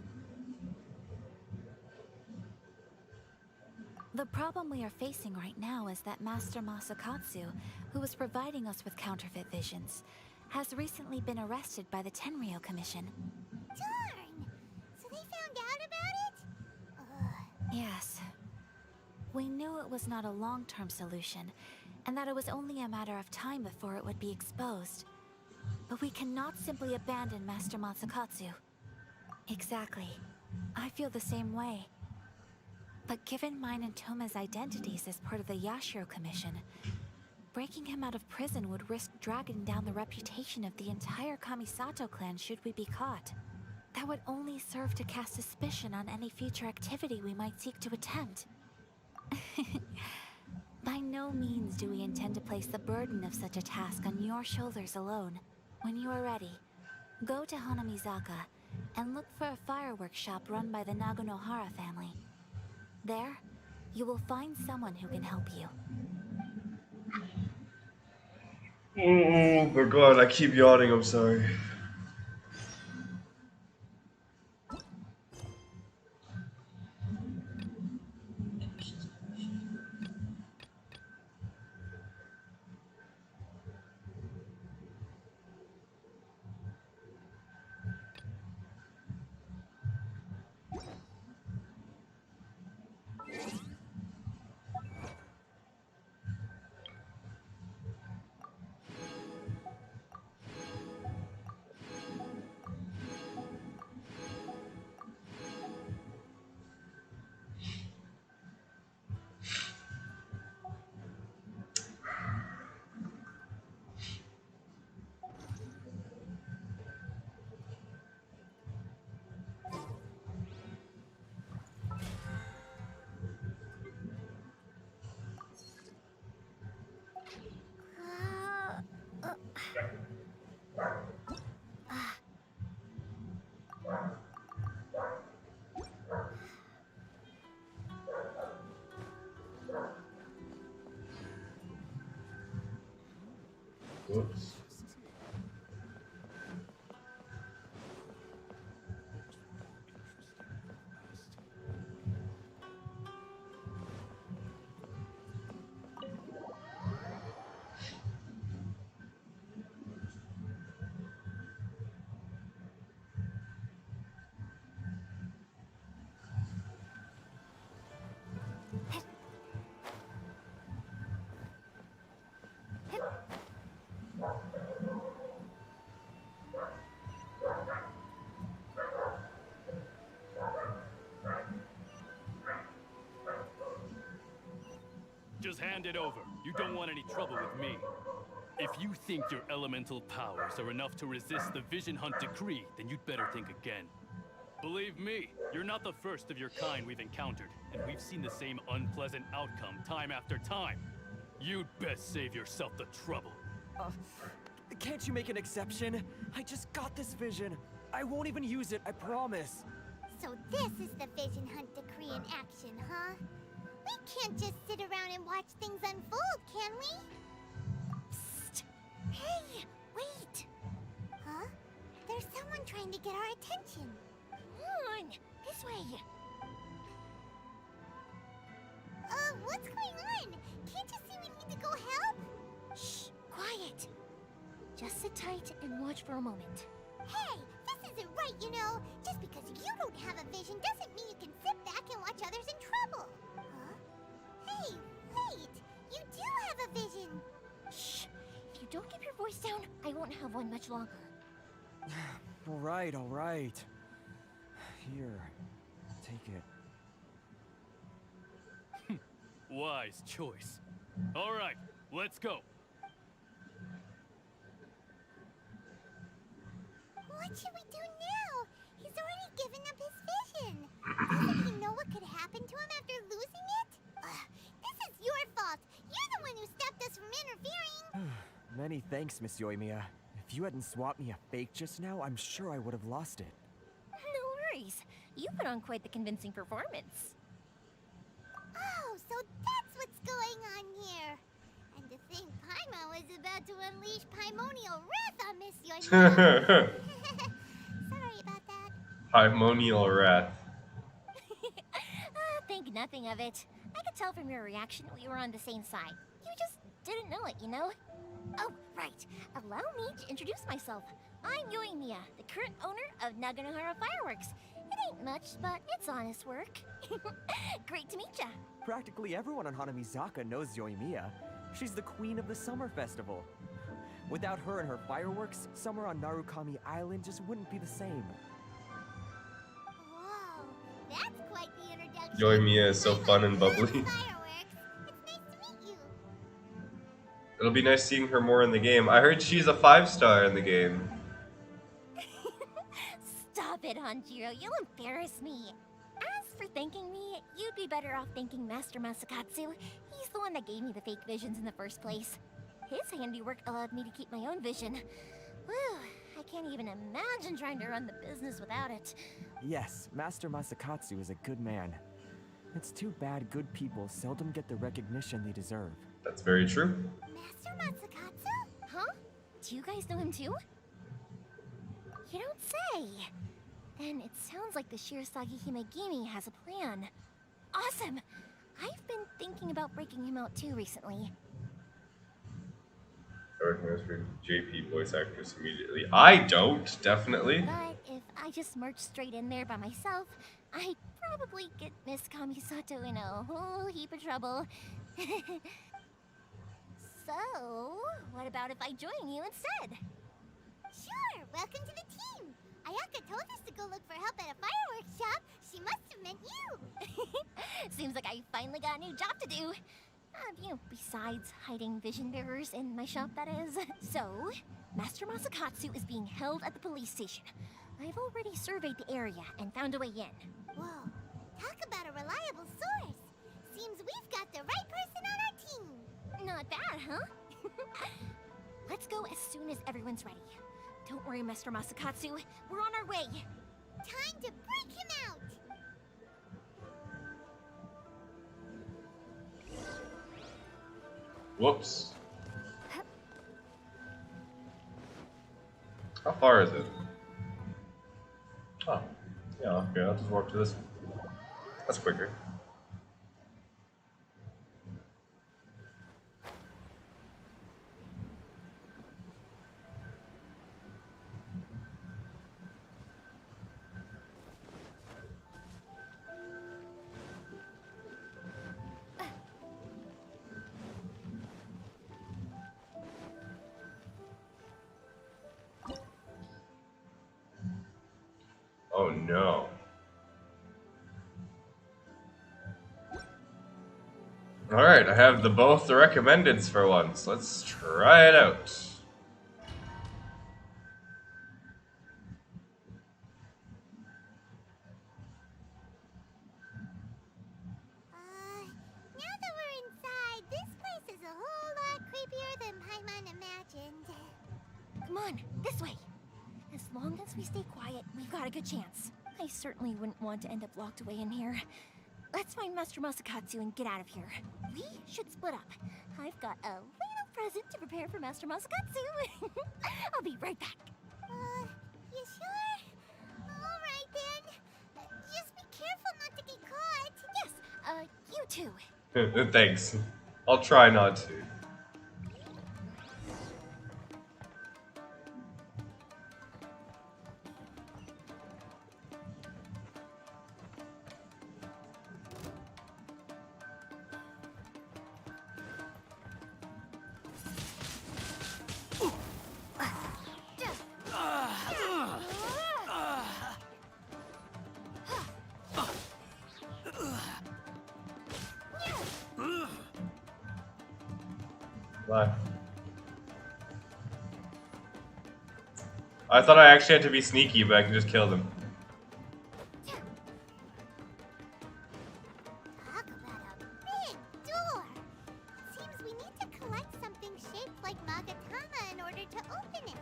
The problem we are facing right now is that Master Masakatsu, who was providing us with counterfeit visions, has recently been arrested by the Tenryou Commission. Darn! So they found out about it? Yes. We knew it was not a long-term solution, and that it was only a matter of time before it would be exposed. But we cannot simply abandon Master Masakatsu. Exactly. I feel the same way. But given mine and Toma's identities as part of the Yashiro Commission, breaking him out of prison would risk dragging down the reputation of the entire Kamisato clan should we be caught. That would only serve to cast suspicion on any future activity we might seek to attempt. By no means do we intend to place the burden of such a task on your shoulders alone. When you are ready, go to Hanamizaka and look for a fireworks shop run by the Nagonohara family. There, you will find someone who can help you. Oh my god, I keep yawning, I'm sorry. Whoops. Just hand it over. You don't want any trouble with me. If you think your elemental powers are enough to resist the Vision Hunt Decree, then you'd better think again. Believe me, you're not the first of your kind we've encountered, and we've seen the same unpleasant outcome time after time. You'd best save yourself the trouble. Can't you make an exception? I just got this vision. I won't even use it, I promise. So this is the Vision Hunt Decree in action, huh? We can't just sit around and watch things unfold, can we? Psst! Hey, wait! Huh? There's someone trying to get our attention. Come on, this way. What's going on? Can't you see we need to go help? Shh, quiet. Just sit tight and watch for a moment. Hey, this isn't right, you know. Just because you don't have a vision doesn't mean you can sit back and watch others in trouble. Huh? Hey, right! You do have a vision! Shh! If you don't keep your voice down, I won't have one much longer. All right. Here, take it. Wise choice. All right, let's go. What should we do now? He's already given up his vision. Doesn't he know what could happen to him after losing it? This is your fault. You're the one who stopped us from interfering. Many thanks, Miss Yoimiya. If you hadn't swapped me a fake just now, I'm sure I would have lost it. No worries. You put on quite the convincing performance. Oh, so that's what's going on here. And to think Paimon was about to unleash Paimonial wrath on Miss Yoimiya. Sorry about that. Paimonial wrath. Think nothing of it. I could tell from your reaction we were on the same side. You just didn't know it, you know? Oh, right. Allow me to introduce myself. I'm Yoimiya, the current owner of Naganohara Fireworks. It ain't much, but it's honest work. Great to meet ya. Practically everyone on Hanamizaka knows Yoimiya. She's the queen of the summer festival. Without her and her fireworks, summer on Narukami Island just wouldn't be the same. Whoa, that's quite the introduction. Yoimiya is so fun and bubbly. It'll be nice seeing her more in the game. I heard she's a 5-star in the game. Stop it, Hanjiro. You'll embarrass me. As for thanking me, you'd be better off thanking Master Masakatsu. He's the one that gave me the fake visions in the first place. His handiwork allowed me to keep my own vision. Whew, I can't even imagine trying to run the business without it. Yes, Master Masakatsu is a good man. It's too bad good people seldom get the recognition they deserve. That's very true. Master Masakatsu? Huh? Do you guys know him too? You don't say. Then it sounds like the Shirasagi Himegimi has a plan. Awesome! I've been thinking about breaking him out too recently. I recognize for JP voice actress immediately. I don't, definitely. But if I just marched straight in there by myself, I'd probably get Miss Kamisato in a whole heap of trouble. So, what about if I join you instead? Sure, welcome to the team. Ayaka told us to go look for help at a fireworks shop. She must have meant you. Seems like I finally got a new job to do. Besides hiding vision bearers in my shop, that is. So, Master Masakatsu is being held at the police station. I've already surveyed the area and found a way in. Whoa, talk about a reliable source. Seems we've got the right person on our team. Not bad, huh? Let's go as soon as everyone's ready. Don't worry, Master Masakatsu. We're on our way. Time to break him out. Whoops. How far is it? Oh, yeah, okay, I'll just walk to this one. That's quicker. Oh no. Alright, I have both the recommendeds for once. Let's try it out. Now that we're inside, this place is a whole lot creepier than Paimon imagined. Come on, this way. As long as we stay quiet, we've got a good chance. I certainly wouldn't want to end up locked away in here. Let's find Master Masakatsu and get out of here. We should split up. I've got a little present to prepare for Master Masakatsu. I'll be right back. You sure? Alright then. Just be careful not to get caught. Yes, you too. Thanks. I'll try not to. Why? I thought I actually had to be sneaky, but I can just kill them. Talk about a big door. Seems we need to collect something shaped like Magatama in order to open it.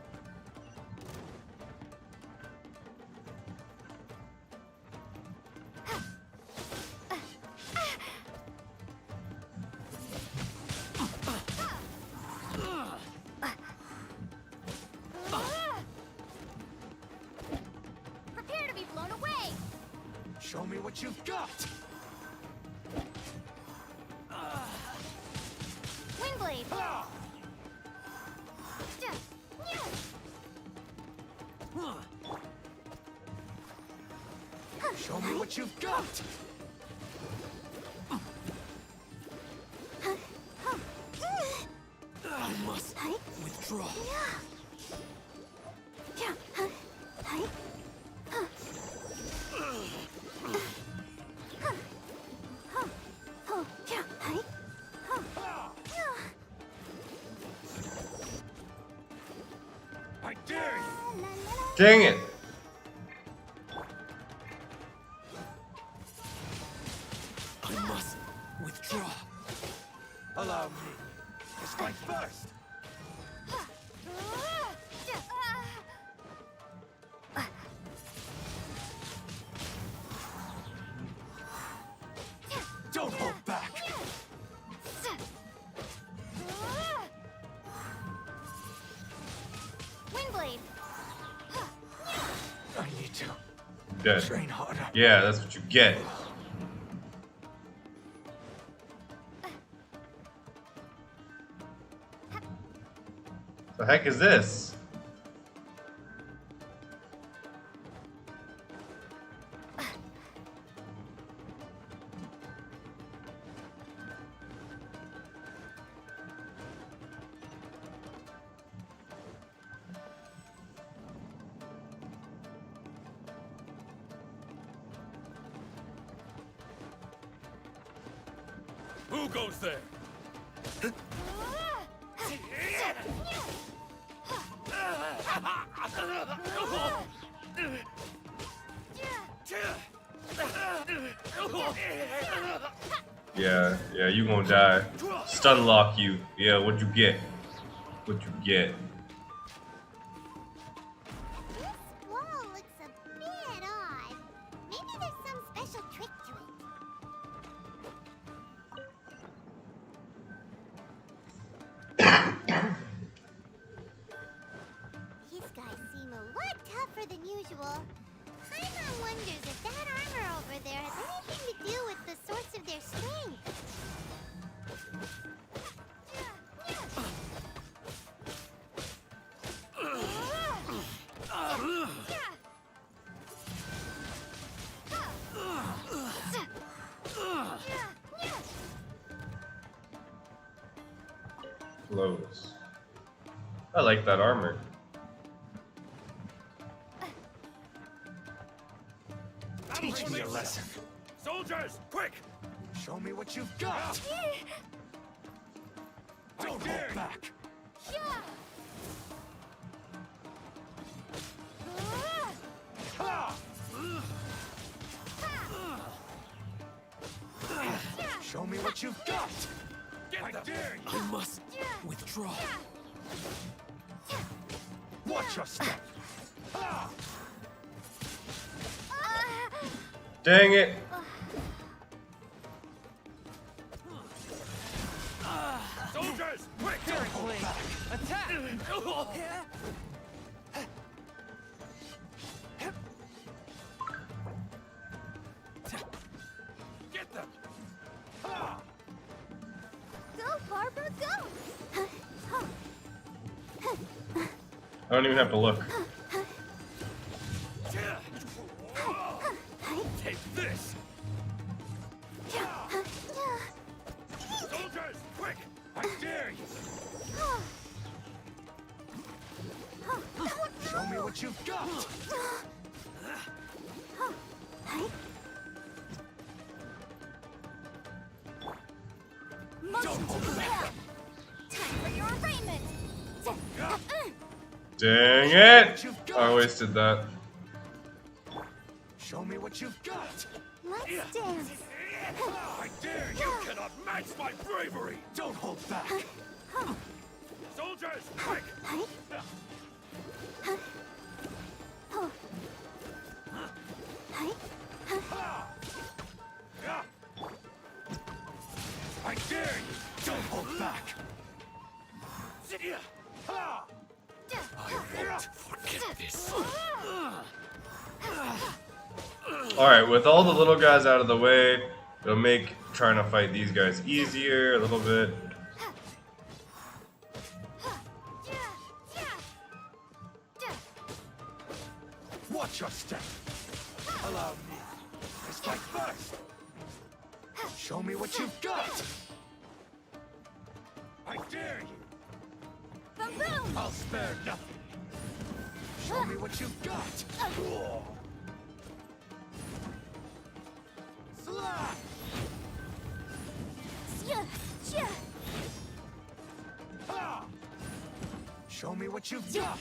Prepare to be blown away! Show me what you've got! Windblade! Show me what you've got! I must withdraw. I dare you! Dang it! I must withdraw. Allow me to strike first. Don't hold back. Windblade! I need to Dead. train harder. Yeah, that's what you get. The heck is this? Who goes there? Yeah, you gonna die. Stun lock you. Yeah, what'd you get? What'd you get? This wall looks a bit odd. Maybe there's some special trick to it. These guys seem a lot tougher than usual. Paimon wonders if that armor over there has anything to do with the source of their strength. Flows. I like that armor. Teach me a lesson. Soldiers, quick! Show me what you've got! Don't hold back! Show me what you've got! I dare you! I must withdraw. Watch your step! Dang it! Soldiers, quick! Don't hold back! Attack! Get them! Go, Barbara, go! I don't even have to look. Take this! Soldiers, quick! I dare you! Show me what you've got! Motion to the left! Time for your disappointment! Dang it! I wasted that. Show me what you've got. Let's dance. I dare you cannot match my bravery. Don't hold back. Soldiers, quick! I dare you! Don't hold back! I won't forget this. Alright, with all the little guys out of the way, it'll make trying to fight these guys easier a little bit. Watch your step. Allow me. Let's fight first. Show me what you've got. I dare you. Boom! I'll spare nothing. Show me what you've got. Slap! Show me what you've got.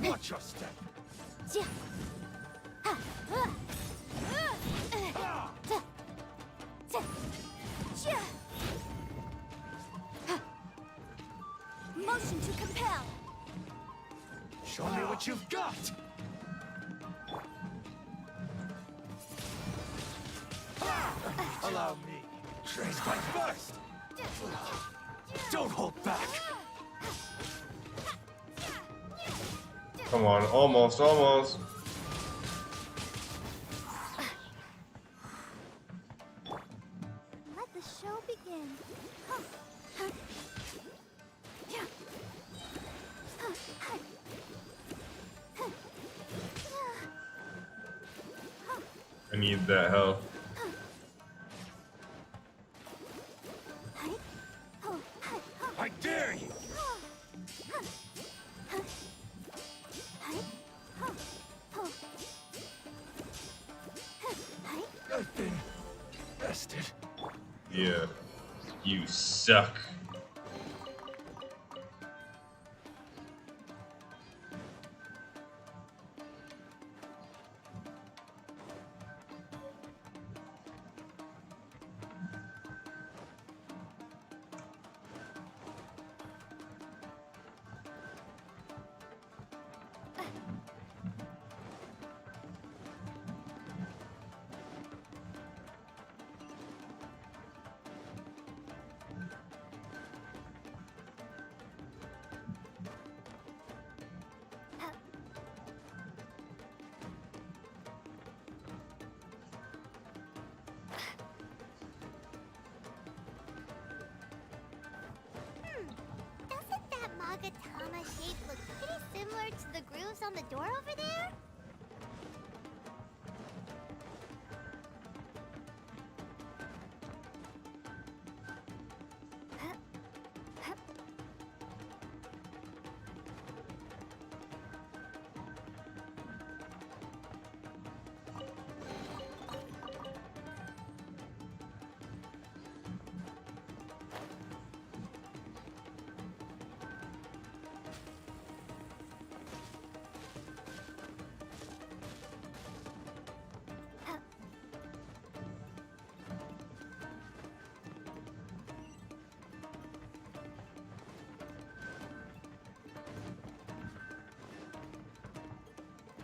Watch your step. Motion to compel. Show me what you've got. Allow me. Let's fight first. Don't hold back. Come on, almost, almost. Let the show begin. I need that health. I dare you. I've been bested. Yeah, you suck. Doesn't that Magatama shape look pretty similar to the grooves on the door over there?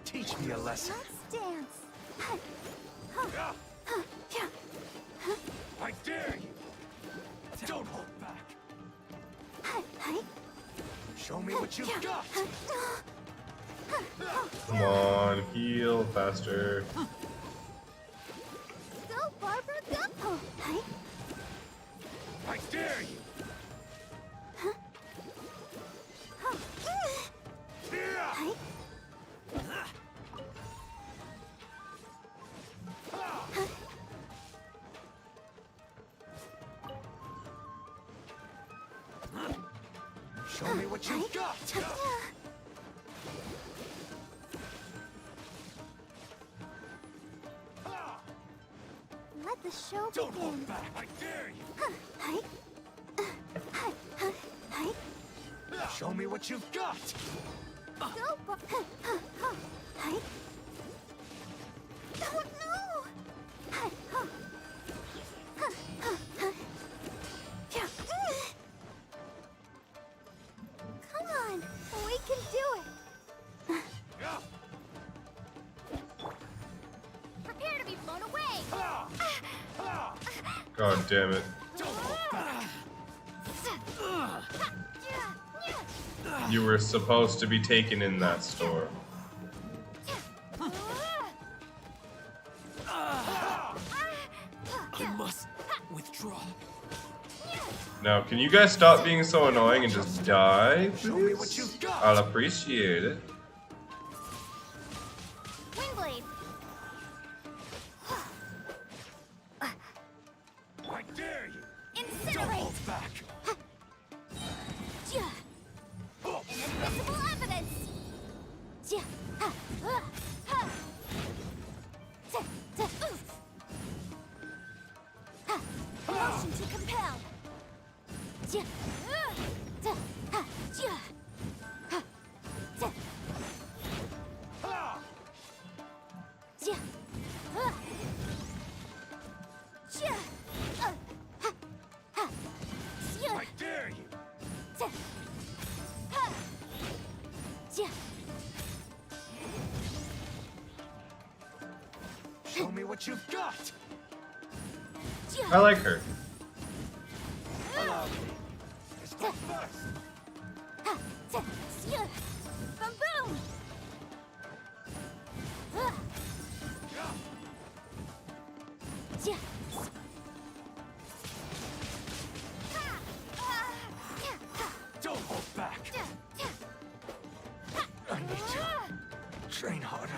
Teach me a lesson. Let's dance. I dare you. Don't hold back. Show me what you've got. Come on, heal faster. Go, Barbara, go! I dare you. Show me what you've got. Let let the show Don't begin. hold back! I dare you! Show me what you've got! Go, oh no! Come on, we can do it. Prepare to be blown away. God damn it. You were supposed to be taken in that store. I must withdraw. Now, can you guys stop being so annoying and just die, Show me what please? you've got! I'll appreciate it. Wingblade. I dare you! Don't Incinerate. hold back! Invisible evidence. Motion to compel. I dare you! Show me what you've got! I like her. Allow me. This time first! Boom boom. Don't hold back! I need to train harder.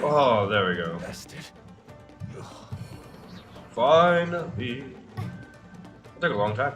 Oh, there we go. Bested. Finally. It took a long time.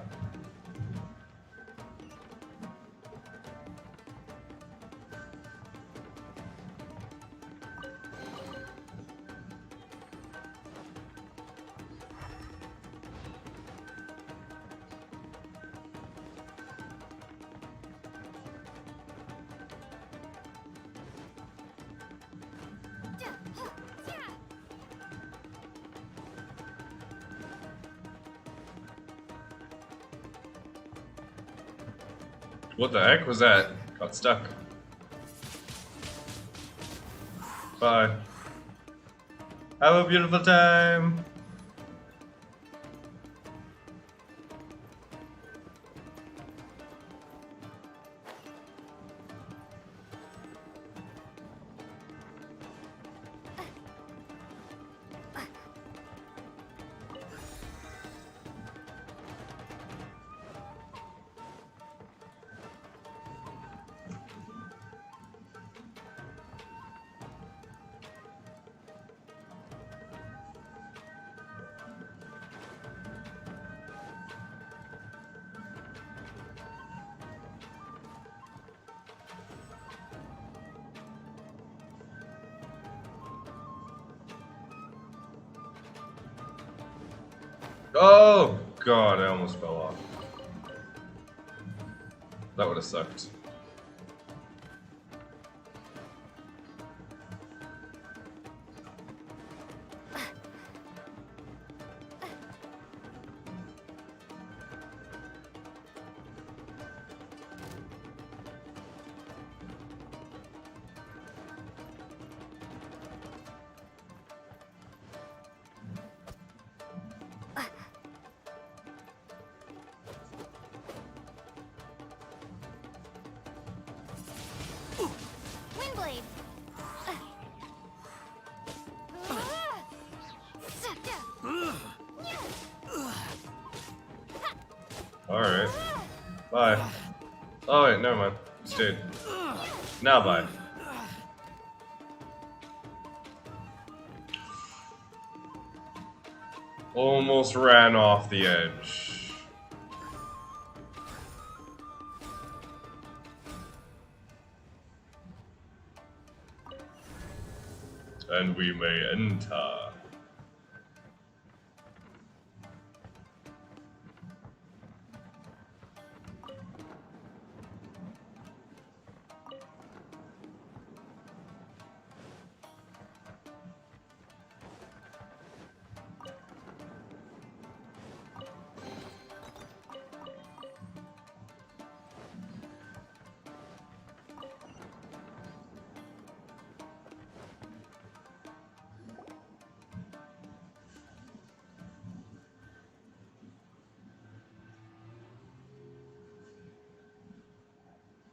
What the heck was that? Got stuck. Bye. Have a beautiful time. Oh god, I almost fell off. That would have sucked. Wingblade. Alright. Bye. Oh wait, never mind. You stayed. Now bye. Almost ran off the edge. And we may enter.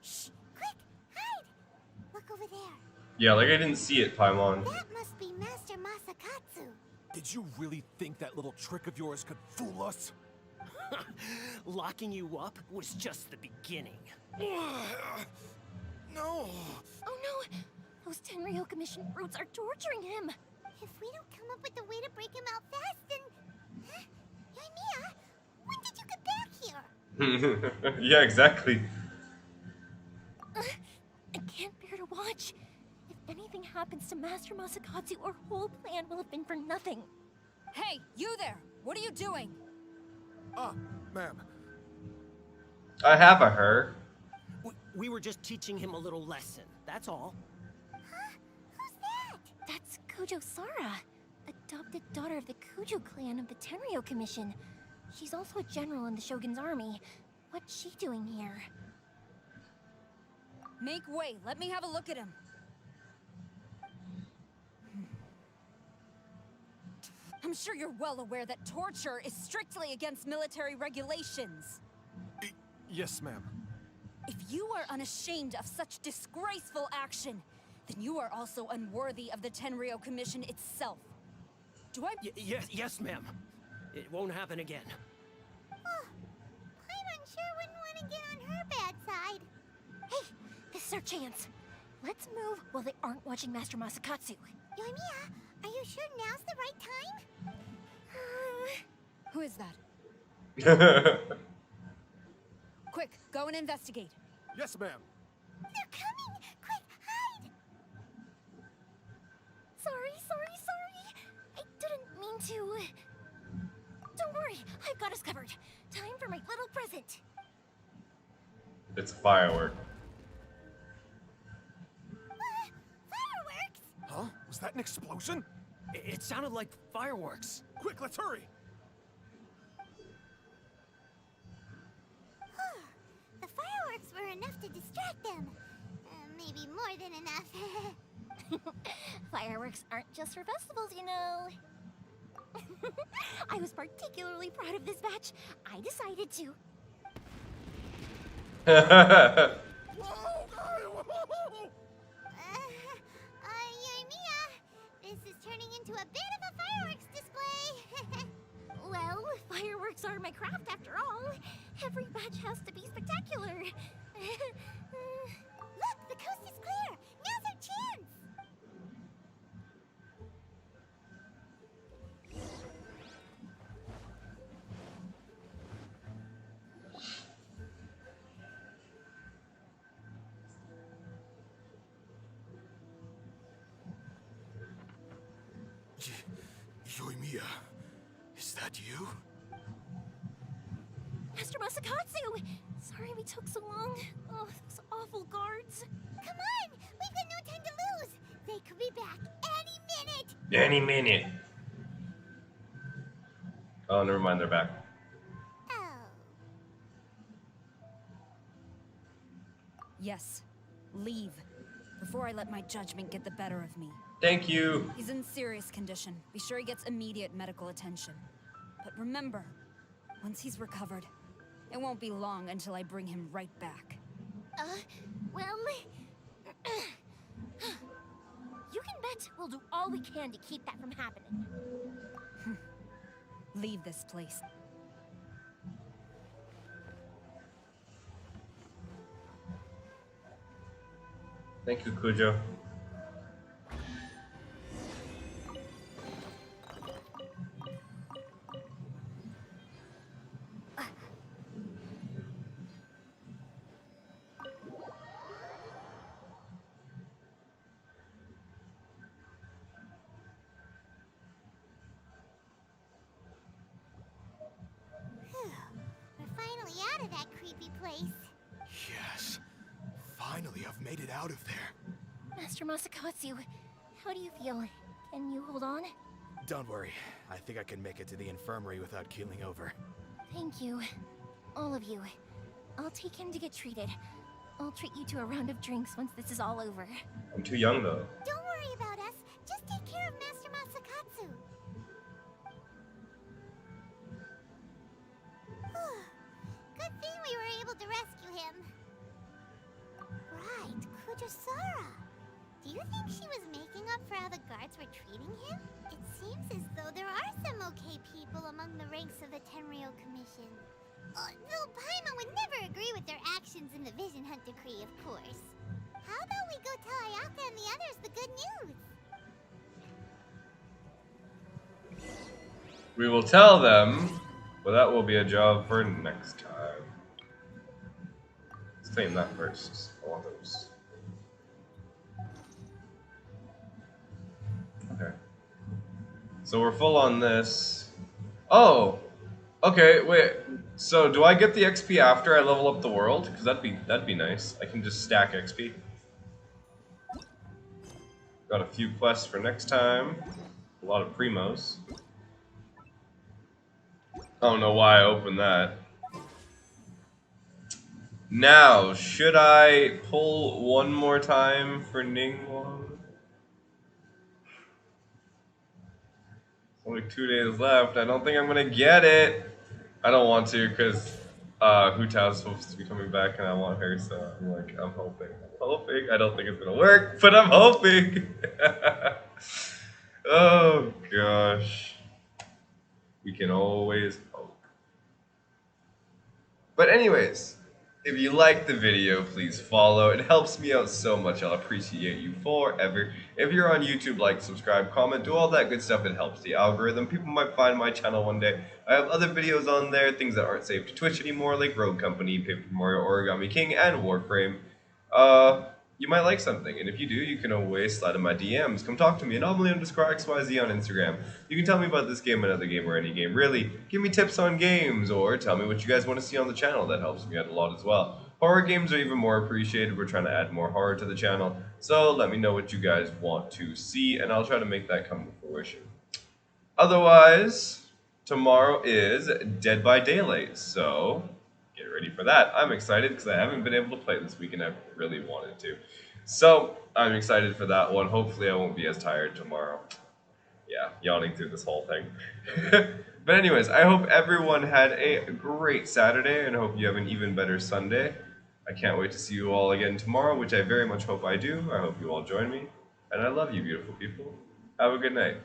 Shh! Quick! Hide! Look over there. Yeah, like I didn't see it, Paimon. That must be Master Masakatsu. Did you really think that little trick of yours could fool us? Locking you up was just the beginning. No! Oh no! Those Tenryo Commission brutes are torturing him! If we don't come up with a way to break him out fast, then... Yoimiya, when did you get back here? Yeah, exactly. I can't bear to watch. If anything happens to Master Masakatsu, our whole plan will have been for nothing. Hey, you there! What are you doing? Ma'am. I have a her. We were just teaching him a little lesson, that's all. Huh? Who's that? That's Kujo Sara, adopted daughter of the Kujo clan of the Tenryo Commission. She's also a general in the Shogun's army. What's she doing here? Make way. Let me have a look at him. I'm sure you're well aware that torture is strictly against military regulations. Yes, ma'am. If you are unashamed of such disgraceful action, then you are also unworthy of the Tenryo Commission itself. Do I... Yes, ma'am. It won't happen again. Oh, Paimon sure wouldn't want to get on her bad side. Hey, this is our chance. Let's move while they aren't watching Master Masakatsu. Yoimiya, are you sure now's the right time? Who is that? Quick, go and investigate. Yes, ma'am. They're coming! Quick, hide! Sorry. I didn't mean to. Don't worry, I've got us covered. Time for my little present. It's a firework. Fireworks? Huh? Was that an explosion? It sounded like fireworks. Quick, let's hurry! The fireworks were enough to distract them. Maybe more than enough. Fireworks aren't just for festivals, you know. I was particularly proud of this batch. I decided to. Yoimiya, this is turning into a bit of a fireworks display. Well, fireworks are my craft after all. Every batch has to be spectacular. Look, the coast is clear. Now's our chance. Yoimiya, is that you? Master Masakatsu! Sorry we took so long. Oh, those awful guards. Come on! We've got no time to lose. They could be back any minute. Any minute. Oh, never mind, they're back. Yes. Leave. Before I let my judgment get the better of me. Thank you. He's in serious condition. Be sure he gets immediate medical attention. But remember, once he's recovered, it won't be long until I bring him right back. Well... you can bet we'll do all we can to keep that from happening. Leave this place. Thank you, Kujo. place. Yes. Finally, I've made it out of there. Master Masakatsu, how do you feel? Can you hold on? Don't worry. I think I can make it to the infirmary without keeling over. Thank you. All of you. I'll take him to get treated. I'll treat you to a round of drinks once this is all over. I'm too young though. Don't worry about us. Just take care of Master Masakatsu. Good thing we were able to rescue him. Right, Kurosawa. Do you think she was making up for how the guards were treating him? It seems as though there are some okay people among the ranks of the Tenryou Commission. Though Paimon would never agree with their actions in the Vision Hunt Decree, of course. How about we go tell Ayaka and the others the good news? We will tell them, but that will be a job for next time. Let's claim that first. I want those. Okay. So we're full on this. Oh! Okay, wait. So do I get the XP after I level up the world? Because that'd be nice. I can just stack XP. Got a few quests for next time. A lot of primos. I don't know why I opened that. Now, should I pull one more time for Ningguang? Only 2 days left. I don't think I'm gonna get it. I don't want to because Hutao's supposed to be coming back and I want her, so I'm like, I'm hoping. I don't think it's gonna work, but I'm hoping. Oh gosh. We can always hope. But anyways, if you liked the video, please follow. It helps me out so much. I'll appreciate you forever. If you're on YouTube, like, subscribe, comment, do all that good stuff. It helps the algorithm. People might find my channel one day. I have other videos on there, things that aren't saved to Twitch anymore, like Rogue Company, Paper Mario Origami King, and Warframe. You might like something, and if you do, you can always slide in my DMs. Come talk to me, anomaly_xyz on Instagram. You can tell me about this game, another game, or any game, really. Give me tips on games, or tell me what you guys want to see on the channel. That helps me out a lot as well. Horror games are even more appreciated. We're trying to add more horror to the channel, so let me know what you guys want to see, and I'll try to make that come to fruition. Otherwise, tomorrow is Dead by Daylight, so get ready for that. I'm excited because I haven't been able to play this week and I really wanted to. So I'm excited for that one. Hopefully I won't be as tired tomorrow. Yeah, yawning through this whole thing. But anyways, I hope everyone had a great Saturday and hope you have an even better Sunday. I can't wait to see you all again tomorrow, which I very much hope I do. I hope you all join me. And I love you, beautiful people. Have a good night.